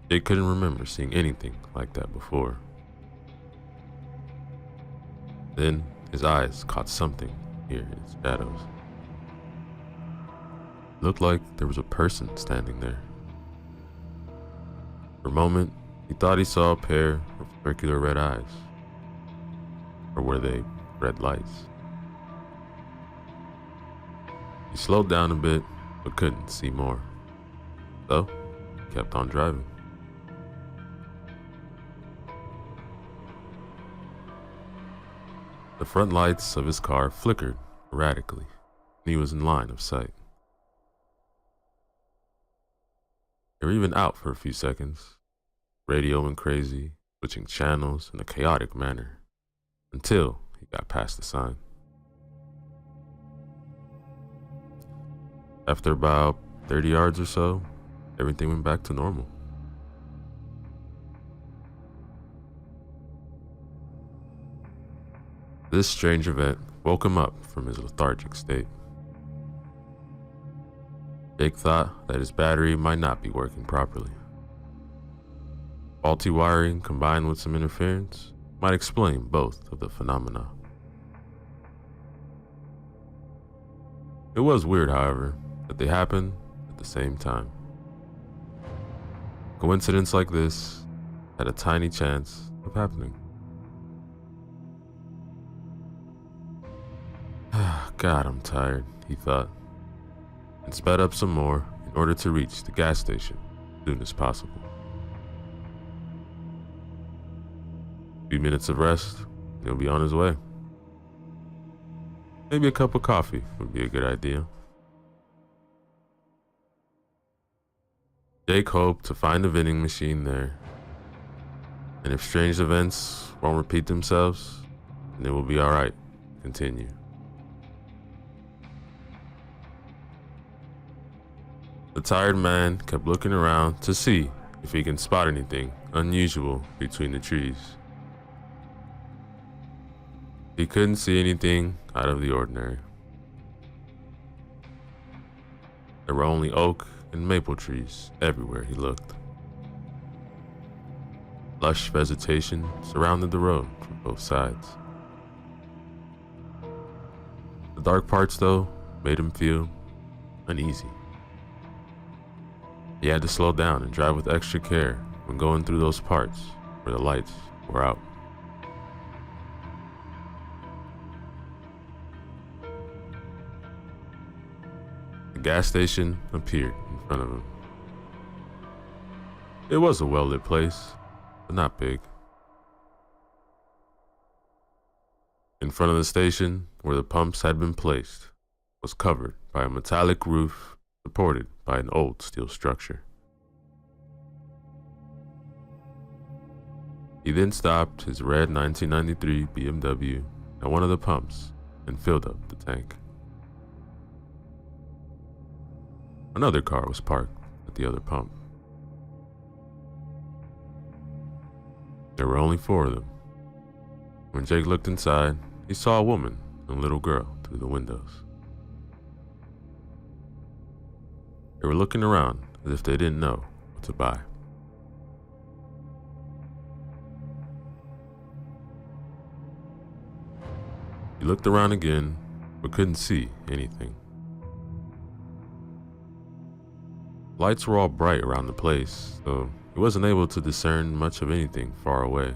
Jake couldn't remember seeing anything like that before. Then his eyes caught something here in its shadows. It looked like there was a person standing there. For a moment, he thought he saw a pair of circular red eyes. Or were they red lights? He slowed down a bit, but couldn't see more. So, he kept on driving. The front lights of his car flickered erratically, and he was in line of sight. They were even out for a few seconds. Radio went crazy, switching channels in a chaotic manner, until he got past the sign. After about 30 yards or so, everything went back to normal. This strange event woke him up from his lethargic state. Jake thought that his battery might not be working properly. Faulty wiring combined with some interference might explain both of the phenomena. It was weird, however, that they happened at the same time. Coincidence like this had a tiny chance of happening. God, I'm tired, he thought, and sped up some more in order to reach the gas station as soon as possible. A few minutes of rest, and he'll be on his way. Maybe a cup of coffee would be a good idea. Jake hoped to find a vending machine there, and if strange events won't repeat themselves, and it will be alright. Continue. The tired man kept looking around to see if he can spot anything unusual between the trees. He couldn't see anything out of the ordinary. There were only oak and maple trees everywhere he looked. Lush vegetation surrounded the road from both sides. The dark parts, though, made him feel uneasy. He had to slow down and drive with extra care when going through those parts where the lights were out. The gas station appeared in front of him. It was a well-lit place, but not big. In front of the station, where the pumps had been placed, was covered by a metallic roof supported by an old steel structure. He then stopped his red 1993 BMW at one of the pumps and filled up the tank. Another car was parked at the other pump. There were only 4 of them. When Jake looked inside, he saw a woman and a little girl through the windows. They were looking around as if they didn't know what to buy. He looked around again, but couldn't see anything. Lights were all bright around the place, so he wasn't able to discern much of anything far away.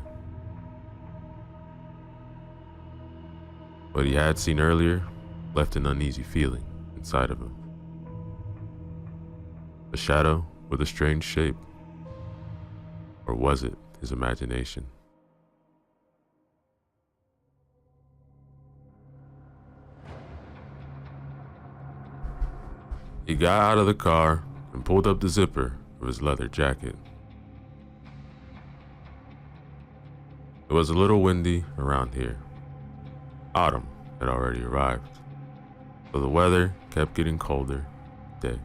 What he had seen earlier left an uneasy feeling inside of him. A shadow with a strange shape. Or was it his imagination? He got out of the car and pulled up the zipper of his leather jacket. It was a little windy around here. Autumn had already arrived, so the weather kept getting colder each day.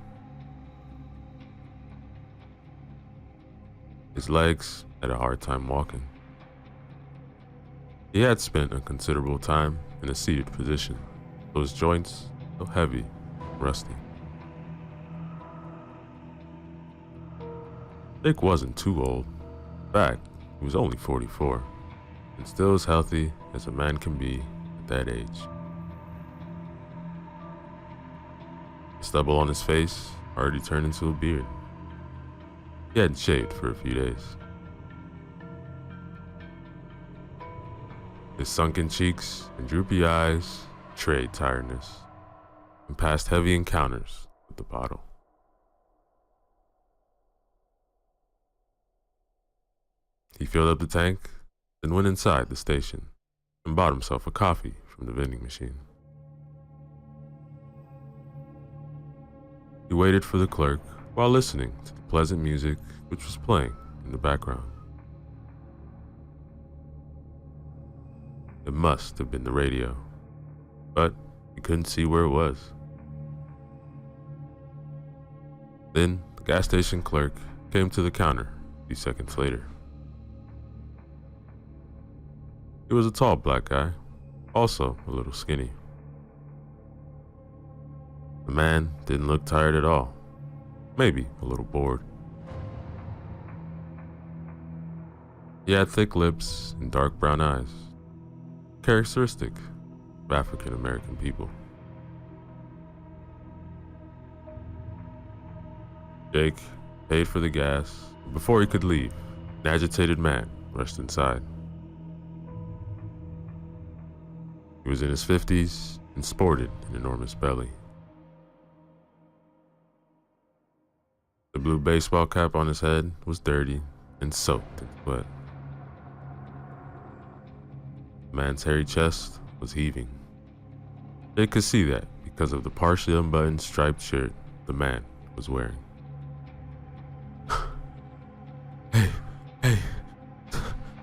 His legs had a hard time walking. He had spent a considerable time in a seated position, so his joints felt heavy and rusty. Jake wasn't too old. In fact, he was only 44, and still as healthy as a man can be at that age. The stubble on his face already turned into a beard. He hadn't shaved for a few days. His sunken cheeks and droopy eyes betrayed tiredness and past heavy encounters with the bottle. He filled up the tank, then went inside the station and bought himself a coffee from the vending machine. He waited for the clerk while listening to the pleasant music which was playing in the background. It must have been the radio, but he couldn't see where it was. Then the gas station clerk came to the counter a few seconds later. He was a tall black guy, also a little skinny. The man didn't look tired at all, maybe a little bored. He had thick lips and dark brown eyes, characteristic of African American people. Jake paid for the gas. Before he could leave, an agitated man rushed inside. He was in his 50s and sported an enormous belly. The blue baseball cap on his head was dirty and soaked in sweat. The man's hairy chest was heaving. Jake could see that because of the partially unbuttoned striped shirt the man was wearing. Hey,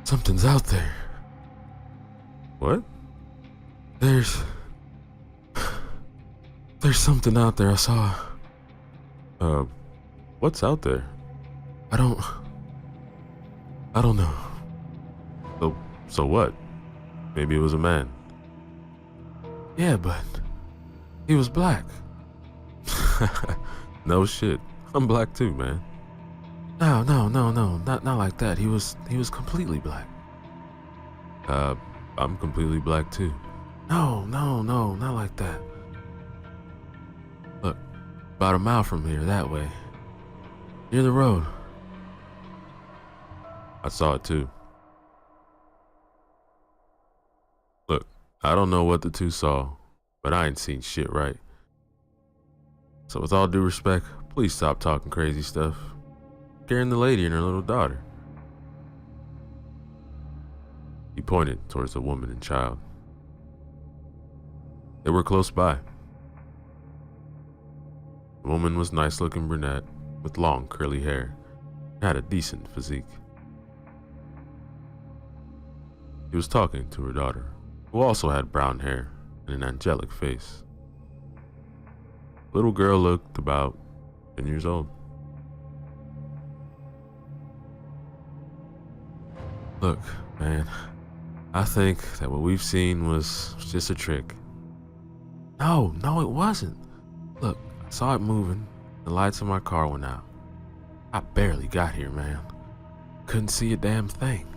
something's out there. What? There's something out there I saw. What's out there? I don't know. So what? Maybe it was a man. Yeah, but he was black. No shit. I'm black too, man. No, not like that. He was completely black. I'm completely black too. No, not like that. Look, about a mile from here, that way. Near the road. I saw it too. Look, I don't know what the two saw, but I ain't seen shit right. So with all due respect, please stop talking crazy stuff. Scaring the lady and her little daughter. He pointed towards the woman and child. They were close by. The woman was nice-looking brunette with long curly hair and had a decent physique. He was talking to her daughter, who also had brown hair and an angelic face. The little girl looked about 10 years old. Look, man, I think that what we've seen was just a trick. No, it wasn't. Look, I saw it moving. The lights in my car went out. I barely got here, man. Couldn't see a damn thing.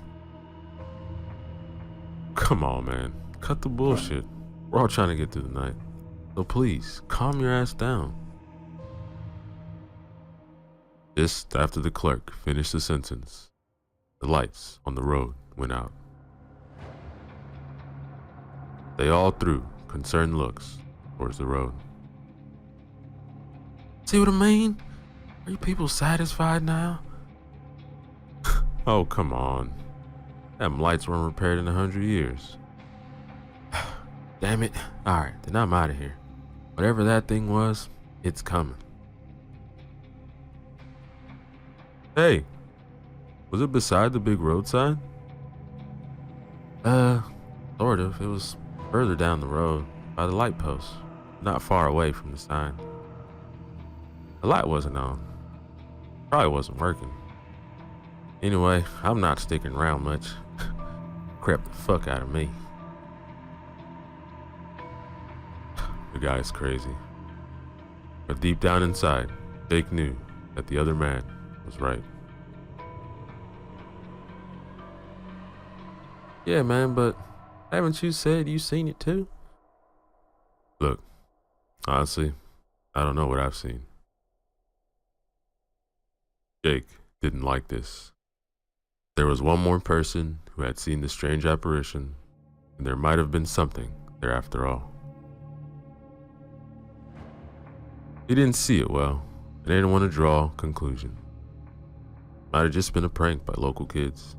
Come on, man. Cut the bullshit. We're all trying to get through the night. So please, calm your ass down. Just after the clerk finished the sentence, the lights on the road went out. They all threw concerned looks towards the road. See what I mean? Are you people satisfied now? Oh, come on. Them lights weren't repaired in 100 years. Damn it. Alright, then I'm out of here. Whatever that thing was, it's coming. Hey, was it beside the big road sign? Sort of. It was further down the road, by the light post, not far away from the sign. The light wasn't on. Probably wasn't working. Anyway, I'm not sticking around much. Crept the fuck out of me. The guy's crazy. But deep down inside, Jake knew that the other man was right. Yeah, man, but haven't you said you seen it too? Look, honestly, I don't know what I've seen. Jake didn't like this. There was one more person who had seen the strange apparition, and there might have been something there after all. He didn't see it well, and didn't want to draw a conclusion. Might have just been a prank by local kids.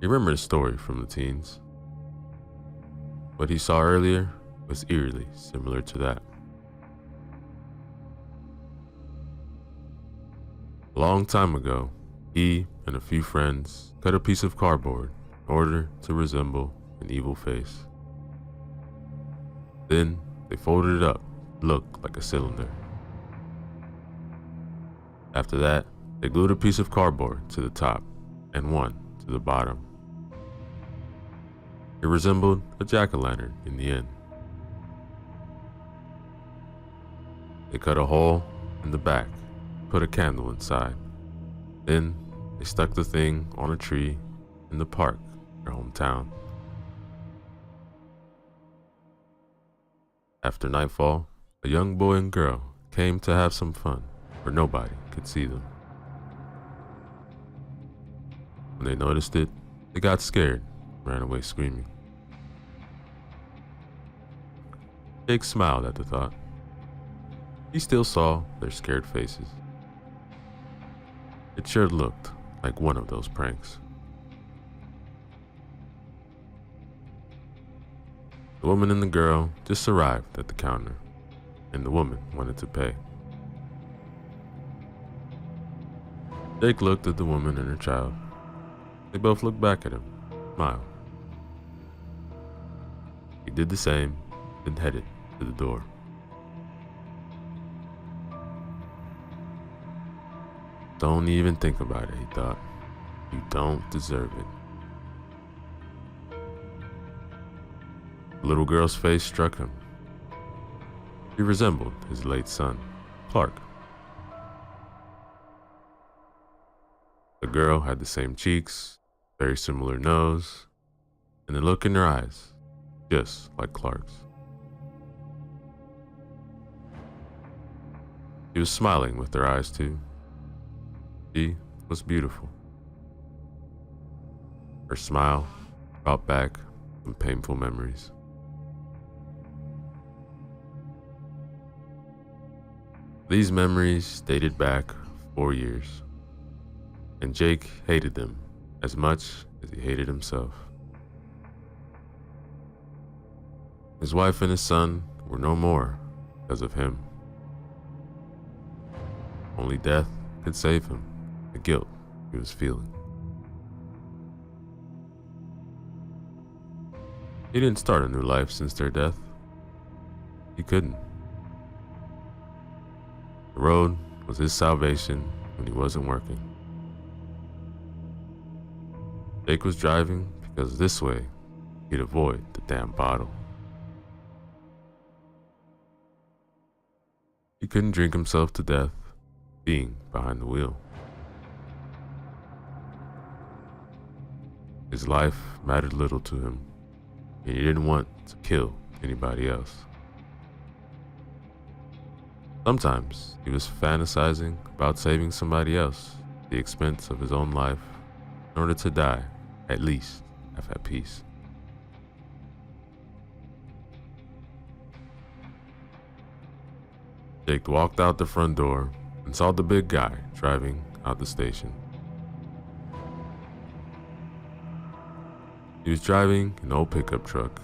You remember the story from the teens? What he saw earlier was eerily similar to that. A long time ago, he and a few friends cut a piece of cardboard in order to resemble an evil face. Then they folded it up to look like a cylinder. After that, they glued a piece of cardboard to the top and one to the bottom. It resembled a jack-o'-lantern in the end. They cut a hole in the back, put a candle inside. Then they stuck the thing on a tree in the park in their hometown. After nightfall, a young boy and girl came to have some fun where nobody could see them. When they noticed it, they got scared and ran away screaming. Jake smiled at the thought. He still saw their scared faces. It sure looked like one of those pranks. The woman and the girl just arrived at the counter, and the woman wanted to pay. Jake looked at the woman and her child. They both looked back at him, smiled. He did the same, then headed to the door. Don't even think about it, he thought. You don't deserve it. The little girl's face struck him. He resembled his late son, Clark. The girl had the same cheeks, very similar nose, and the look in her eyes, just like Clark's. She was smiling with her eyes too. She was beautiful. Her smile brought back some painful memories. These memories dated back 4 years, and Jake hated them as much as he hated himself. His wife and his son were no more because of him. Only death could save him, the guilt he was feeling. He didn't start a new life since their death. He couldn't. The road was his salvation when he wasn't working. Jake was driving because this way he'd avoid the damn bottle. He couldn't drink himself to death being behind the wheel. His life mattered little to him, and he didn't want to kill anybody else. Sometimes he was fantasizing about saving somebody else at the expense of his own life in order to die, at least, half at peace. Jake walked out the front door and saw the big guy driving out the station. He was driving an old pickup truck,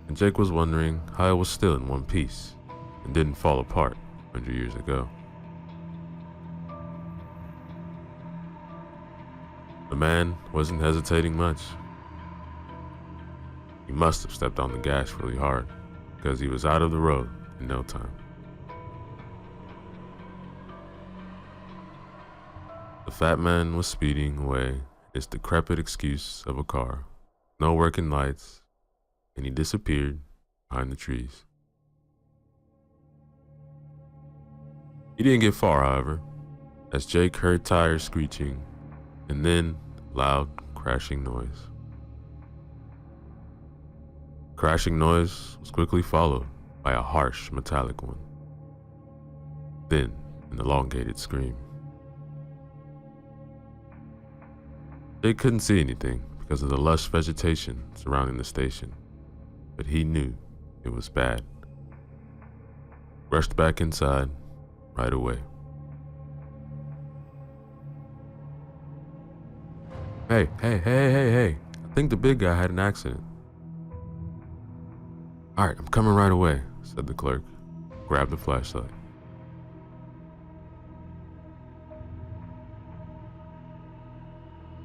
and Jake was wondering how it was still in one piece and didn't fall apart 100 years ago. The man wasn't hesitating much. He must have stepped on the gas really hard because he was out of the road in no time. The fat man was speeding away, his decrepit excuse of a car, no working lights, and he disappeared behind the trees. He didn't get far, however, as Jake heard tires screeching and then loud crashing noise. Crashing noise was quickly followed by a harsh metallic one, then an elongated scream. Jake couldn't see anything because of the lush vegetation surrounding the station, but he knew it was bad. Rushed back inside right away. Hey, I think the big guy had an accident. All right, I'm coming right away, said the clerk. Grabbed the flashlight.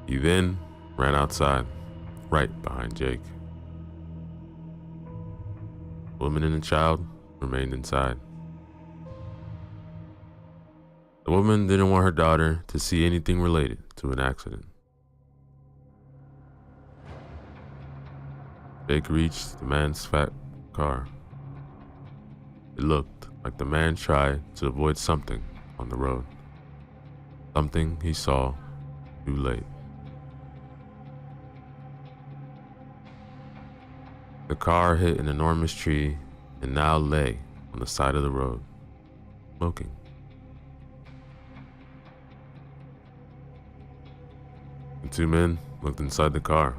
He then ran outside, right behind Jake. The woman and the child remained inside. The woman didn't want her daughter to see anything related to an accident. Jake reached the man's fat car. It looked like the man tried to avoid something on the road. Something he saw too late. The car hit an enormous tree and now lay on the side of the road, smoking. The two men looked inside the car,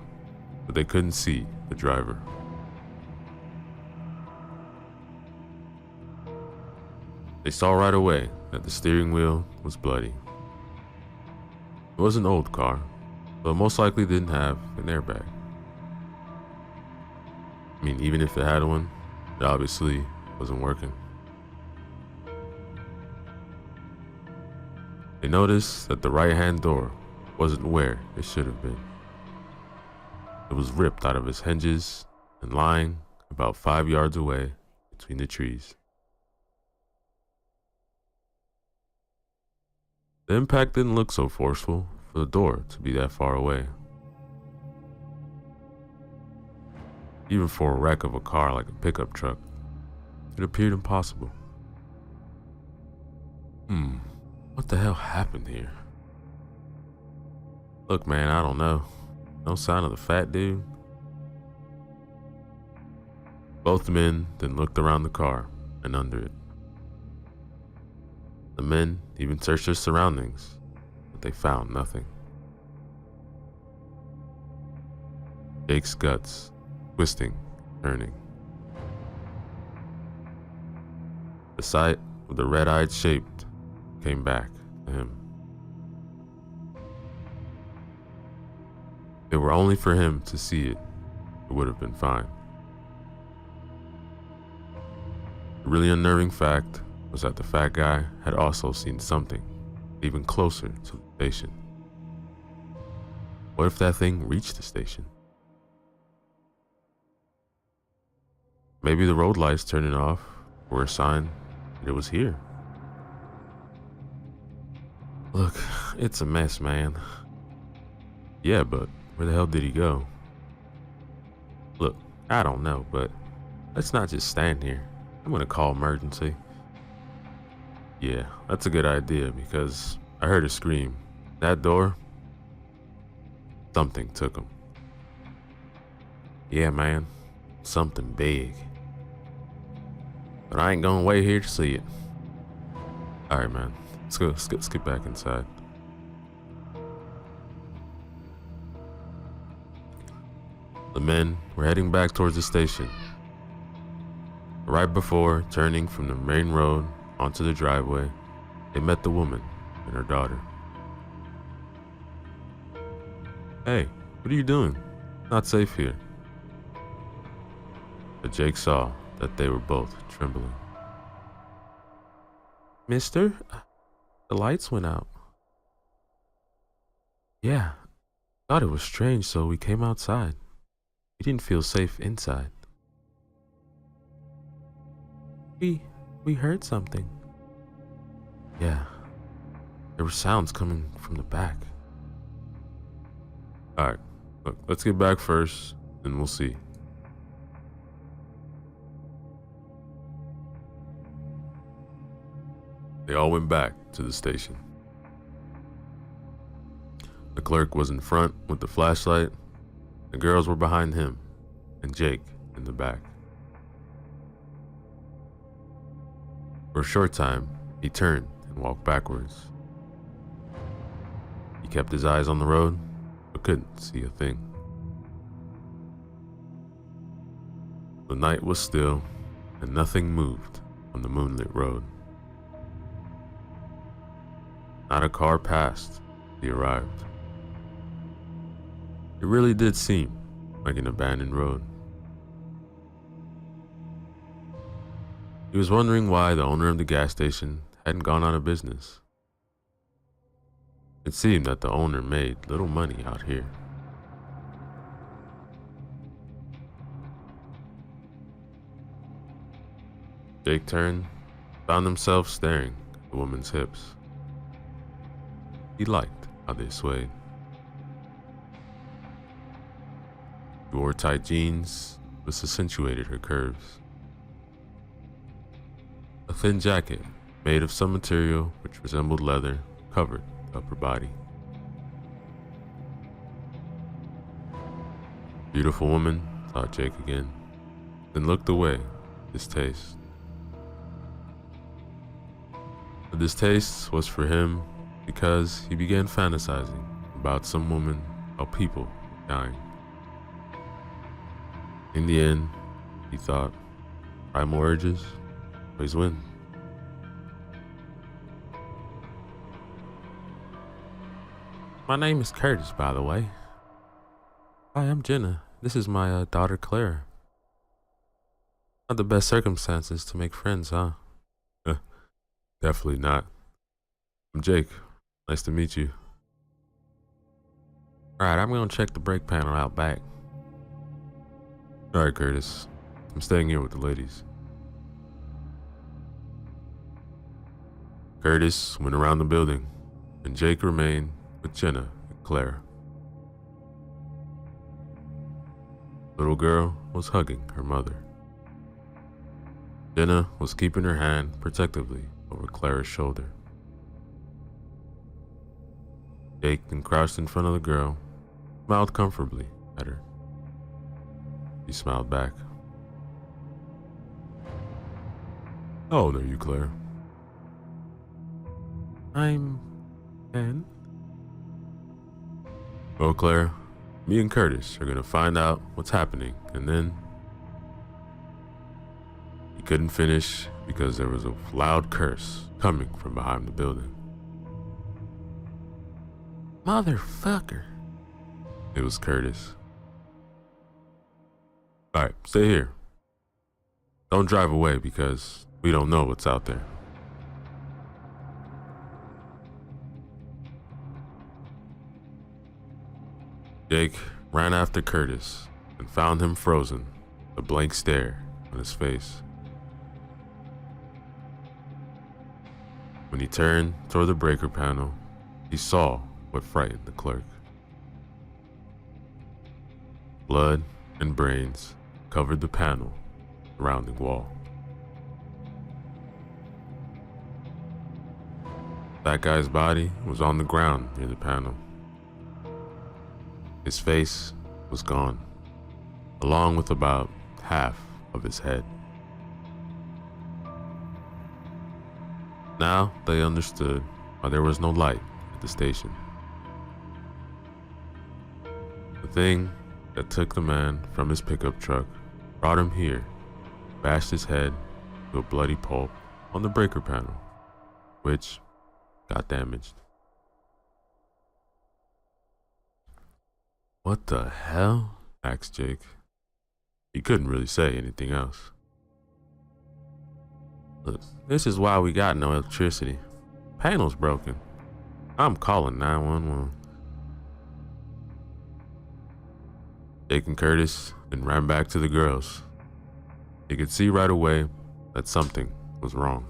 but they couldn't see the driver. They saw right away that the steering wheel was bloody. It was an old car, but most likely didn't have an airbag. I mean, even if it had one, it obviously wasn't working. They noticed that the right-hand door wasn't where it should have been. It was ripped out of its hinges and lying about 5 yards away between the trees. The impact didn't look so forceful for the door to be that far away. Even for a wreck of a car like a pickup truck, it appeared impossible. What the hell happened here? Look, man, I don't know. No sign of the fat dude. Both men then looked around the car and under it. The men even searched their surroundings, but they found nothing. Jake's guts twisting, turning. The sight of the red-eyed shape came back to him. If it were only for him to see it, it would have been fine. The really unnerving fact was that the fat guy had also seen something even closer to the station. What if that thing reached the station? Maybe the road lights turning off were a sign that it was here. Look, it's a mess, man. Yeah, but where the hell did he go? Look, I don't know, but let's not just stand here. I'm gonna call emergency. Yeah, that's a good idea because I heard a scream. That door, something took him. Yeah, man, something big. But I ain't gonna wait here to see it. Alright, man. Let's go. Let's get back inside. The men were heading back towards the station. Right before turning from the main road onto the driveway, they met the woman and her daughter. Hey, what are you doing? Not safe here. But Jake saw that they were both trembling. Mister, the lights went out. Yeah, thought it was strange, so we came outside. We didn't feel safe inside. We heard something. Yeah, there were sounds coming from the back. Alright, look, let's get back first, and we'll see. They all went back to the station. The clerk was in front with the flashlight. The girls were behind him, and Jake in the back. For a short time, he turned and walked backwards. He kept his eyes on the road, but couldn't see a thing. The night was still, and nothing moved on the moonlit road. Not a car passed as he arrived. It really did seem like an abandoned road. He was wondering why the owner of the gas station hadn't gone out of business. It seemed that the owner made little money out here. Jake turned, found himself staring at the woman's hips. He liked how they swayed. She wore tight jeans, which accentuated her curves. A thin jacket, made of some material which resembled leather, covered the upper body. Beautiful woman, thought Jake again, then looked away, distaste. The distaste was for him because he began fantasizing about some woman or people dying. In the end, he thought, primal urges always win. My name is Curtis, by the way. Hi, I'm Jenna. This is my daughter, Claire. Not the best circumstances to make friends, huh? Definitely not. I'm Jake. Nice to meet you. Alright, I'm gonna check the brake panel out back. Alright, Curtis. I'm staying here with the ladies. Curtis went around the building, and Jake remained with Jenna and Claire. Little girl was hugging her mother. Jenna was keeping her hand protectively over Clara's shoulder. Jake then crouched in front of the girl, smiled comfortably at her. She smiled back. How old are you, Claire? I'm 10. Well, Claire, me and Curtis are gonna find out what's happening, and then... He couldn't finish because there was a loud curse coming from behind the building. Motherfucker. It was Curtis. Alright, stay here. Don't drive away because we don't know what's out there. Jake ran after Curtis and found him frozen, a blank stare on his face. When he turned toward the breaker panel, he saw what frightened the clerk. Blood and brains covered the panel surrounding wall. That guy's body was on the ground near the panel. His face was gone, along with about half of his head. Now they understood why there was no light at the station. The thing that took the man from his pickup truck brought him here, bashed his head to a bloody pulp on the breaker panel, which got damaged. What the hell? Asked Jake. He couldn't really say anything else. Look, this is why we got no electricity. Panel's broken. I'm calling 911. Jake and Curtis then ran back to the girls. They could see right away that something was wrong.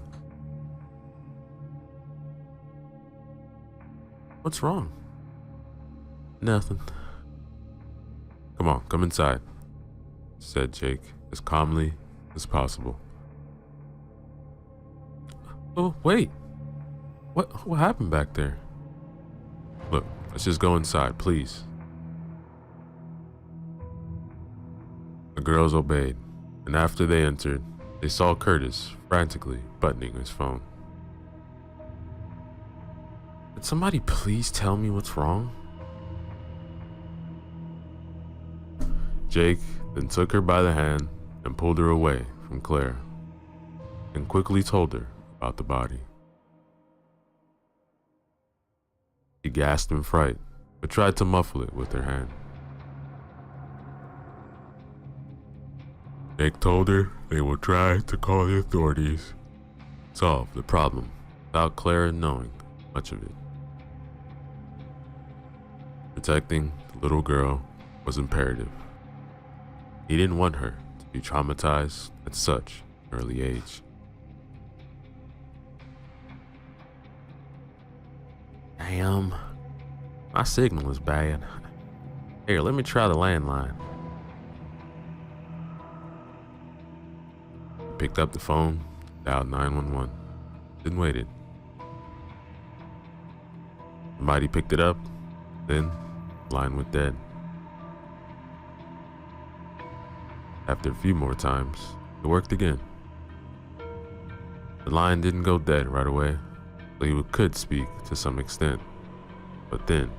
What's wrong? Nothing. Come on, come inside, said Jake as calmly as possible. Oh, wait. What happened back there? Look, let's just go inside, please. The girls obeyed, and after they entered, they saw Curtis frantically buttoning his phone. Could somebody please tell me what's wrong? Jake then took her by the hand and pulled her away from Claire, and quickly told her about the body. She gasped in fright, but tried to muffle it with her hand. Jake told her they would try to call the authorities, solve the problem, without Clara knowing much of it. Protecting the little girl was imperative. He didn't want her to be traumatized at such an early age. Damn, my signal is bad. Here, let me try the landline. He picked up the phone, dialed 911, then waited. Somebody picked it up, then the line went dead. After a few more times, it worked again. The line didn't go dead right away, so he could speak to some extent, but then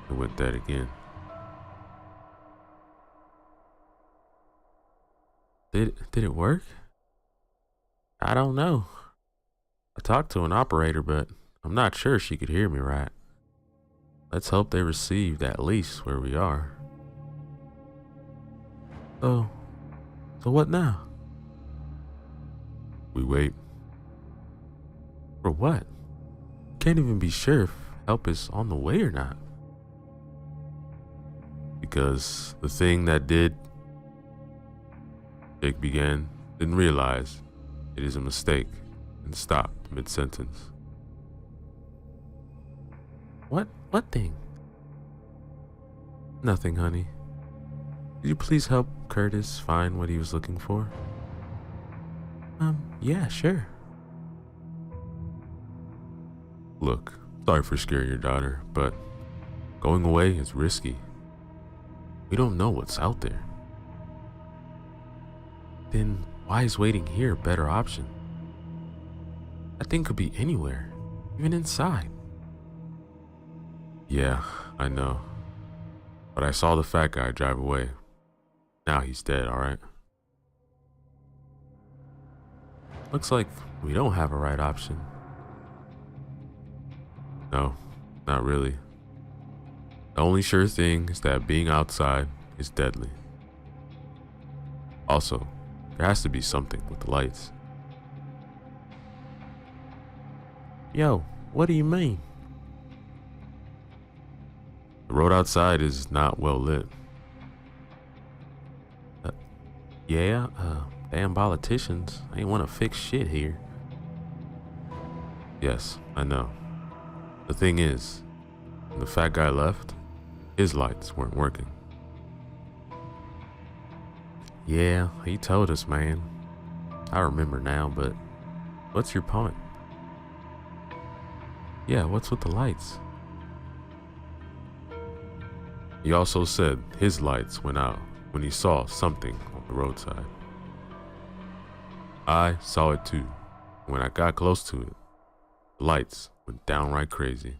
it went dead again. Did it work? I don't know. I talked to an operator, but I'm not sure she could hear me right. Let's hope they received at least where we are. So what now? We wait. For what? Can't even be sure if help is on the way or not. Because the thing that did Jake began, then realized it is a mistake and stopped mid-sentence. What thing? Nothing, honey. Could you please help Curtis find what he was looking for? Yeah, sure. Look, sorry for scaring your daughter, but going away is risky. We don't know what's out there. Then why is waiting here a better option? That thing could be anywhere, even inside. Yeah, I know. But I saw the fat guy drive away. Now he's dead, alright? Looks like we don't have a right option. No, not really. The only sure thing is that being outside is deadly. Also, there has to be something with the lights. Yo, what do you mean? The road outside is not well lit. Damn politicians ain't want to fix shit here. Yes, I know. The thing is, when the fat guy left, his lights weren't working. Yeah, he told us, man. I remember now, but what's your point? Yeah, what's with the lights? He also said his lights went out when he saw something on the roadside. I saw it too. When I got close to it, the lights went downright crazy.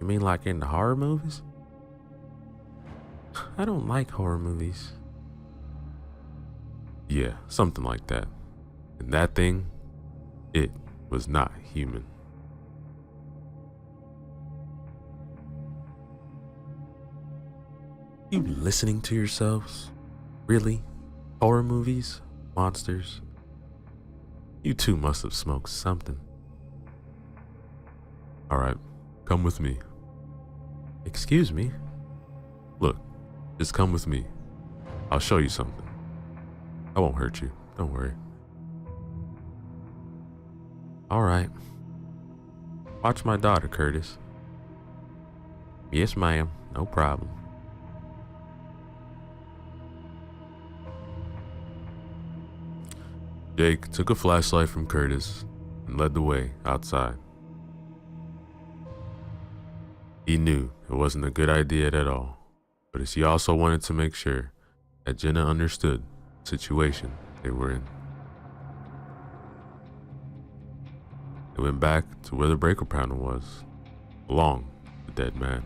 You mean like in the horror movies? I don't like horror movies. Yeah, something like that. And that thing, it was not human. You listening to yourselves? Really? Horror movies? Monsters? You two must have smoked something. Alright, come with me. Excuse me? Look, just come with me. I'll show you something. I won't hurt you, don't worry. Alright. Watch my daughter, Curtis. Yes, ma'am, no problem. Jake took a flashlight from Curtis and led the way outside. He knew it wasn't a good idea at all, but he also wanted to make sure that Jenna understood the situation they were in. They went back to where the breaker panel was, along with the dead man.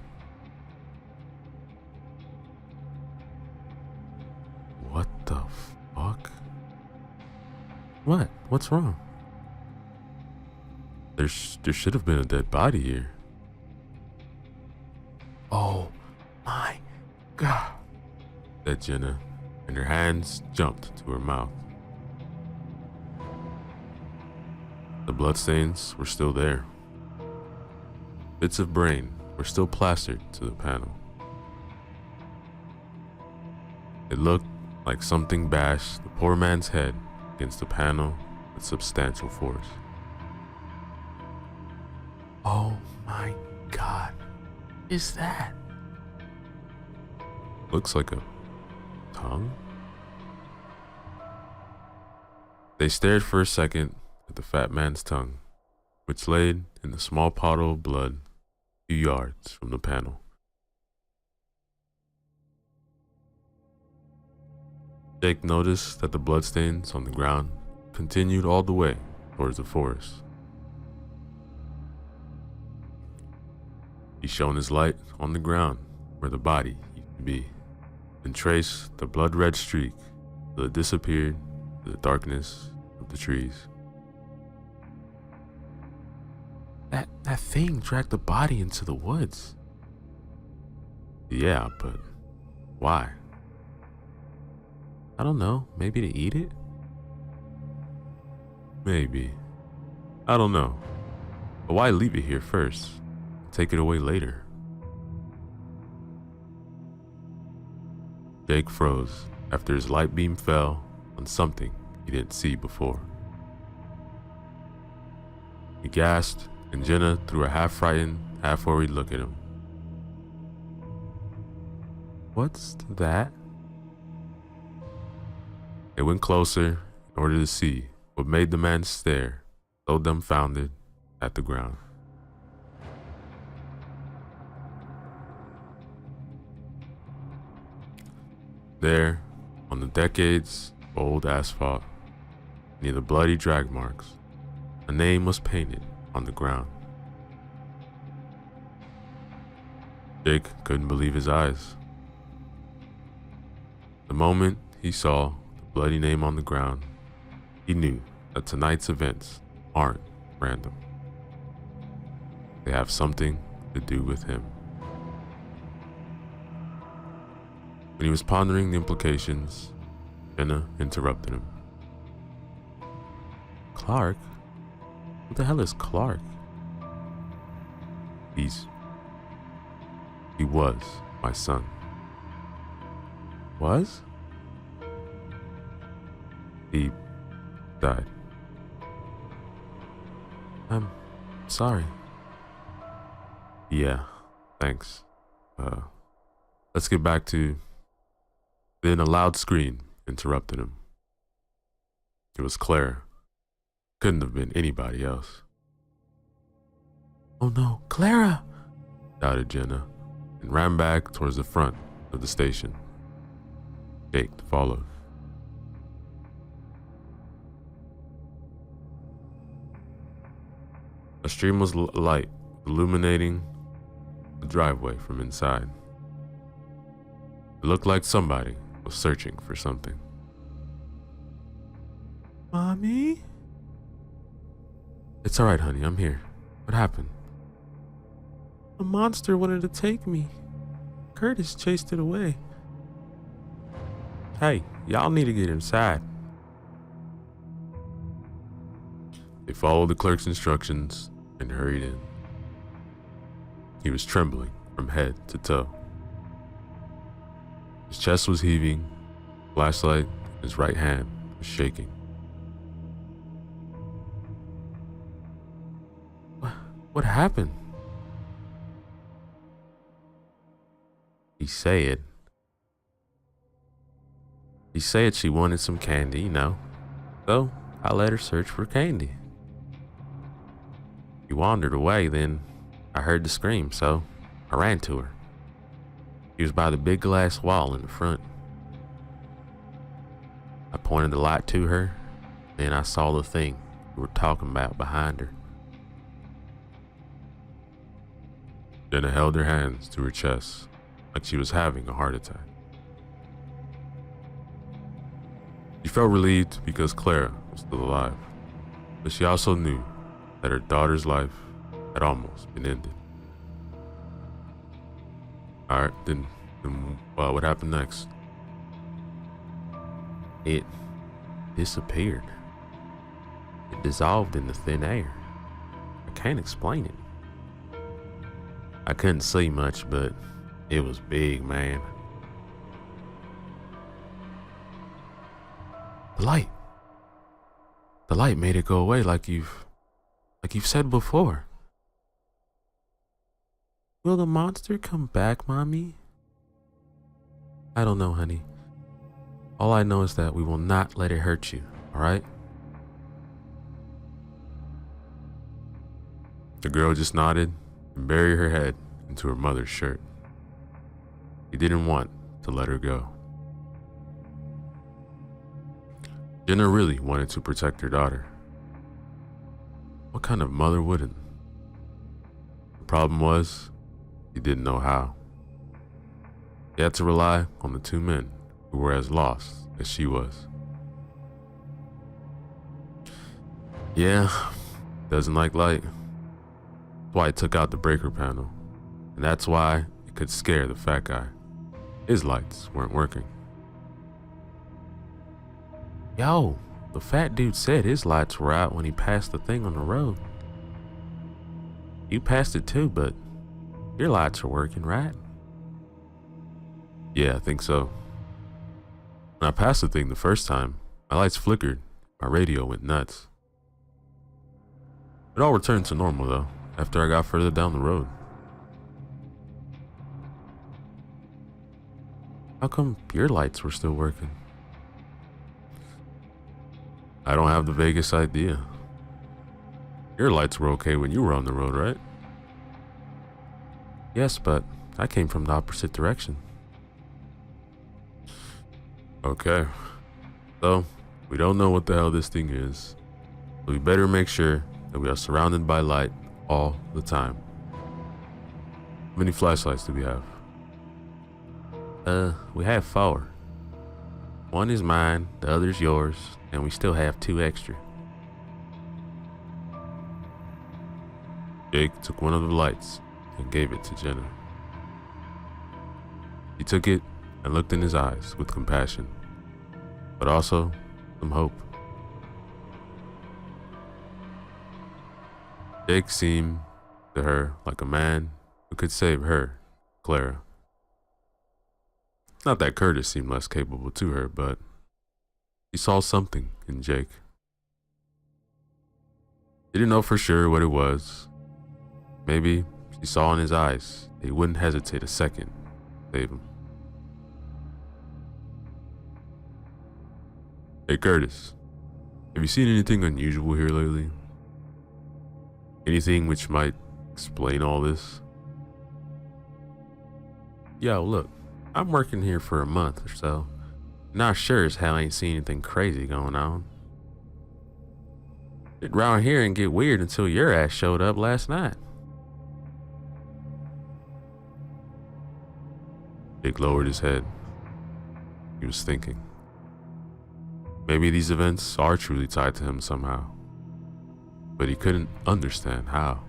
What the fuck? What? What's wrong? There should have been a dead body here. Oh my God, said Jenna, and her hands jumped to her mouth. The bloodstains were still there. Bits of brain were still plastered to the panel. It looked like something bashed the poor man's head against the panel with substantial force. Oh my God, what is that? Looks like a tongue? They stared for a second at the fat man's tongue, which laid in a small puddle of blood a few yards from the panel. Jake noticed that the bloodstains on the ground continued all the way towards the forest. He shone his light on the ground where the body used to be, and traced the blood-red streak till it disappeared in the darkness of the trees. That thing dragged the body into the woods. Yeah, but why? I don't know, maybe to eat it? Maybe. I don't know. But why leave it here first? Take it away later. Jake froze after his light beam fell on something he didn't see before. He gasped, and Jenna threw a half-frightened, half-worried look at him. "What's that?" They went closer in order to see what made the man stare, so dumbfounded, at the ground. There, on the decades-old asphalt, near the bloody drag marks, a name was painted on the ground. Jake couldn't believe his eyes. The moment he saw the bloody name on the ground, he knew that tonight's events aren't random. They have something to do with him. When he was pondering the implications, Jenna interrupted him. "Clark? Who the hell is Clark?" He was my son." "Was?" "He died." "I'm sorry." "Yeah, thanks. Let's get back to..." Then a loud scream interrupted him. It was Claire. Couldn't have been anybody else. "Oh no, Clara!" shouted Jenna, and ran back towards the front of the station. Jake followed. A stream of light illuminating the driveway from inside. It looked like somebody was searching for something. "Mommy?" "It's all right, honey. I'm here. What happened?" "A monster wanted to take me. Curtis chased it away." "Hey, y'all need to get inside." They followed the clerk's instructions and hurried in. He was trembling from head to toe. His chest was heaving, flashlight in his right hand was shaking. What happened?" He said she wanted some candy, so I let her search for candy. He wandered away, then I heard the scream, so I ran to her. She was by the big glass wall in the front. I pointed the light to her, then I saw the thing we were talking about behind her. Jenna held her hands to her chest like she was having a heart attack. She felt relieved because Clara was still alive, but she also knew that her daughter's life had almost been ended. Alright, then what happened next? It disappeared. It dissolved in the thin air. I can't explain it. I couldn't see much, but it was big, man. The light made it go away like you've said before. Will the monster come back, Mommy? I don't know, honey. All I know is that we will not let it hurt you, all right? The girl just nodded and buried her head into her mother's shirt. He didn't want to let her go. Jenna really wanted to protect her daughter. What kind of mother wouldn't? The problem was, he didn't know how. He had to rely on the two men who were as lost as she was. Yeah, doesn't like light. That's why he took out the breaker panel. And that's why it could scare the fat guy. His lights weren't working. Yo, the fat dude said his lights were out when he passed the thing on the road. You passed it too, but your lights are working, right? Yeah, I think so. When I passed the thing the first time, my lights flickered, my radio went nuts. It all returned to normal though, after I got further down the road. How come your lights were still working? I don't have the vaguest idea. Your lights were okay when you were on the road, right? Yes, but I came from the opposite direction. Okay. So, we don't know what the hell this thing is. But we better make sure that we are surrounded by light all the time. How many flashlights do we have? We have 4. One is mine, the other's yours, and we still have 2 extra. Jake took one of the lights and gave it to Jenna. He took it and looked in his eyes with compassion, but also some hope. Jake seemed to her like a man who could save her, Clara. Not that Curtis seemed less capable to her, but she saw something in Jake. She didn't know for sure what it was. Maybe she saw in his eyes that he wouldn't hesitate a second to save him. Hey Curtis, have you seen anything unusual here lately? Anything which might explain all this? Yo, look, I'm working here for a month or so. Not sure as hell I ain't seen anything crazy going on. It around here and get weird until your ass showed up last night. Jake lowered his head. He was thinking. Maybe these events are truly tied to him somehow. But he couldn't understand how.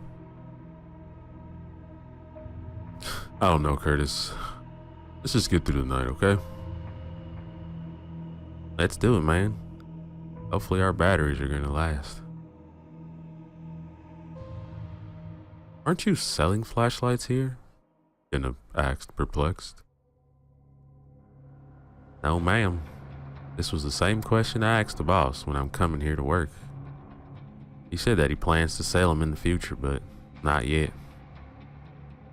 I don't know, Curtis. Let's just get through the night, okay? Let's do it, man. Hopefully our batteries are gonna last. Aren't you selling flashlights here? Jenna asked, perplexed. No, ma'am. This was the same question I asked the boss when I'm coming here to work. He said that he plans to sell them in the future, but not yet.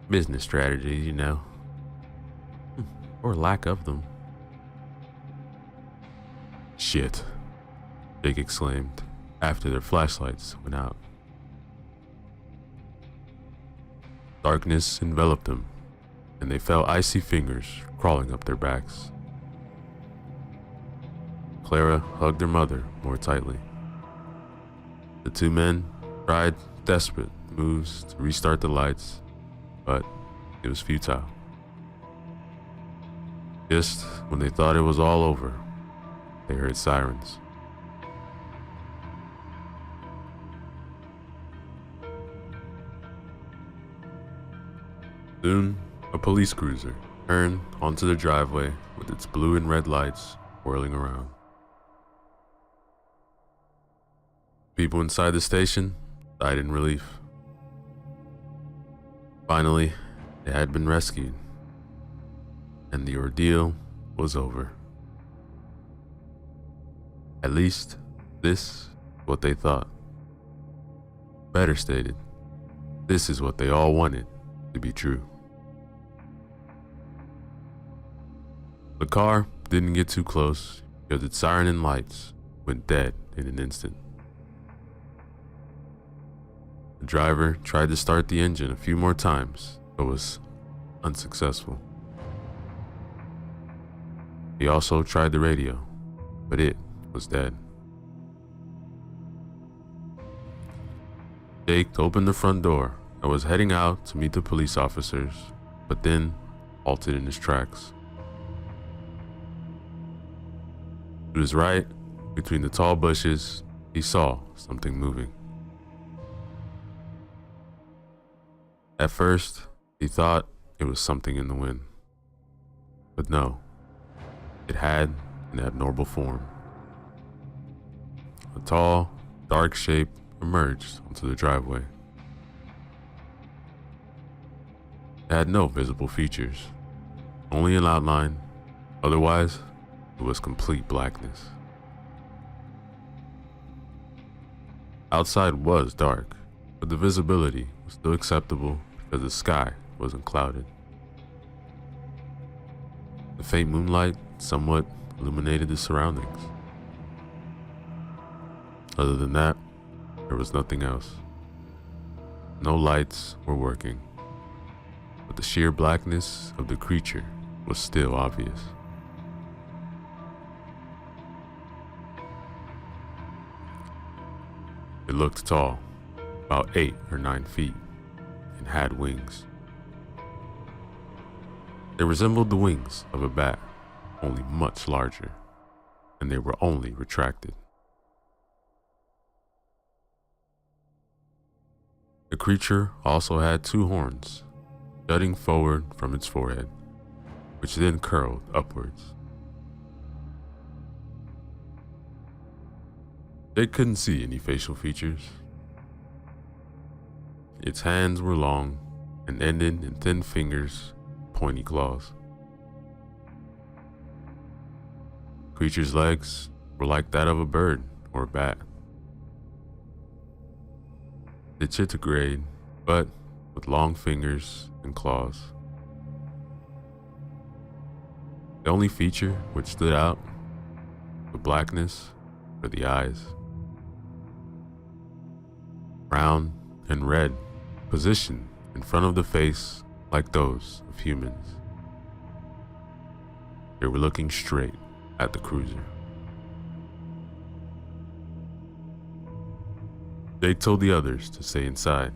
Business strategies, you know. Or lack of them. Shit, Jake exclaimed after their flashlights went out. Darkness enveloped them, and they felt icy fingers crawling up their backs. Clara hugged her mother more tightly. The 2 men tried desperate moves to restart the lights, but it was futile. Just when they thought it was all over, they heard sirens. Soon, a police cruiser turned onto the driveway with its blue and red lights whirling around. People inside the station died in relief. Finally, they had been rescued, and the ordeal was over. At least, this is what they thought. Better stated, this is what they all wanted to be true. The car didn't get too close because its siren and lights went dead in an instant. The driver tried to start the engine a few more times, but was unsuccessful. He also tried the radio, but it was dead. Jake opened the front door and was heading out to meet the police officers, but then halted in his tracks. To his right, between the tall bushes, he saw something moving. At first, he thought it was something in the wind. But no, it had an abnormal form. A tall, dark shape emerged onto the driveway. It had no visible features, only an outline. Otherwise, It was complete blackness. Outside was dark, but the visibility was still acceptable because the sky wasn't clouded. The faint moonlight somewhat illuminated the surroundings. Other than that, there was nothing else. No lights were working, but the sheer blackness of the creature was still obvious. It looked tall, about 8 or 9 feet, and had wings. They resembled the wings of a bat, only much larger, and they were only retracted. The creature also had 2 horns, jutting forward from its forehead, which then curled upwards. They couldn't see any facial features. Its hands were long and ended in thin fingers, pointy claws. The creature's legs were like that of a bird or a bat. Digitigrade, but with long fingers and claws. The only feature which stood out, the blackness, were the eyes. Brown and red, positioned in front of the face like those of humans. They were looking straight at the cruiser. Jake told the others to stay inside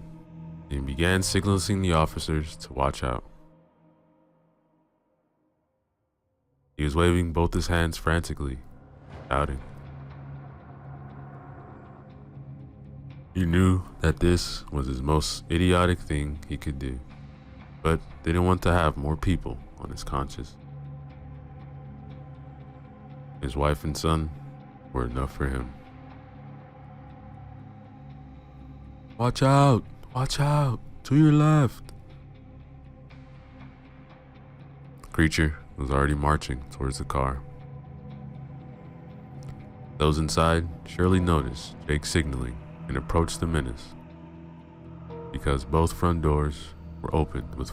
and began signaling the officers to watch out. He was waving both his hands frantically, shouting. He knew that this was his most idiotic thing he could do, but didn't want to have more people on his conscience. His wife and son were enough for him. Watch out! Watch out! To your left! The creature was already marching towards the car. Those inside surely noticed Jake signaling and approached the menace, because both front doors were opened with